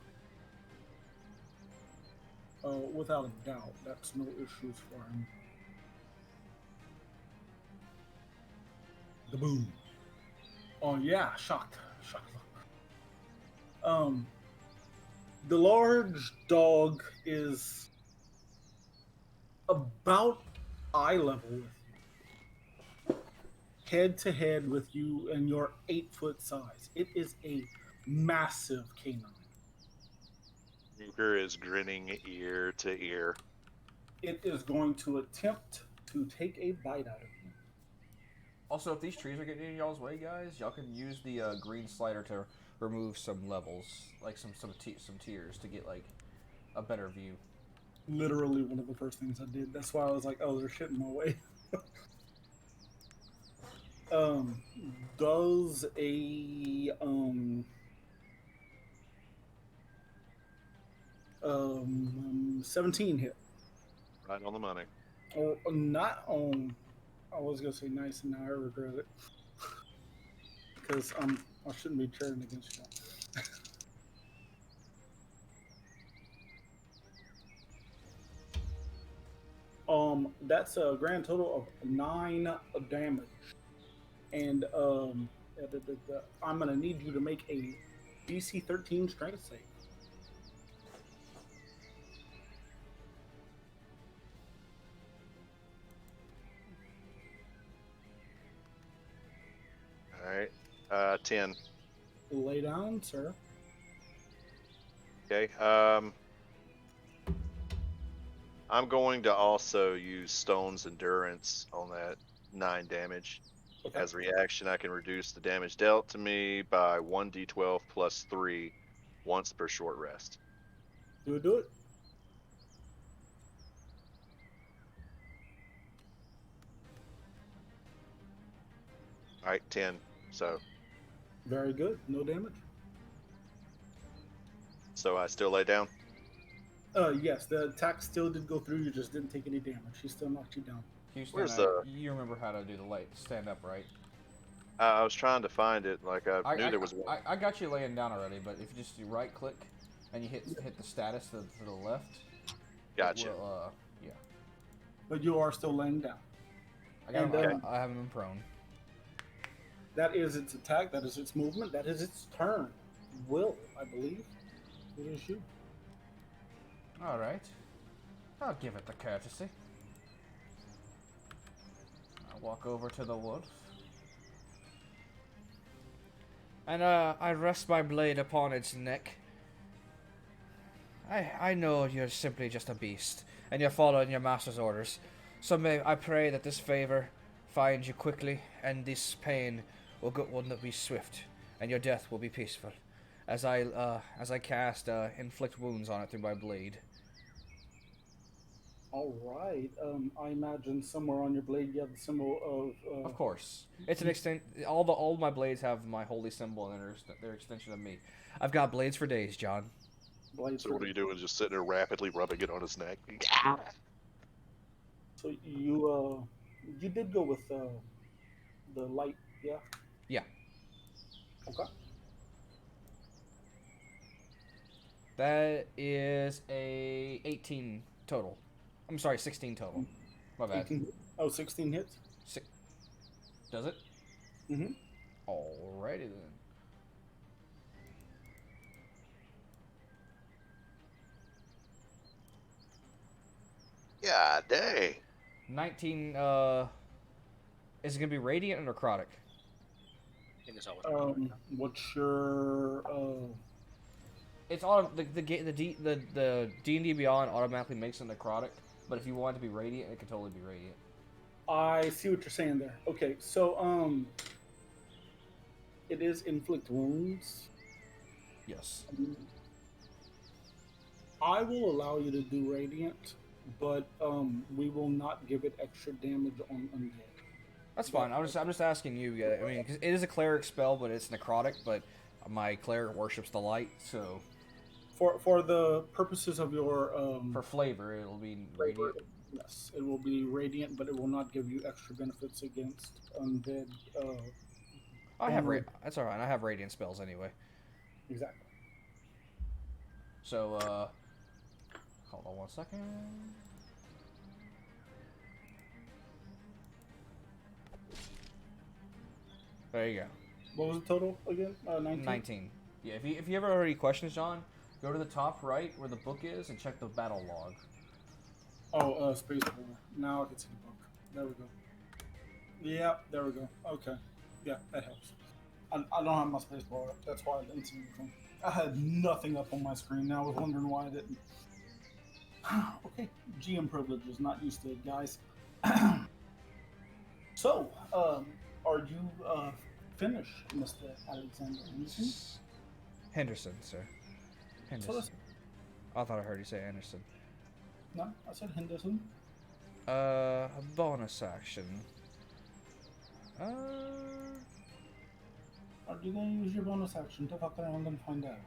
Speaker 2: Without a doubt, that's no issues for him. The boom. Oh yeah, shocked. The large dog is about eye level with you, head to head with you, and your 8-foot size. It is a massive canine.
Speaker 3: Broker is grinning ear to ear.
Speaker 2: It is going to attempt to take a bite out of you.
Speaker 1: Also, if these trees are getting in y'all's way, guys, y'all can use the green slider to remove some levels, like some tiers, to get like a better view.
Speaker 2: literally one of the first things I did. That's why I was like, oh, there's shit in my way. um, does a 17 hit?
Speaker 3: Right on the money.
Speaker 2: Or not on. I was gonna say nice, and now I regret it because I shouldn't be cheering against you. That's a grand total of 9 damage, and I'm gonna need you to make a DC 13 strength save.
Speaker 3: All right. 10.
Speaker 2: Lay down, sir.
Speaker 3: Okay. I'm going to also use Stone's Endurance on that 9 damage.
Speaker 2: Okay.
Speaker 3: As a reaction, I can reduce the damage dealt to me by 1d12 plus 3 once per short rest.
Speaker 2: Do it.
Speaker 3: All right, 10. So
Speaker 2: Very good. No damage.
Speaker 3: I still lay down.
Speaker 2: Yes, the attack still did go through. You just didn't take any damage. He still knocked you down.
Speaker 3: Where's
Speaker 1: You remember how to do the stand up, right?
Speaker 3: I was trying to find it. Like I knew there was one.
Speaker 1: I got you laying down already, but if you just do right click and you hit the status to the left.
Speaker 3: Gotcha.
Speaker 1: Yeah.
Speaker 2: But you are still laying down.
Speaker 1: I have him in prone.
Speaker 2: That is its attack. That is its movement. That is its turn. Will, I believe. It is you.
Speaker 1: All right. I'll give it the courtesy. I'll walk over to the wolf. And I rest my blade upon its neck. I know you're simply just a beast, and you're following your master's orders. So may I pray that this favor finds you quickly, and this pain will not be swift, and your death will be peaceful, as I cast inflict wounds on it through my blade.
Speaker 2: All right. I imagine somewhere on your blade you have the symbol of.
Speaker 1: Of course, it's an extent. All my blades have my holy symbol, and they're extension of me. I've got blades for days, John.
Speaker 2: Blades.
Speaker 3: So what are you doing? Just sitting there rapidly rubbing it on his neck?
Speaker 2: So you did go with the light, yeah?
Speaker 1: Yeah.
Speaker 2: Okay.
Speaker 1: That is a 18 total. I'm sorry, 16 total. My bad.
Speaker 2: 18, 16 hits?
Speaker 1: Does it?
Speaker 2: Mm-hmm.
Speaker 1: Alrighty then.
Speaker 3: Yeah, dang.
Speaker 1: 19, is it gonna be radiant or necrotic?
Speaker 4: I think it's always
Speaker 2: What's your
Speaker 1: It's all the D&D Beyond automatically makes it necrotic, but if you want it to be radiant, it can totally be radiant.
Speaker 2: I see what you're saying there. Okay, so it is inflict wounds.
Speaker 1: Yes.
Speaker 2: I will allow you to do radiant, but we will not give it extra damage on undead.
Speaker 1: That's fine. I'm just asking you. Yeah, I mean, 'cause it is a cleric spell, but it's necrotic. But my cleric worships the light, so
Speaker 2: For the purposes of your
Speaker 1: for flavor, it'll be radiant.
Speaker 2: yes, it will be radiant, but it will not give you extra benefits against undead.
Speaker 1: That's all right. I have radiant spells anyway.
Speaker 2: Exactly.
Speaker 1: So hold on 1 second. There you go.
Speaker 2: What was the total again? 19?
Speaker 1: 19. Yeah, if you ever have any questions, John, go to the top right where the book is and check the battle log.
Speaker 2: Oh, space bar. Now I can see the book. There we go. Yeah, there we go. Okay. Yeah, that helps. I don't have my space bar up. That's why I didn't see anything. I had nothing up on my screen. Now I was wondering why I didn't. Okay, GM privileges. Not used to it, guys. So, are you finished, Mr. Alexander Henderson?
Speaker 1: Henderson, sir. Henderson.
Speaker 2: So
Speaker 1: I thought I heard you say Anderson.
Speaker 2: No, I said Henderson.
Speaker 1: A bonus action.
Speaker 2: Are you gonna use your bonus action to fuck around and find out?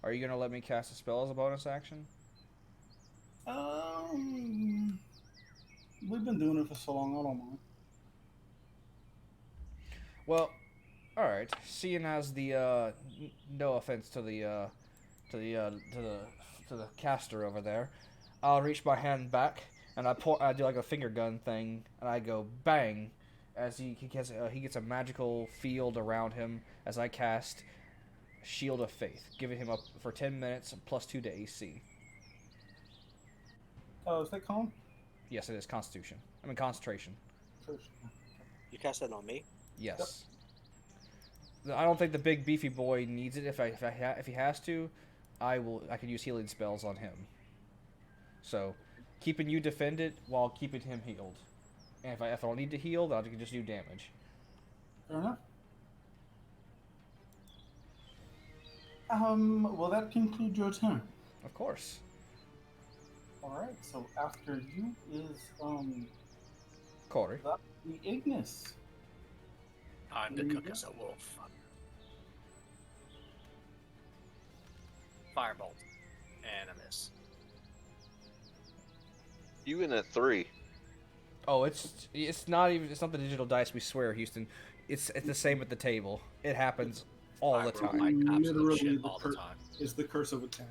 Speaker 1: Are you gonna let me cast a spell as a bonus action?
Speaker 2: We've been doing it for so long, I don't mind.
Speaker 1: Well, all right. Seeing as the no offense to the to the to the caster over there, I'll reach my hand back and I do like a finger gun thing and I go bang as he gets a magical field around him as I cast Shield of Faith, giving him up for 10 minutes +2 to AC.
Speaker 2: Is that calm?
Speaker 1: Yes, it is Constitution. I mean Concentration.
Speaker 4: You cast that on me?
Speaker 1: Yes. I don't think the big beefy boy needs it. If he has to, I can use healing spells on him. So, keeping you defended while keeping him healed. And if I don't need to heal, then I can just do damage.
Speaker 2: Fair enough. Will that conclude your turn?
Speaker 1: Of course.
Speaker 2: Alright, so after you is,
Speaker 1: Corey.
Speaker 2: the Ignis.
Speaker 4: Time to cook us a wolf. Firebolt. And a miss.
Speaker 3: You in at 3.
Speaker 1: Oh, it's not the digital dice. We swear, Houston. It's the same at the table. It happens all the
Speaker 4: I roll
Speaker 1: time.
Speaker 4: like absolute
Speaker 2: Literally
Speaker 4: shit
Speaker 2: the
Speaker 4: all the time.
Speaker 2: Is the curse of attack.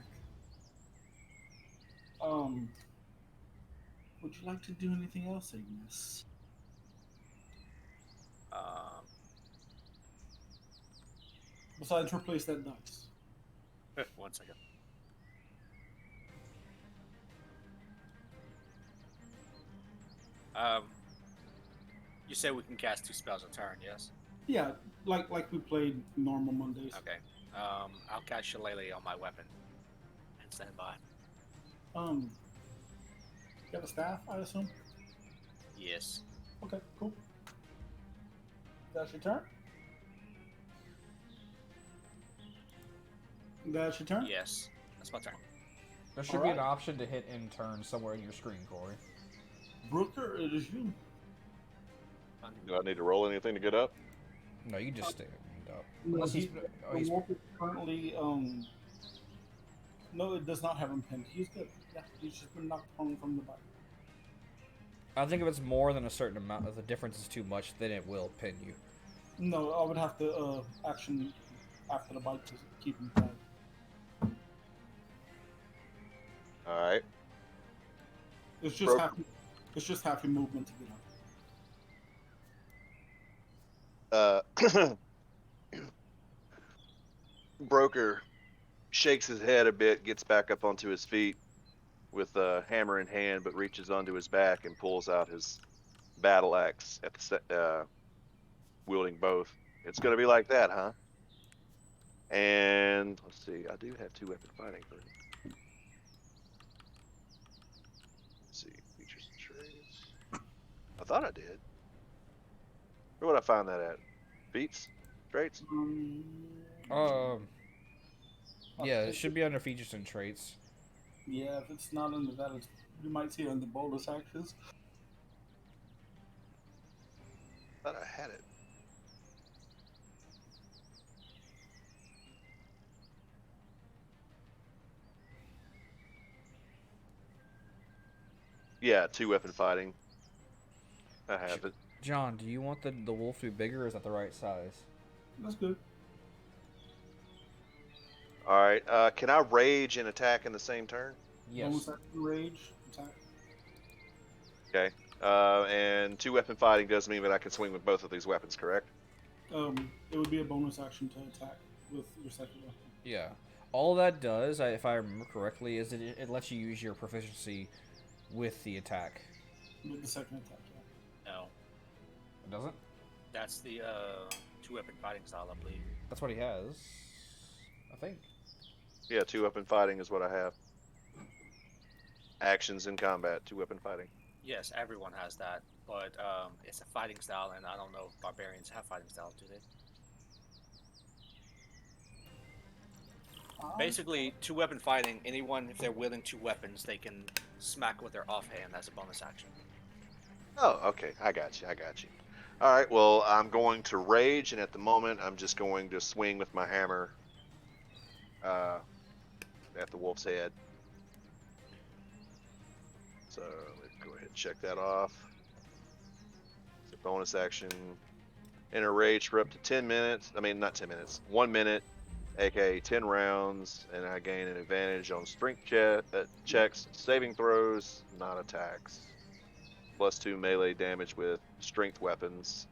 Speaker 2: Would you like to do anything else, Ignis? Besides replace that dice.
Speaker 4: 1 second. You say we can cast 2 spells a turn, yes?
Speaker 2: Yeah, like we played normal Mondays.
Speaker 4: Okay. I'll cast Shillelagh on my weapon and stand by.
Speaker 2: You have a staff, I assume?
Speaker 4: Yes.
Speaker 2: Okay, cool. That's your turn? That's your turn?
Speaker 4: Yes. That's my turn.
Speaker 1: There should be an
Speaker 2: Alright.
Speaker 1: option to hit in turn somewhere in your screen, Corey.
Speaker 2: Brooker, it is you.
Speaker 3: Do I need to roll anything to get up?
Speaker 1: No, you just stand up.
Speaker 2: No,
Speaker 1: Unless he's,
Speaker 2: the wolf is currently, no, it does not have him pinned. He's good. Yeah, he's just been knocked prone from the bite.
Speaker 1: I think if it's more than a certain amount, if the difference is too much, then it will pin you.
Speaker 2: No, I would have to action after the bite to keep him tied.
Speaker 3: All right.
Speaker 2: It's just
Speaker 3: Broke.
Speaker 2: half. It's just half your movement to get up.
Speaker 3: Broker shakes his head a bit, gets back up onto his feet with a hammer in hand, but reaches onto his back and pulls out his battle axe at the wielding both. It's gonna be like that, huh? And let's see, I do have 2 weapon fighting for him. Let's see, features and traits. I thought I did. Where would I find that at? Feats? Traits?
Speaker 1: Yeah, it should be under features and traits.
Speaker 2: Yeah, if it's not under that, you might see it under bonus actions.
Speaker 3: I thought I had it. Yeah, 2 weapon fighting. I have it.
Speaker 1: John, do you want the wolf to be bigger, or is that the right size?
Speaker 2: That's good.
Speaker 3: All right. Can I rage and attack in the same turn?
Speaker 1: Yes.
Speaker 2: Bonus action, rage, attack.
Speaker 3: Okay. And 2 weapon fighting does mean that I can swing with both of these weapons, correct?
Speaker 2: It would be a bonus action to attack with your second weapon.
Speaker 1: Yeah. All that does, if I remember correctly, is it lets you use your proficiency with the attack.
Speaker 2: With the second attack, yeah.
Speaker 4: No.
Speaker 1: It doesn't?
Speaker 4: That's the 2 weapon fighting style, I believe.
Speaker 1: That's what he has. I think.
Speaker 3: Yeah, 2 weapon fighting is what I have. Actions in combat, 2 weapon fighting.
Speaker 4: Yes, everyone has that, but it's a fighting style, and I don't know if barbarians have fighting styles, do they? Basically, two-weapon fighting. Anyone, if they're wielding two weapons, they can smack with their offhand as a bonus action.
Speaker 3: Oh, okay. I got you. I got you. All right. Well, I'm going to rage, and at the moment, I'm just going to swing with my hammer uh, at the wolf's head. So let's go ahead and check that off. It's a bonus action. In a rage for up to 10 minutes. I mean, not 10 minutes. 1 minute, aka 10 rounds, and I gain an advantage on strength checks, saving throws, not attacks. +2 melee damage with strength weapons.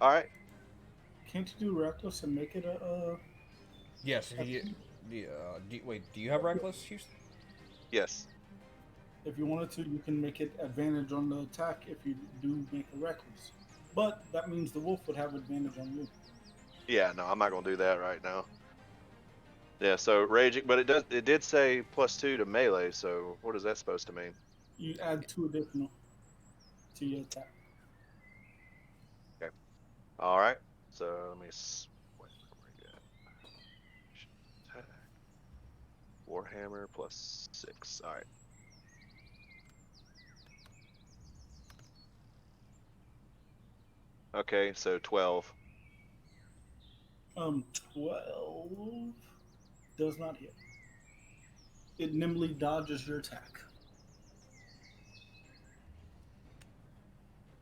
Speaker 3: All right.
Speaker 2: Can't you do reckless and make it a?
Speaker 1: Yes. If you, wait, do you have reckless, Houston?
Speaker 3: Yes.
Speaker 2: If you wanted to, you can make it advantage on the attack if you do make a reckless. But that means the wolf would have advantage on you.
Speaker 3: Yeah. No, I'm not gonna do that right now. Yeah. So raging, but it did say +2 to melee. So what is that supposed to mean?
Speaker 2: You add 2 additional to your attack.
Speaker 3: Okay. All right. So let me. Wait, where we at? Attack. Warhammer +6. All right. Okay, so 12.
Speaker 2: 12 does not hit. It nimbly dodges your attack.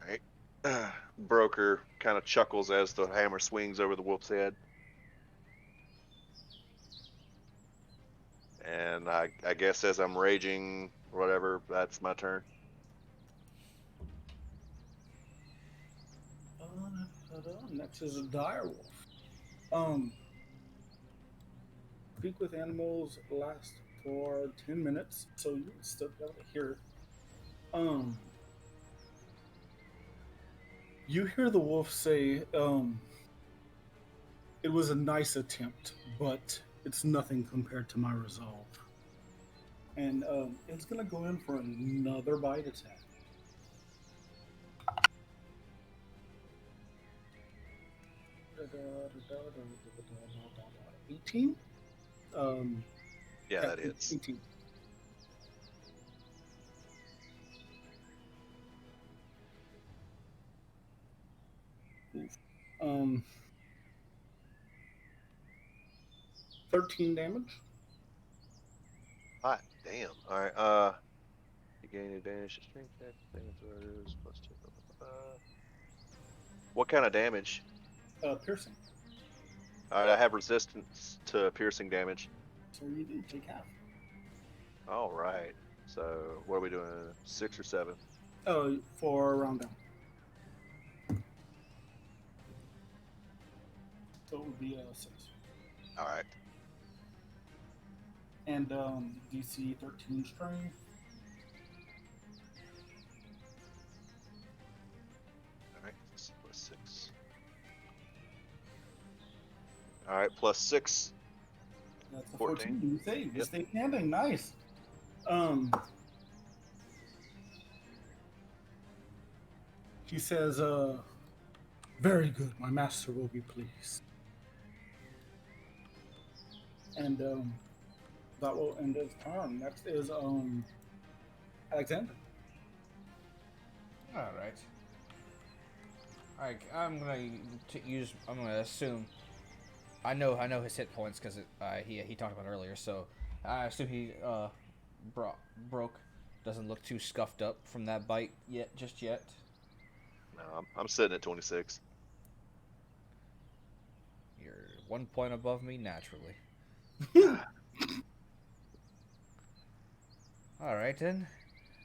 Speaker 3: All right. Broker kind of chuckles as the hammer swings over the wolf's head. And I guess as I'm raging, whatever, that's my turn.
Speaker 2: Next is a direwolf. Speak with animals last for 10 minutes, so you would still be able to hear it. You hear the wolf say, it was a nice attempt, but it's nothing compared to my resolve. And it's going to go in for another bite attack. – 18?
Speaker 3: Yeah, that hits.
Speaker 2: 18. Oof. 13 damage.
Speaker 3: Hot damn. All right. You gain advantage to strength check, saving throws, +2. What kind of damage?
Speaker 2: Piercing.
Speaker 3: All right, I have resistance to piercing damage.
Speaker 2: So you do take half.
Speaker 3: All right. So what are we doing? 6 or 7?
Speaker 2: Oh, for a round down. So it would be 6.
Speaker 3: All right.
Speaker 2: And DC 13 strength.
Speaker 3: All right. +6. All right. +6.
Speaker 2: That's a
Speaker 3: 14.
Speaker 2: 14. You save. You
Speaker 3: Yep.
Speaker 2: stay standing. Nice. He says, very good. My master will be pleased. And that will end his turn. Next is Alexander.
Speaker 1: All right. All right. I'm gonna assume. I know his hit points because he talked about it earlier. So I assume he broke. Doesn't look too scuffed up from that bite just yet.
Speaker 3: No, I'm sitting at 26.
Speaker 1: You're 1 point above me naturally. All right then.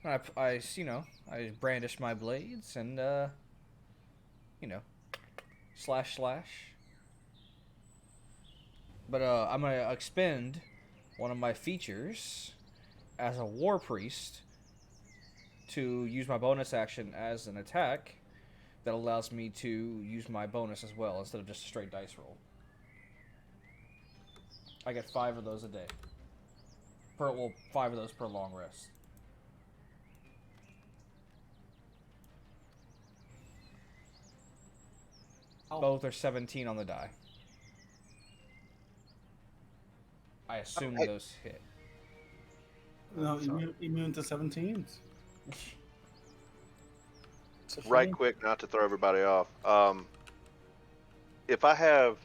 Speaker 1: I brandish my blades and slash. But I'm gonna expend one of my features as a war priest to use my bonus action as an attack that allows me to use my bonus as well instead of just a straight dice roll. I get 5 of those a day. 5 of those per long rest. Both are 17 on the die. I assume
Speaker 3: Hey.
Speaker 1: those hit.
Speaker 2: No,
Speaker 3: Sorry.
Speaker 2: immune to 17s. It's a
Speaker 3: Right
Speaker 2: shame.
Speaker 3: quick, not to throw everybody off. If I have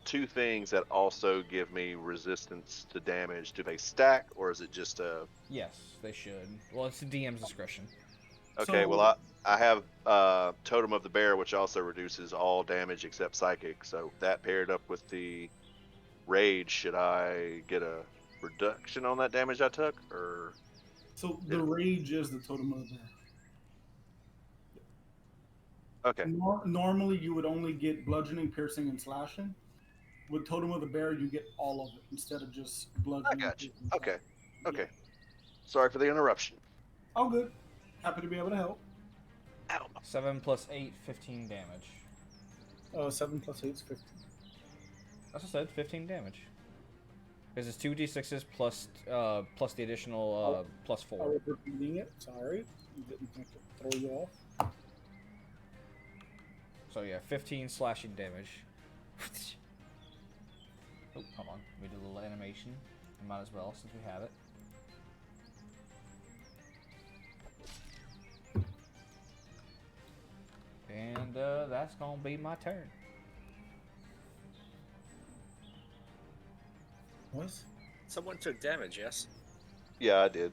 Speaker 3: two things that also give me resistance to damage, do they stack or is it just a?
Speaker 1: Yes, they should. Well, it's the DM's discretion.
Speaker 3: Okay,
Speaker 2: So-
Speaker 3: well I have Totem of the Bear, which also reduces all damage except psychic. So that paired up with the Rage, should I get a reduction on that damage I took, or?
Speaker 2: So the rage is the totem of the bear.
Speaker 3: Okay,
Speaker 2: Normally, you would only get bludgeoning, piercing, and slashing. With totem of the bear, you get all of it instead of just
Speaker 3: I
Speaker 2: bludgeoning.
Speaker 3: got you.
Speaker 2: piercing,
Speaker 3: Okay,
Speaker 2: slashing.
Speaker 3: okay. Sorry for the interruption.
Speaker 2: All good. Happy to be able to help.
Speaker 1: 7 plus 8, 15 damage.
Speaker 2: 7 plus 8 is 15.
Speaker 1: That's what I said, 15 damage. Because it's 2d6s plus the additional plus
Speaker 2: I
Speaker 1: 4.
Speaker 2: was repeating it. Sorry. Didn't think to throw you off.
Speaker 1: So yeah, 15 slashing damage. Oh, hold on. We did a little animation. We might as well, since we have it. And that's gonna be my turn.
Speaker 2: Boys?
Speaker 4: Someone took damage, yes?
Speaker 3: Yeah, I did.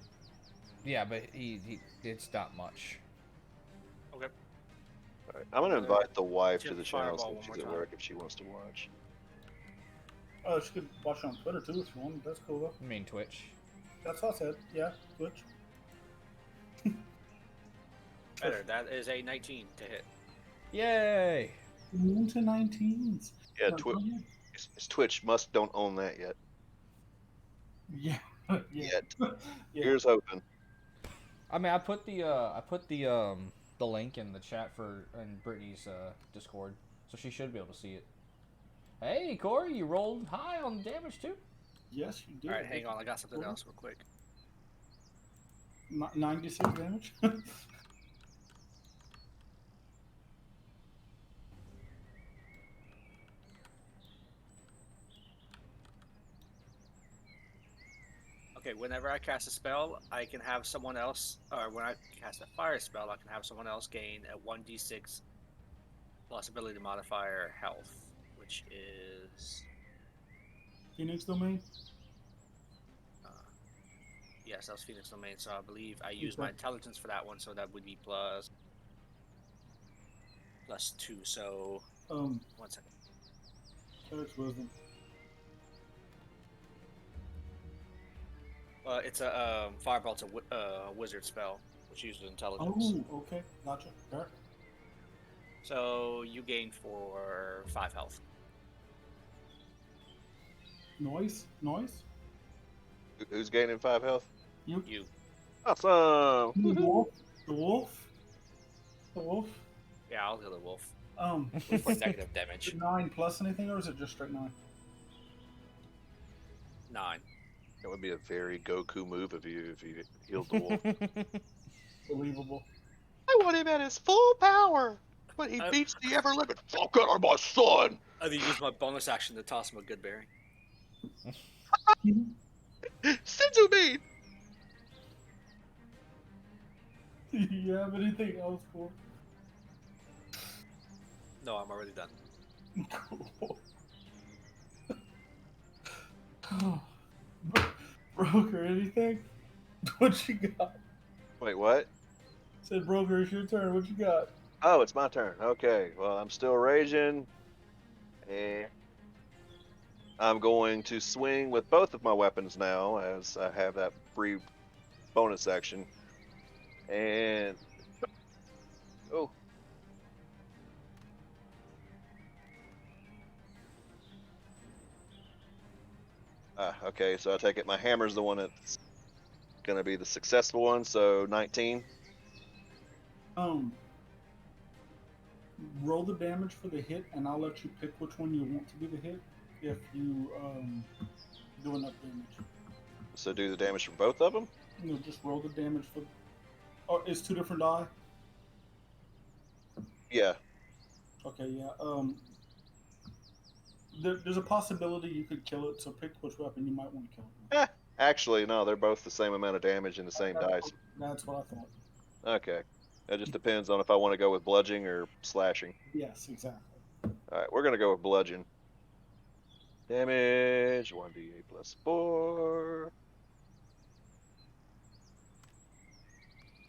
Speaker 1: Yeah, but it's not much.
Speaker 4: Okay.
Speaker 3: All right. I'm gonna invite the wife to
Speaker 4: Jim,
Speaker 3: the channel
Speaker 4: fireball
Speaker 3: since
Speaker 4: one
Speaker 3: she's
Speaker 4: more
Speaker 3: at
Speaker 4: time.
Speaker 3: work if she wants to watch.
Speaker 2: Oh, she could watch it on Twitter too if you want. That's cool though.
Speaker 1: I mean Twitch.
Speaker 2: That's all I said. Yeah, Twitch.
Speaker 4: Better. That is a 19 to hit.
Speaker 1: Yay!
Speaker 2: Immune to 19s.
Speaker 3: Yeah,
Speaker 2: No, go ahead.
Speaker 3: it's Twitch don't own that yet.
Speaker 2: Yeah. Yeah.
Speaker 3: Yet.
Speaker 2: Yeah.
Speaker 3: Here's hoping.
Speaker 1: I mean, I put the link in the chat in Brittany's Discord, so she should be able to see it. Hey, Corey, you rolled high on damage too.
Speaker 2: Yes, you did.
Speaker 4: Alright, hang on. I got something else real quick.
Speaker 2: 96 damage.
Speaker 4: Okay, whenever I cast a spell, I can have someone else, or when I cast a fire spell, I can have someone else gain a 1d6 plus ability modifier health, which is.
Speaker 2: Phoenix domain.
Speaker 4: Yes, that was Phoenix Domain, so I believe I used my
Speaker 2: Okay.
Speaker 4: intelligence for that one, so that would be plus 2. So, 1 second.
Speaker 2: Cleric's wisdom.
Speaker 4: It's a Fireball's a wizard spell, which uses intelligence.
Speaker 2: Oh, okay. Gotcha. Fair.
Speaker 4: So you gain for 5 health.
Speaker 2: Noise.
Speaker 3: Who's gaining 5 health?
Speaker 2: You.
Speaker 4: You.
Speaker 3: Awesome.
Speaker 2: The wolf. The wolf. The wolf.
Speaker 4: Yeah, I'll heal the wolf
Speaker 2: For
Speaker 4: for negative damage.
Speaker 2: 9 plus anything, or is it just straight 9?
Speaker 4: 9.
Speaker 3: That would be a very Goku move of you if you healed the wolf.
Speaker 2: Believable.
Speaker 5: I want him at his full power, but he beats the ever living fuck out of my son.
Speaker 4: I then use my bonus action to toss him a good berry.
Speaker 5: Senzu bean.
Speaker 2: Do you have anything else for?
Speaker 4: No, I'm already done.
Speaker 2: Cool. Broker, anything? What you got?
Speaker 3: Wait, what?
Speaker 2: Said Broker, it's your turn. What you got?
Speaker 3: Oh, it's my turn. Okay, well, I'm still raging. And I'm going to swing with both of my weapons now, as I have that free bonus action. And... Oh. Okay, so I take it my hammer's the one that's going to be the successful one, so 19.
Speaker 2: Roll the damage for the hit, and I'll let you pick which one you want to be the hit if you do enough damage.
Speaker 3: So do the damage for both of them?
Speaker 2: Just roll the damage for. Oh, it's 2 different die.
Speaker 3: Yeah.
Speaker 2: Okay, yeah. There's a possibility you could kill it, so pick which weapon you might want to kill it with.
Speaker 3: Actually, no, they're both the same amount of damage and the same dice.
Speaker 2: That's what I thought.
Speaker 3: Okay. It just depends on if I want to go with bludgeoning or slashing.
Speaker 2: Yes, exactly.
Speaker 3: Alright, we're going to go with bludgeon. Damage, 1d8 plus 4.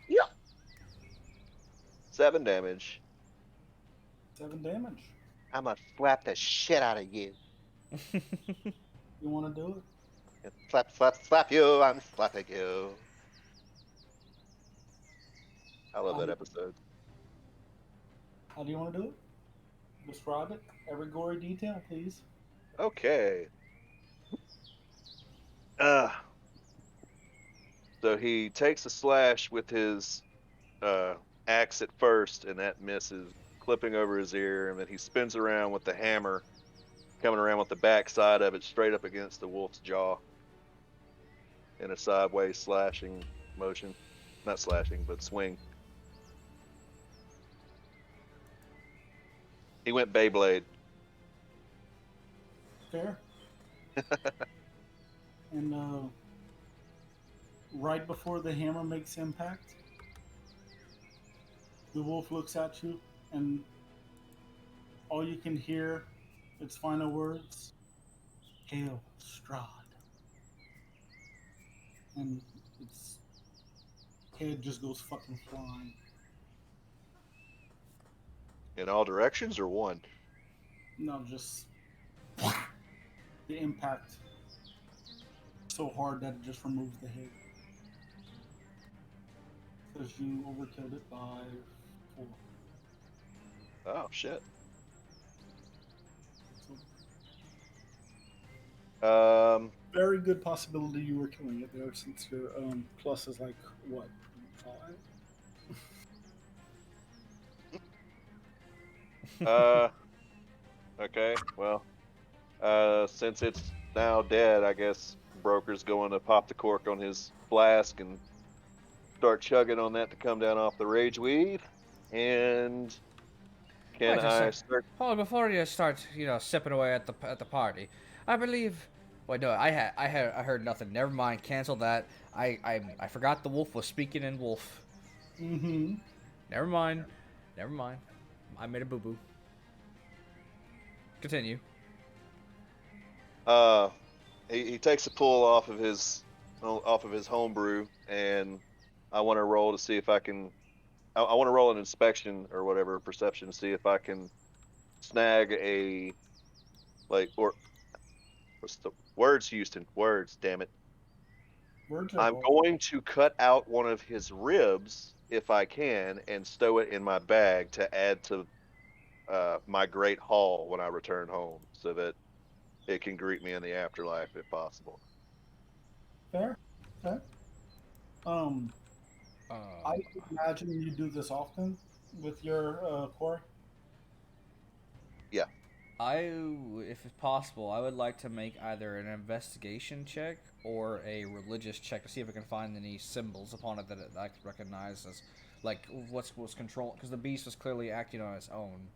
Speaker 3: Yep. 7 damage.
Speaker 2: 7 damage.
Speaker 5: I'm gonna slap the shit out of you.
Speaker 2: You want to do it?
Speaker 5: Slap, slap, slap you. I'm slapping you.
Speaker 3: I love that episode.
Speaker 2: How do you want to do it? Describe it. Every gory detail, please.
Speaker 3: Okay. Uh, so he takes a slash with his axe at first, and that misses, clipping over his ear, and then he spins around with the hammer, coming around with the back side of it straight up against the wolf's jaw in a sideways slashing motion. Not slashing, but swing. He went Beyblade.
Speaker 2: Fair. And right before the hammer makes impact, the wolf looks at you, and all you can hear its final words: "Hail, Strahd." And its head just goes fucking flying.
Speaker 3: In all directions or one?
Speaker 2: No, just the impact so hard that it just removes the head. Because you overkilled it by 4.
Speaker 3: Oh, shit.
Speaker 2: So, very good possibility you were killing it there, since your plus is like, what, 5?
Speaker 3: Okay, well, since it's now dead, I guess Broker's going to pop the cork on his flask and start chugging on that to come down off the rage weed. And can
Speaker 1: Wait a
Speaker 3: I
Speaker 1: sec.
Speaker 3: start?
Speaker 1: Hold on, before you start, sipping away at the party. I believe. Wait, no, I heard nothing. Never mind. Cancel that. I forgot the wolf was speaking in wolf.
Speaker 2: Mm-hmm.
Speaker 1: Never mind. Never mind. I made a boo boo. Continue.
Speaker 3: He takes a pull off of his homebrew, and I want to roll to see if I can. I want to roll an inspection or whatever, perception, to see if I can snag a, like, or what's the words, Houston? Words, damn it.
Speaker 2: Words are
Speaker 3: I'm
Speaker 2: hard.
Speaker 3: going to cut out one of his ribs if I can and stow it in my bag to add to my great haul when I return home, so that it can greet me in the afterlife if possible.
Speaker 2: Fair. Okay. I
Speaker 1: Um,
Speaker 2: imagine you do this often with your core.
Speaker 3: Yeah.
Speaker 1: if it's possible, I would like to make either an investigation check or a religious check to see if I can find any symbols upon it that I can recognize as, like, what's control, because the beast was clearly acting on its own,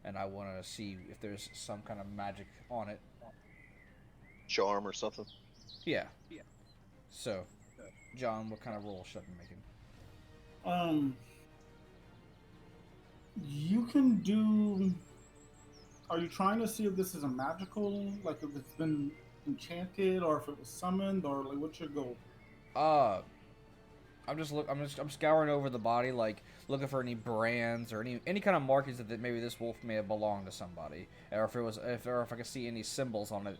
Speaker 1: and I want to see if there's some kind of magic on it.
Speaker 3: Charm or something.
Speaker 1: Yeah. So, John, what kind of roll should I be making?
Speaker 2: You can do. Are you trying to see if this is a magical, like if it's been enchanted, or if it was summoned, or like what's your goal?
Speaker 1: I'm scouring over the body, like looking for any brands or any kind of markings that maybe this wolf may have belonged to somebody, or if I could see any symbols on it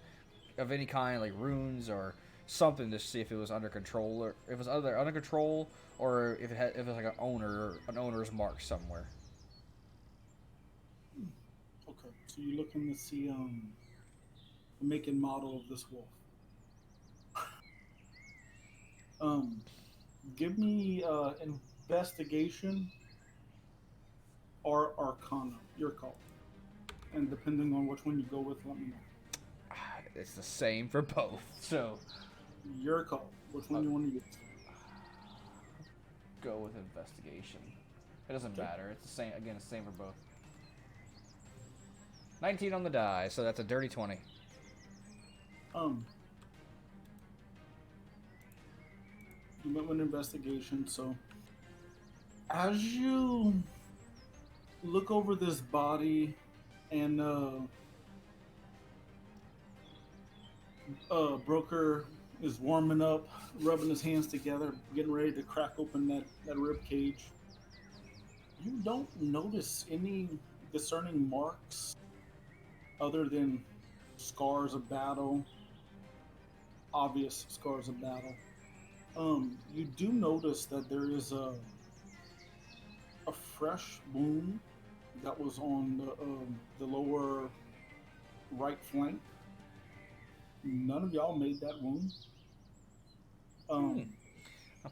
Speaker 1: of any kind, like runes or something, to see if it was under control, or if it was either under control, or if it was like an owner's mark somewhere.
Speaker 2: Okay, so you're looking to see the make and model of this wolf. Give me investigation or arcana, your call, and depending on which one you go with, let me know.
Speaker 1: It's the same for both, so
Speaker 2: Your call. Which one you want to use?
Speaker 1: go with investigation. It doesn't
Speaker 2: Okay.
Speaker 1: matter. It's the same again. It's the same for both. 19 on the die, so that's a dirty 20.
Speaker 2: You went with an investigation, so as you look over this body and Broker is warming up, rubbing his hands together, getting ready to crack open that rib cage. You don't notice any discerning marks other than scars of battle, obvious scars of battle. You do notice that there is a fresh wound that was on the lower right flank. None of y'all made that wound.
Speaker 1: I'll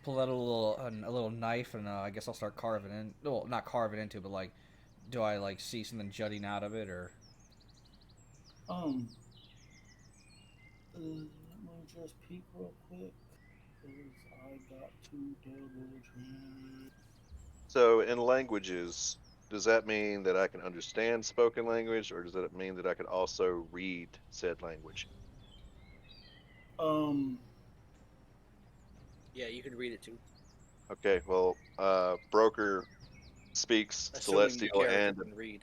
Speaker 1: pull out a little knife and I guess I'll start carving in. Well, not carving into, but like, do I like see something jutting out of it or?
Speaker 2: Let me just peek real quick, because I got to double check.
Speaker 3: So, in languages, does that mean that I can understand spoken language, or does that mean that I can also read said language?
Speaker 4: Yeah, you can read it too.
Speaker 3: Okay, well, Broker speaks
Speaker 4: Assuming your
Speaker 3: Celestial
Speaker 4: character
Speaker 3: and
Speaker 4: can read.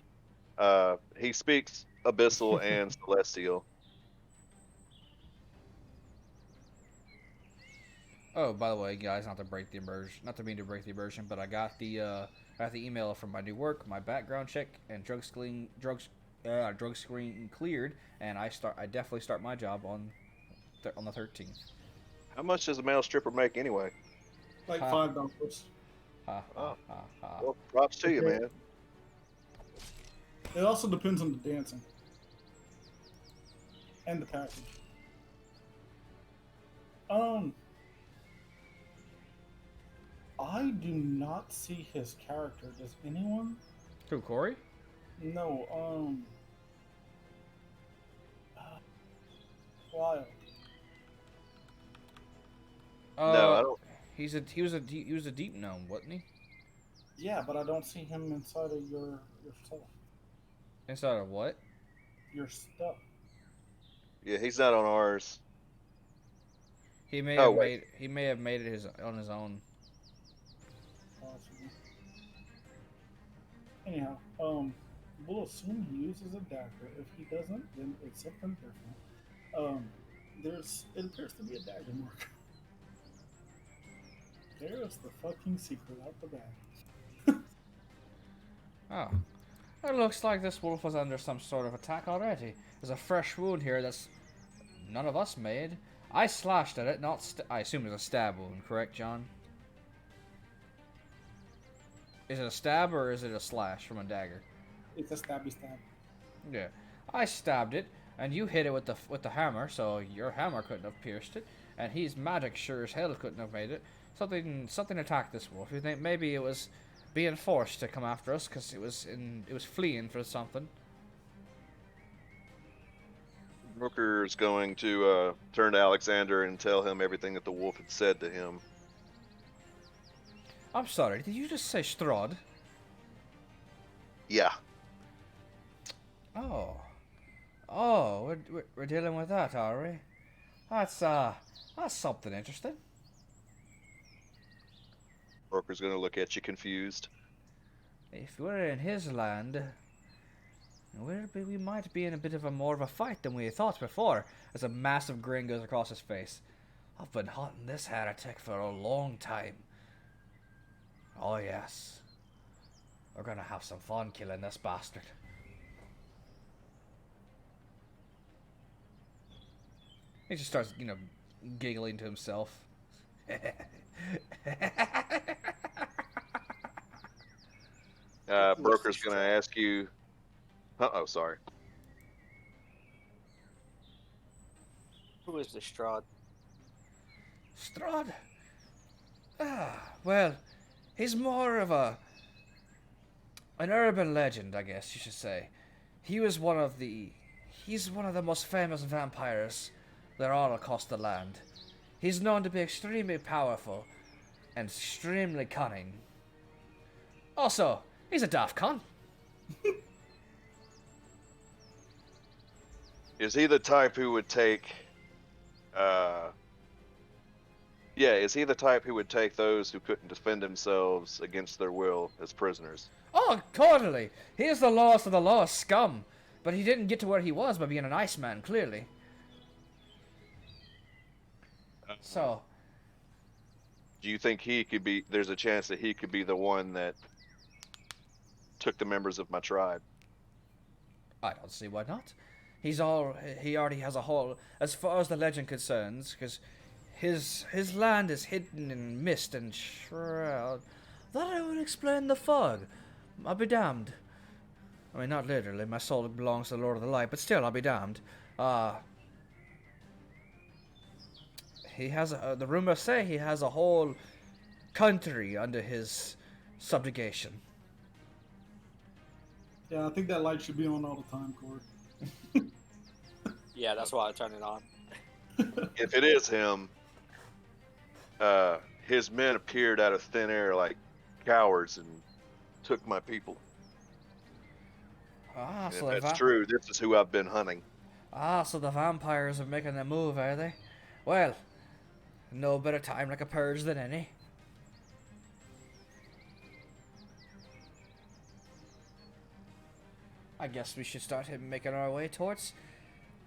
Speaker 3: he speaks Abyssal and Celestial.
Speaker 1: Oh, by the way, guys, not to mean to break the immersion, but I got the email from my new work, my background check and drug screen cleared, and I definitely start my job on the 13th.
Speaker 3: How much does a male stripper make anyway?
Speaker 2: Like
Speaker 1: Ha.
Speaker 2: $5.
Speaker 1: Ha ha ha ha.
Speaker 3: Well, props to you, man.
Speaker 2: It also depends on the dancing and the package. I do not see his character. Does anyone?
Speaker 1: Who, Corey?
Speaker 2: No. Wild.
Speaker 3: No, I don't.
Speaker 1: He was a deep gnome, wasn't he?
Speaker 2: Yeah, but I don't see him inside of your stuff.
Speaker 1: Inside of what?
Speaker 2: Your stuff.
Speaker 3: Yeah, he's not on ours.
Speaker 1: He may
Speaker 3: Oh,
Speaker 1: have
Speaker 3: wait.
Speaker 1: made it on his own.
Speaker 2: Possibly. Anyhow, we'll assume he uses a dagger. If he doesn't, then it's something different. It appears to be a dagger mark. There's the fucking secret out the bag.
Speaker 1: Oh. It looks like this wolf was under some sort of attack already. There's a fresh wound here that's none of us made. I slashed at it, I assume it's a stab wound, correct, John? Is it a stab or is it a slash from a dagger?
Speaker 2: It's a stabby stab.
Speaker 1: Yeah. I stabbed it, and you hit it with the hammer, so your hammer couldn't have pierced it, and his magic sure as hell couldn't have made it. Something attacked this wolf. You think maybe it was being forced to come after us because it was fleeing for something.
Speaker 3: Brooker's going to turn to Alexander and tell him everything that the wolf had said to him.
Speaker 1: I'm sorry, did you just say Strahd?
Speaker 3: Yeah.
Speaker 1: Oh, we're dealing with that, are we? That's something interesting.
Speaker 3: Brooker's going to look at you confused.
Speaker 1: If we're in his land, we might be in a bit of more of a fight than we thought before. As a massive grin goes across his face. I've been hunting this heretic for a long time. Oh yes, we're gonna have some fun killing this bastard. He just starts, giggling to himself.
Speaker 3: Broker's going to ask you. Oh, sorry.
Speaker 4: Who is this Strahd?
Speaker 1: Strahd? Well, he's more of an urban legend, I guess you should say. He's one of the most famous vampires that are all across the land. He's known to be extremely powerful and extremely cunning. Also, he's a daft cunt.
Speaker 3: Is he the type who would take? Yeah, is he the type who would take those who couldn't defend themselves against their will as prisoners?
Speaker 1: Oh, totally. He is the lowest of the lowest scum. But he didn't get to where he was by being an Iceman, clearly. So,
Speaker 3: Do you think he could be? There's a chance that he could be the one that took the members of my tribe.
Speaker 1: I don't see why not. He already has a whole, as far as the legend concerns, because his land is hidden in mist and shroud. That would explain the fog. I'll be damned. I mean, not literally. My soul belongs to the Lord of the Light, but still, I'll be damned. He has the rumors say he has a whole country under his subjugation.
Speaker 2: Yeah, I think that light should be on all the time, Corey.
Speaker 4: Yeah, that's why I turned it on.
Speaker 3: If it is him, his men appeared out of thin air like cowards and took my people.
Speaker 1: Ah,
Speaker 3: And
Speaker 1: so
Speaker 3: if
Speaker 1: the
Speaker 3: that's true, this is who I've been hunting.
Speaker 1: so the vampires are making a move, are they? Well, no better time like a purge than any. I guess we should start making our way towards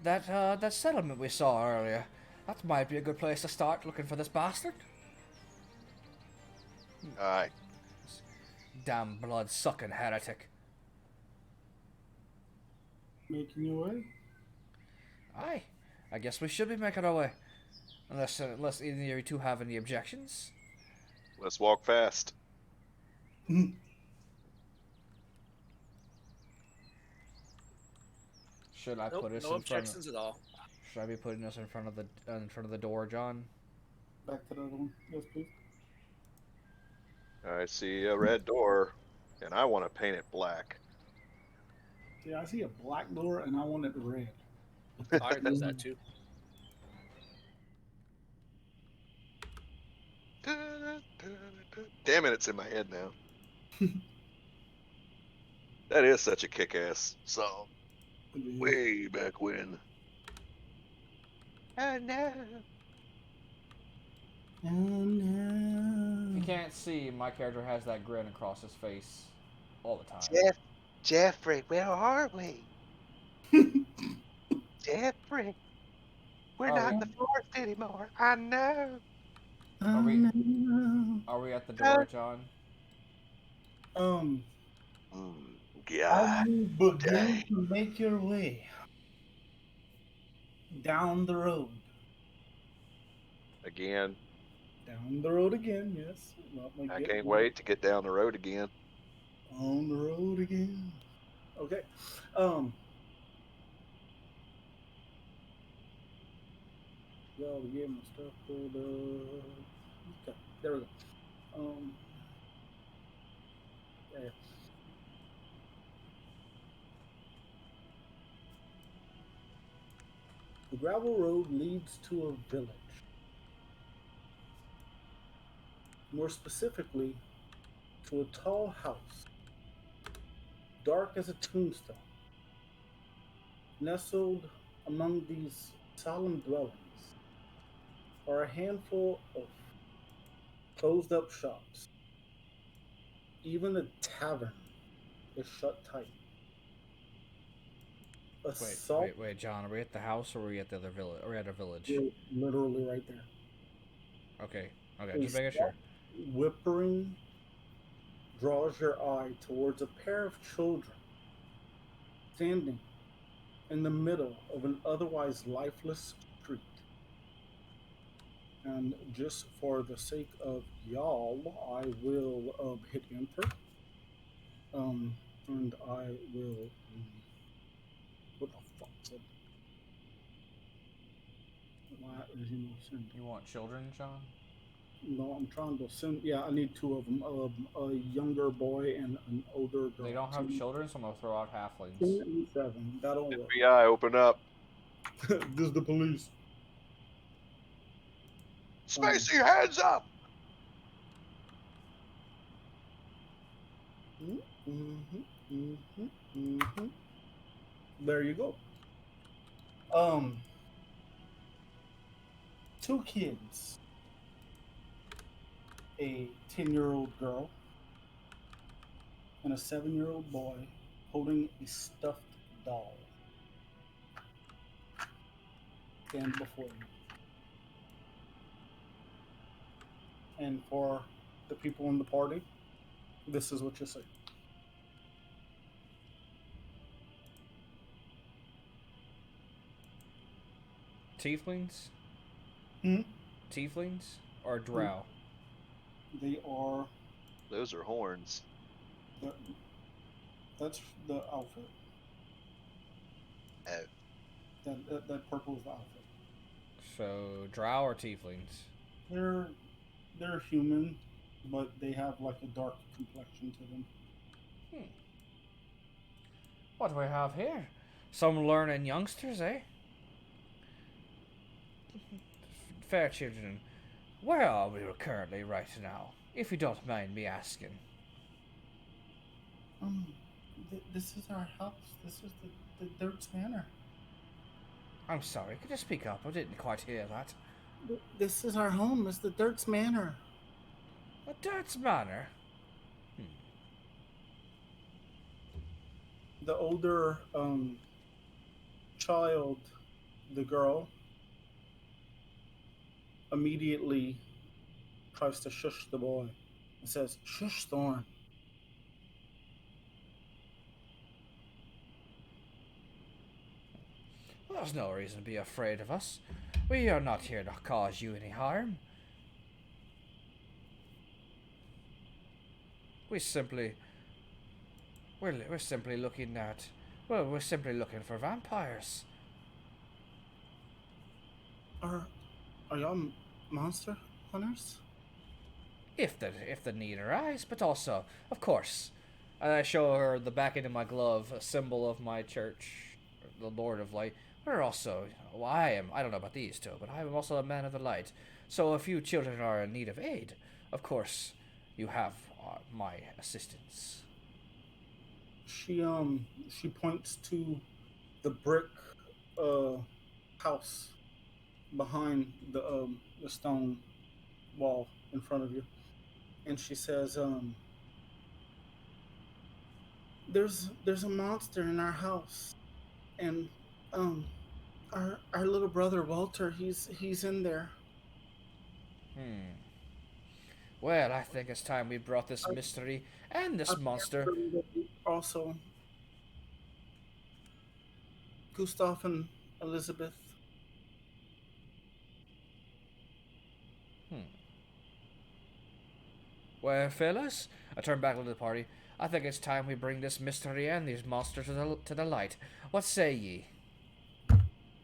Speaker 1: that settlement we saw earlier. That might be a good place to start looking for this bastard.
Speaker 3: Aye.
Speaker 1: Damn blood-sucking heretic.
Speaker 2: Making your way?
Speaker 1: Aye, I guess we should be making our way. Unless either of you two have any objections.
Speaker 3: Let's walk fast.
Speaker 1: Should I
Speaker 4: Nope,
Speaker 1: put us
Speaker 4: no
Speaker 1: in front?
Speaker 4: objections at all.
Speaker 1: Should I be putting us in front of the door, John?
Speaker 2: Back to the other one. Yes, please.
Speaker 3: I see a red door, and I want to paint it black.
Speaker 2: Yeah, I see a black door and I want it red.
Speaker 4: Fire does that too.
Speaker 3: Damn it, it's in my head now. That is such a kick-ass song. Way back when.
Speaker 5: Oh no.
Speaker 2: Oh no.
Speaker 1: You can't see, my character has that grin across his face all the time.
Speaker 5: Jeffrey, where are we? Jeffrey, we're
Speaker 1: Oh,
Speaker 5: not in
Speaker 1: yeah.
Speaker 5: the forest anymore. I know.
Speaker 1: Are we-
Speaker 2: no.
Speaker 1: Are we at the door, John?
Speaker 2: As
Speaker 3: God.
Speaker 2: you begin
Speaker 3: dang.
Speaker 2: to make your way down the road.
Speaker 3: Again,
Speaker 2: Down the road again, yes. Not like
Speaker 3: I
Speaker 2: get
Speaker 3: can't
Speaker 2: one.
Speaker 3: wait to get down the road again.
Speaker 2: On the road again. Okay. Y'all get my stuff pulled up. Okay, there we go. Yeah. The gravel road leads to a village. More specifically, to a tall house, dark as a tombstone. Nestled among these solemn dwellings are a handful of closed up shops. Even the tavern is shut tight.
Speaker 1: Wait, John. Are we at the house or are we at the other village? Are we at a village?
Speaker 2: You're literally right there.
Speaker 1: Okay,
Speaker 2: A
Speaker 1: just making sure.
Speaker 2: Whimpering draws your eye towards a pair of children standing in the middle of an otherwise lifeless street. And just for the sake of y'all, I will hit enter. And I will. What the fuck? Why is he not sending?
Speaker 1: You want children, John?
Speaker 2: No, I'm trying to send. Yeah, I need two of them. A younger boy and an older girl.
Speaker 1: They don't have children, so I'm gonna throw out halflings.
Speaker 2: 2 and 7. That'll work.
Speaker 3: FBI, open up.
Speaker 2: This is the police.
Speaker 5: Spacey, hands up!
Speaker 2: There you go. Um, two kids, a 10-year-old girl and a 7-year-old boy holding a stuffed doll stand before you. And for the people in the party, this is what you say.
Speaker 1: Tieflings?
Speaker 2: Hmm?
Speaker 1: Tieflings? Or drow?
Speaker 2: They are.
Speaker 3: Those are horns.
Speaker 2: The, that's the outfit.
Speaker 3: Oh.
Speaker 2: That purple is the outfit.
Speaker 1: So, drow or tieflings?
Speaker 2: They're they're human, but they have like a dark complexion to them.
Speaker 1: What do we have here? Some learning youngsters, eh? Fair children, where are we currently right now, if you don't mind me asking?
Speaker 2: This is our house. This is the Dirt's Manor.
Speaker 1: I'm sorry, could you speak up? I didn't quite hear that.
Speaker 2: This is our home. It's the Dirt's Manor.
Speaker 1: A Dirt's Manor?
Speaker 2: The older child, the girl, immediately tries to shush the boy and says, "Shush, Thorn."
Speaker 1: Well, there's no reason to be afraid of us. We are not here to cause you any harm. We simply... We're simply looking at... Well, we're simply looking for vampires.
Speaker 2: Are y'all monster hunters?
Speaker 1: If the need arise, but also, of course. And I show her the back end of my glove, a symbol of my church, the Lord of Light. We're also, well, I don't know about these two, but I am also a man of the light. So if you children are in need of aid, of course, you have my assistance.
Speaker 2: She points to the brick house behind the stone wall in front of you, and she says, there's a monster in our house, and our little brother Walter, he's in there.
Speaker 1: Well, I think it's time we brought this
Speaker 2: I,
Speaker 1: mystery and
Speaker 2: I
Speaker 1: this monster.
Speaker 2: also Gustav and Elizabeth.
Speaker 1: Well, fellas, I turn back to the party. I think it's time we bring this mystery and these monsters to the light. What say ye?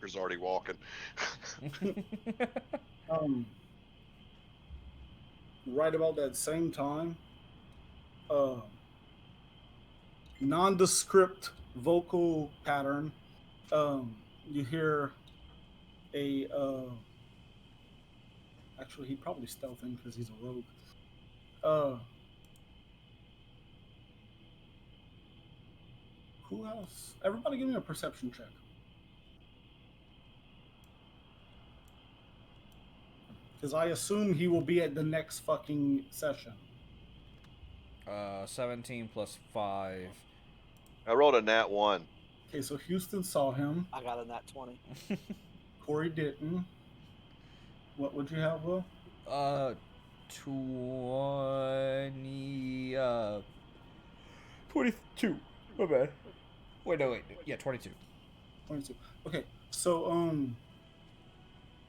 Speaker 5: He's already walking.
Speaker 2: Um, right about that same time, uh, nondescript vocal pattern. You hear a actually he probably stealthing because he's a rogue. Uh, who else? Everybody, give me a perception check. Because I assume he will be at the next fucking session.
Speaker 1: 17 plus 5.
Speaker 3: I rolled a nat 1.
Speaker 2: Okay, so Houston saw him.
Speaker 4: I got a nat 20.
Speaker 2: Corey didn't. What would you have, Will?
Speaker 1: 20, 22. My bad. Wait, no, wait. Yeah, 22.
Speaker 2: 22. Okay, so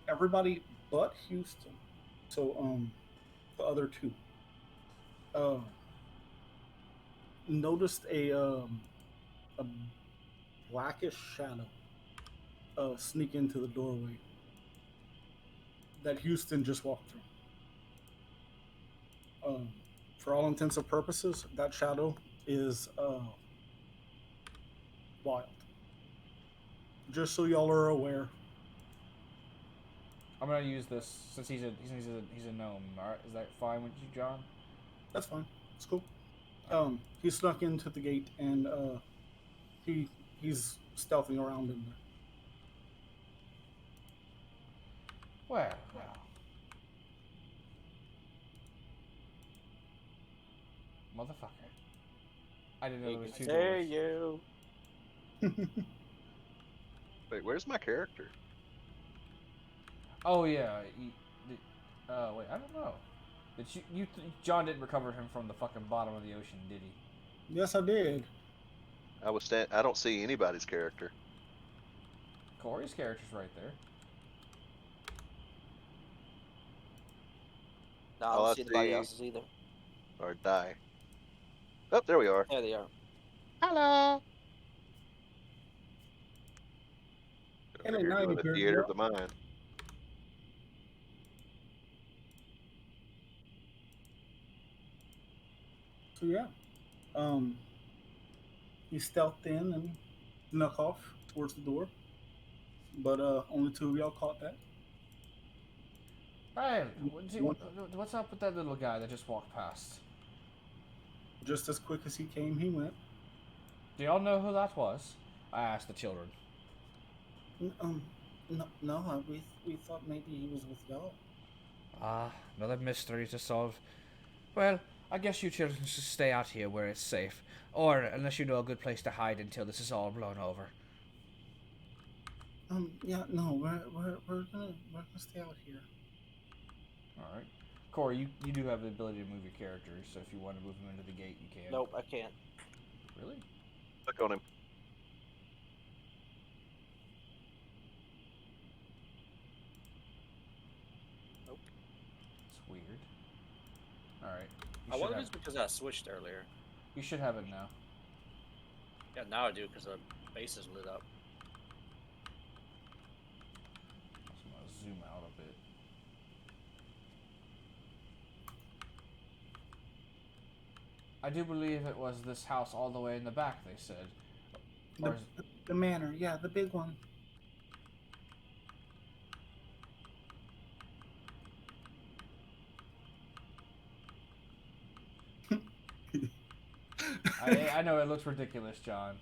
Speaker 2: everybody but Houston. So the other two. Noticed a blackish shadow sneak into the doorway that Houston just walked through. For all intents and purposes, that shadow is wild. Just so y'all are aware.
Speaker 1: I'm gonna use this since he's a gnome. All right, is that fine with you, John?
Speaker 2: That's fine. It's cool. He snuck into the gate and he's stealthing around in there.
Speaker 1: Well. Motherfucker. I didn't know there was two
Speaker 4: Dare
Speaker 1: doors.
Speaker 4: you?
Speaker 3: Wait, where's my character?
Speaker 1: Oh yeah. Wait, I don't know. Did John didn't recover him from the fucking bottom of the ocean, did he?
Speaker 2: Yes, I did.
Speaker 3: I don't see anybody's character.
Speaker 1: Corey's character's right there.
Speaker 4: No, I
Speaker 3: All I
Speaker 4: don't see anybody
Speaker 3: see-
Speaker 4: else's either.
Speaker 3: Or die. Oh, there we are.
Speaker 4: There they are.
Speaker 5: Hello.
Speaker 2: And
Speaker 3: Figured
Speaker 2: now
Speaker 3: you
Speaker 2: you
Speaker 3: in a
Speaker 2: hear
Speaker 3: theater
Speaker 2: me.
Speaker 3: of the mind.
Speaker 2: So yeah, he stealthed in and snuck off towards the door, but only two of y'all caught that.
Speaker 1: Hey, what's up with that little guy that just walked past?
Speaker 2: Just as quick as he came, he went.
Speaker 1: Do y'all know who that was? I asked the children.
Speaker 2: No, we thought maybe he was with y'all.
Speaker 1: Ah, another mystery to solve. Well, I guess you children should stay out here where it's safe. Or, unless you know a good place to hide until this is all blown over.
Speaker 2: Yeah, no, we're gonna stay out here.
Speaker 1: Alright. Corey, you do have the ability to move your characters, so if you want to move him into the gate, you can.
Speaker 4: Nope, I can't.
Speaker 1: Really?
Speaker 3: Click on him.
Speaker 1: It's weird. Alright.
Speaker 4: I wonder if it's because I switched earlier.
Speaker 1: You should have it now.
Speaker 4: Yeah, now I do because the base is lit up.
Speaker 1: I'm gonna zoom out a bit. I do believe it was this house all the way in the back, they said.
Speaker 2: The manor, yeah, the big one.
Speaker 1: I know it looks ridiculous, John.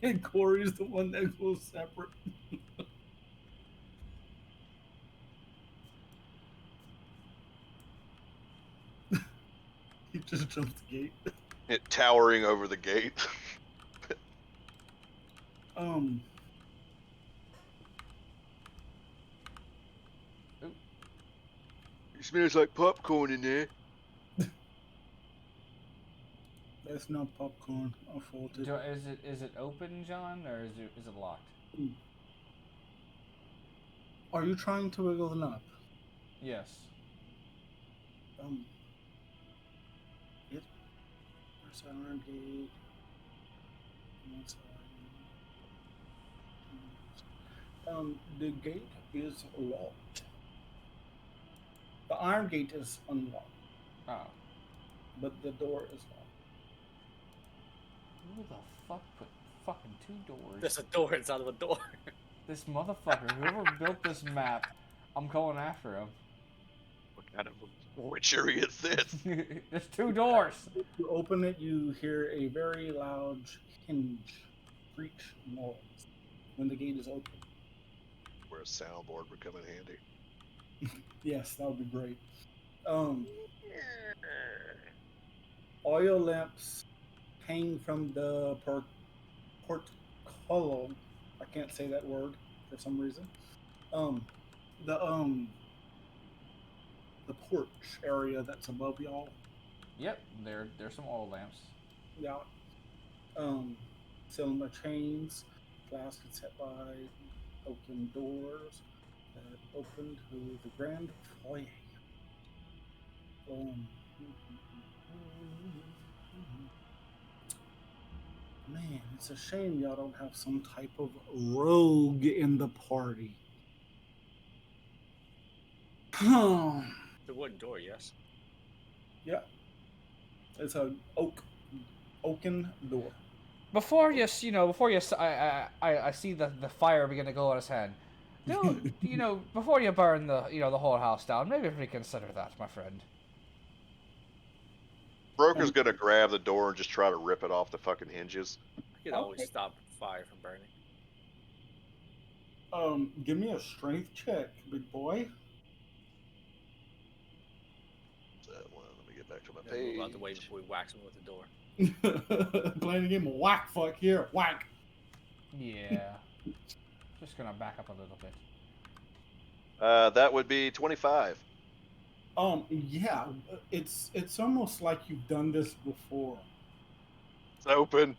Speaker 2: And Corey's the one that goes separate. He just jumped the gate.
Speaker 3: It towering over the gate. It smells like popcorn in there.
Speaker 2: That's not popcorn. I faulted.
Speaker 1: Is it open, John, or is it locked?
Speaker 2: Are you trying to wiggle the knob?
Speaker 1: Yes.
Speaker 2: It. There's an iron gate. The gate is locked. The iron gate is unlocked,
Speaker 1: Oh.
Speaker 2: but the door is locked.
Speaker 1: Who the fuck put fucking two doors?
Speaker 4: There's a door inside of a door.
Speaker 1: This motherfucker, whoever built this map, I'm going after him.
Speaker 3: What kind of witchery is this?
Speaker 1: There's two doors.
Speaker 2: If you open it, you hear a very loud hinge breach noise when the gate is open.
Speaker 3: Where a soundboard would come in handy.
Speaker 2: Yes, that would be great. Oil lamps hang from the portcullis. I can't say that word for some reason. The porch area that's above y'all.
Speaker 1: Yep, there's some oil lamps.
Speaker 2: Yeah. Cylinder chains, glass is set by oaken doors that open to the grand foyer. Man, it's a shame y'all don't have some type of rogue in the party.
Speaker 4: The wooden door, yes.
Speaker 2: Yeah. It's a oaken door.
Speaker 1: Before you see the fire begin to go on his hand. Dude, before you burn the whole house down, maybe reconsider that, my friend.
Speaker 3: Broker's gonna grab the door and just try to rip it off the fucking hinges.
Speaker 4: I could always stop fire from burning.
Speaker 2: Give me a strength check, big boy.
Speaker 3: get back to my
Speaker 4: Then move out the way
Speaker 3: page.
Speaker 4: before we wax him with the door.
Speaker 2: Playing a game of whack fuck here. Whack.
Speaker 1: Yeah. Just gonna back up a little bit.
Speaker 3: That would be 25.
Speaker 2: Yeah, it's almost like you've done this before.
Speaker 3: It's open.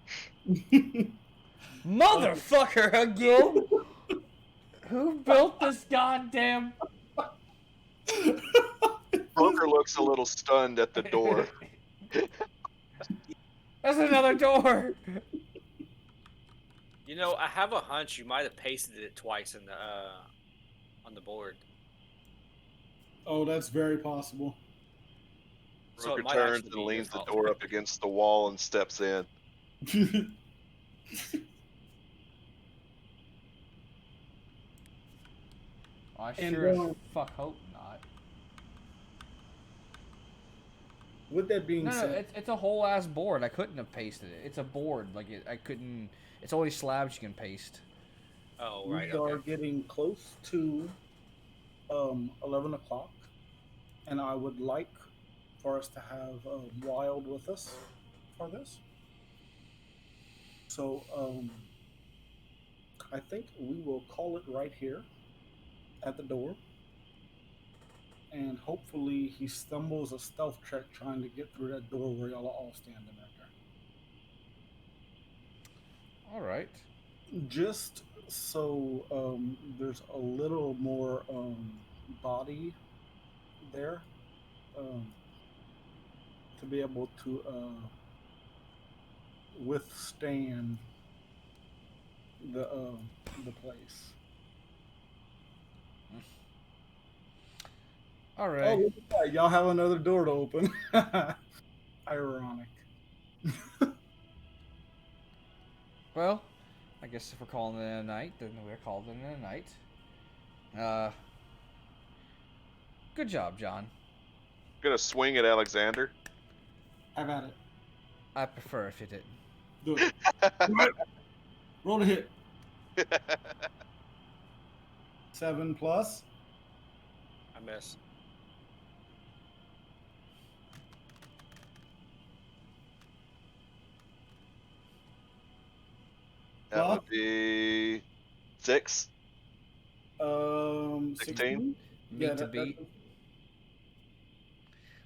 Speaker 1: Motherfucker again! Who built this goddamn...
Speaker 3: Broker looks a little stunned at the door.
Speaker 1: There's another door!
Speaker 4: You know, I have a hunch you might have pasted it twice in the on the board.
Speaker 2: Oh, that's very possible.
Speaker 4: So
Speaker 3: Broker
Speaker 4: it might
Speaker 3: turns
Speaker 4: actually
Speaker 3: and
Speaker 4: be your
Speaker 3: leans the
Speaker 4: fault.
Speaker 3: door up against the wall and steps in.
Speaker 1: I
Speaker 2: And,
Speaker 1: sure as
Speaker 2: uh,
Speaker 1: fuck hope not.
Speaker 2: With that being
Speaker 1: No,
Speaker 2: said,
Speaker 1: it's a whole ass board. I couldn't have pasted it. It's a board. Like, I couldn't... It's only slabs you can paste.
Speaker 4: Oh, right.
Speaker 2: we are
Speaker 4: Okay.
Speaker 2: getting close to 11 o'clock, and I would like for us to have Wild with us for this. So I think we will call it right here at the door, and hopefully he stumbles a stealth check trying to get through that door where y'all are all standing right there.
Speaker 1: Alright.
Speaker 2: Just so there's a little more body there to be able to withstand the place.
Speaker 1: Alright.
Speaker 2: Oh, look at that. Y'all have another door to open. Ironic.
Speaker 1: Well, I guess if we're calling it a night, then we're calling it a night. Good job, John.
Speaker 3: Gonna swing at Alexander.
Speaker 2: Have at it.
Speaker 1: I prefer if you didn't.
Speaker 2: Do it. Roll a hit. 7 plus.
Speaker 4: I miss.
Speaker 3: That would be 6.
Speaker 2: 16.
Speaker 1: Meet to beat.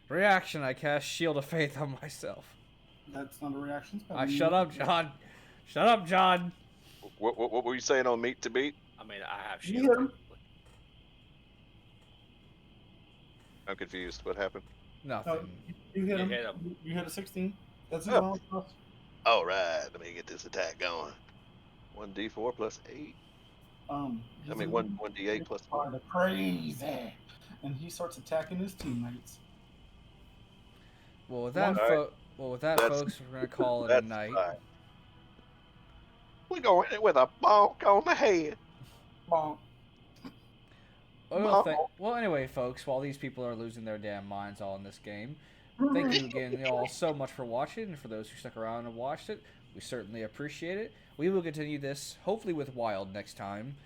Speaker 1: Reaction, I cast Shield of Faith on myself.
Speaker 2: That's not a reaction spell.
Speaker 1: Shut up, John. Shut up, John.
Speaker 3: What were you saying on meet to beat?
Speaker 4: I mean, I have
Speaker 2: You
Speaker 4: shield.
Speaker 2: hit him.
Speaker 3: I'm confused. What happened?
Speaker 1: Nothing.
Speaker 2: You hit
Speaker 4: You
Speaker 2: him.
Speaker 4: hit him.
Speaker 2: You hit a 16. That's his
Speaker 3: Oh.
Speaker 2: round plus.
Speaker 3: All right, let me get this attack going. 1d4 plus 8. I mean, 1d8 plus 4.
Speaker 2: The crazy. And he starts attacking his teammates.
Speaker 1: Well, with that,
Speaker 3: Alright. That's-
Speaker 1: folks, we're gonna call it a
Speaker 3: That's
Speaker 1: night.
Speaker 3: fine. We're going in with a bonk on the head.
Speaker 2: Bonk.
Speaker 1: Well, anyway, folks, while these people are losing their damn minds all in this game, thank you again, all so much for watching, and for those who stuck around and watched it, we certainly appreciate it. We will continue this, hopefully with Wild next time.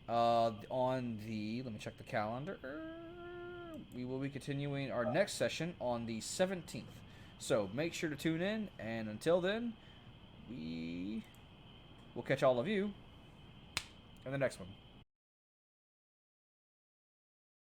Speaker 1: On the, let me check the calendar. We will be continuing our next session on the 17th. So make sure to tune in, and until then, we will catch all of you in the next one.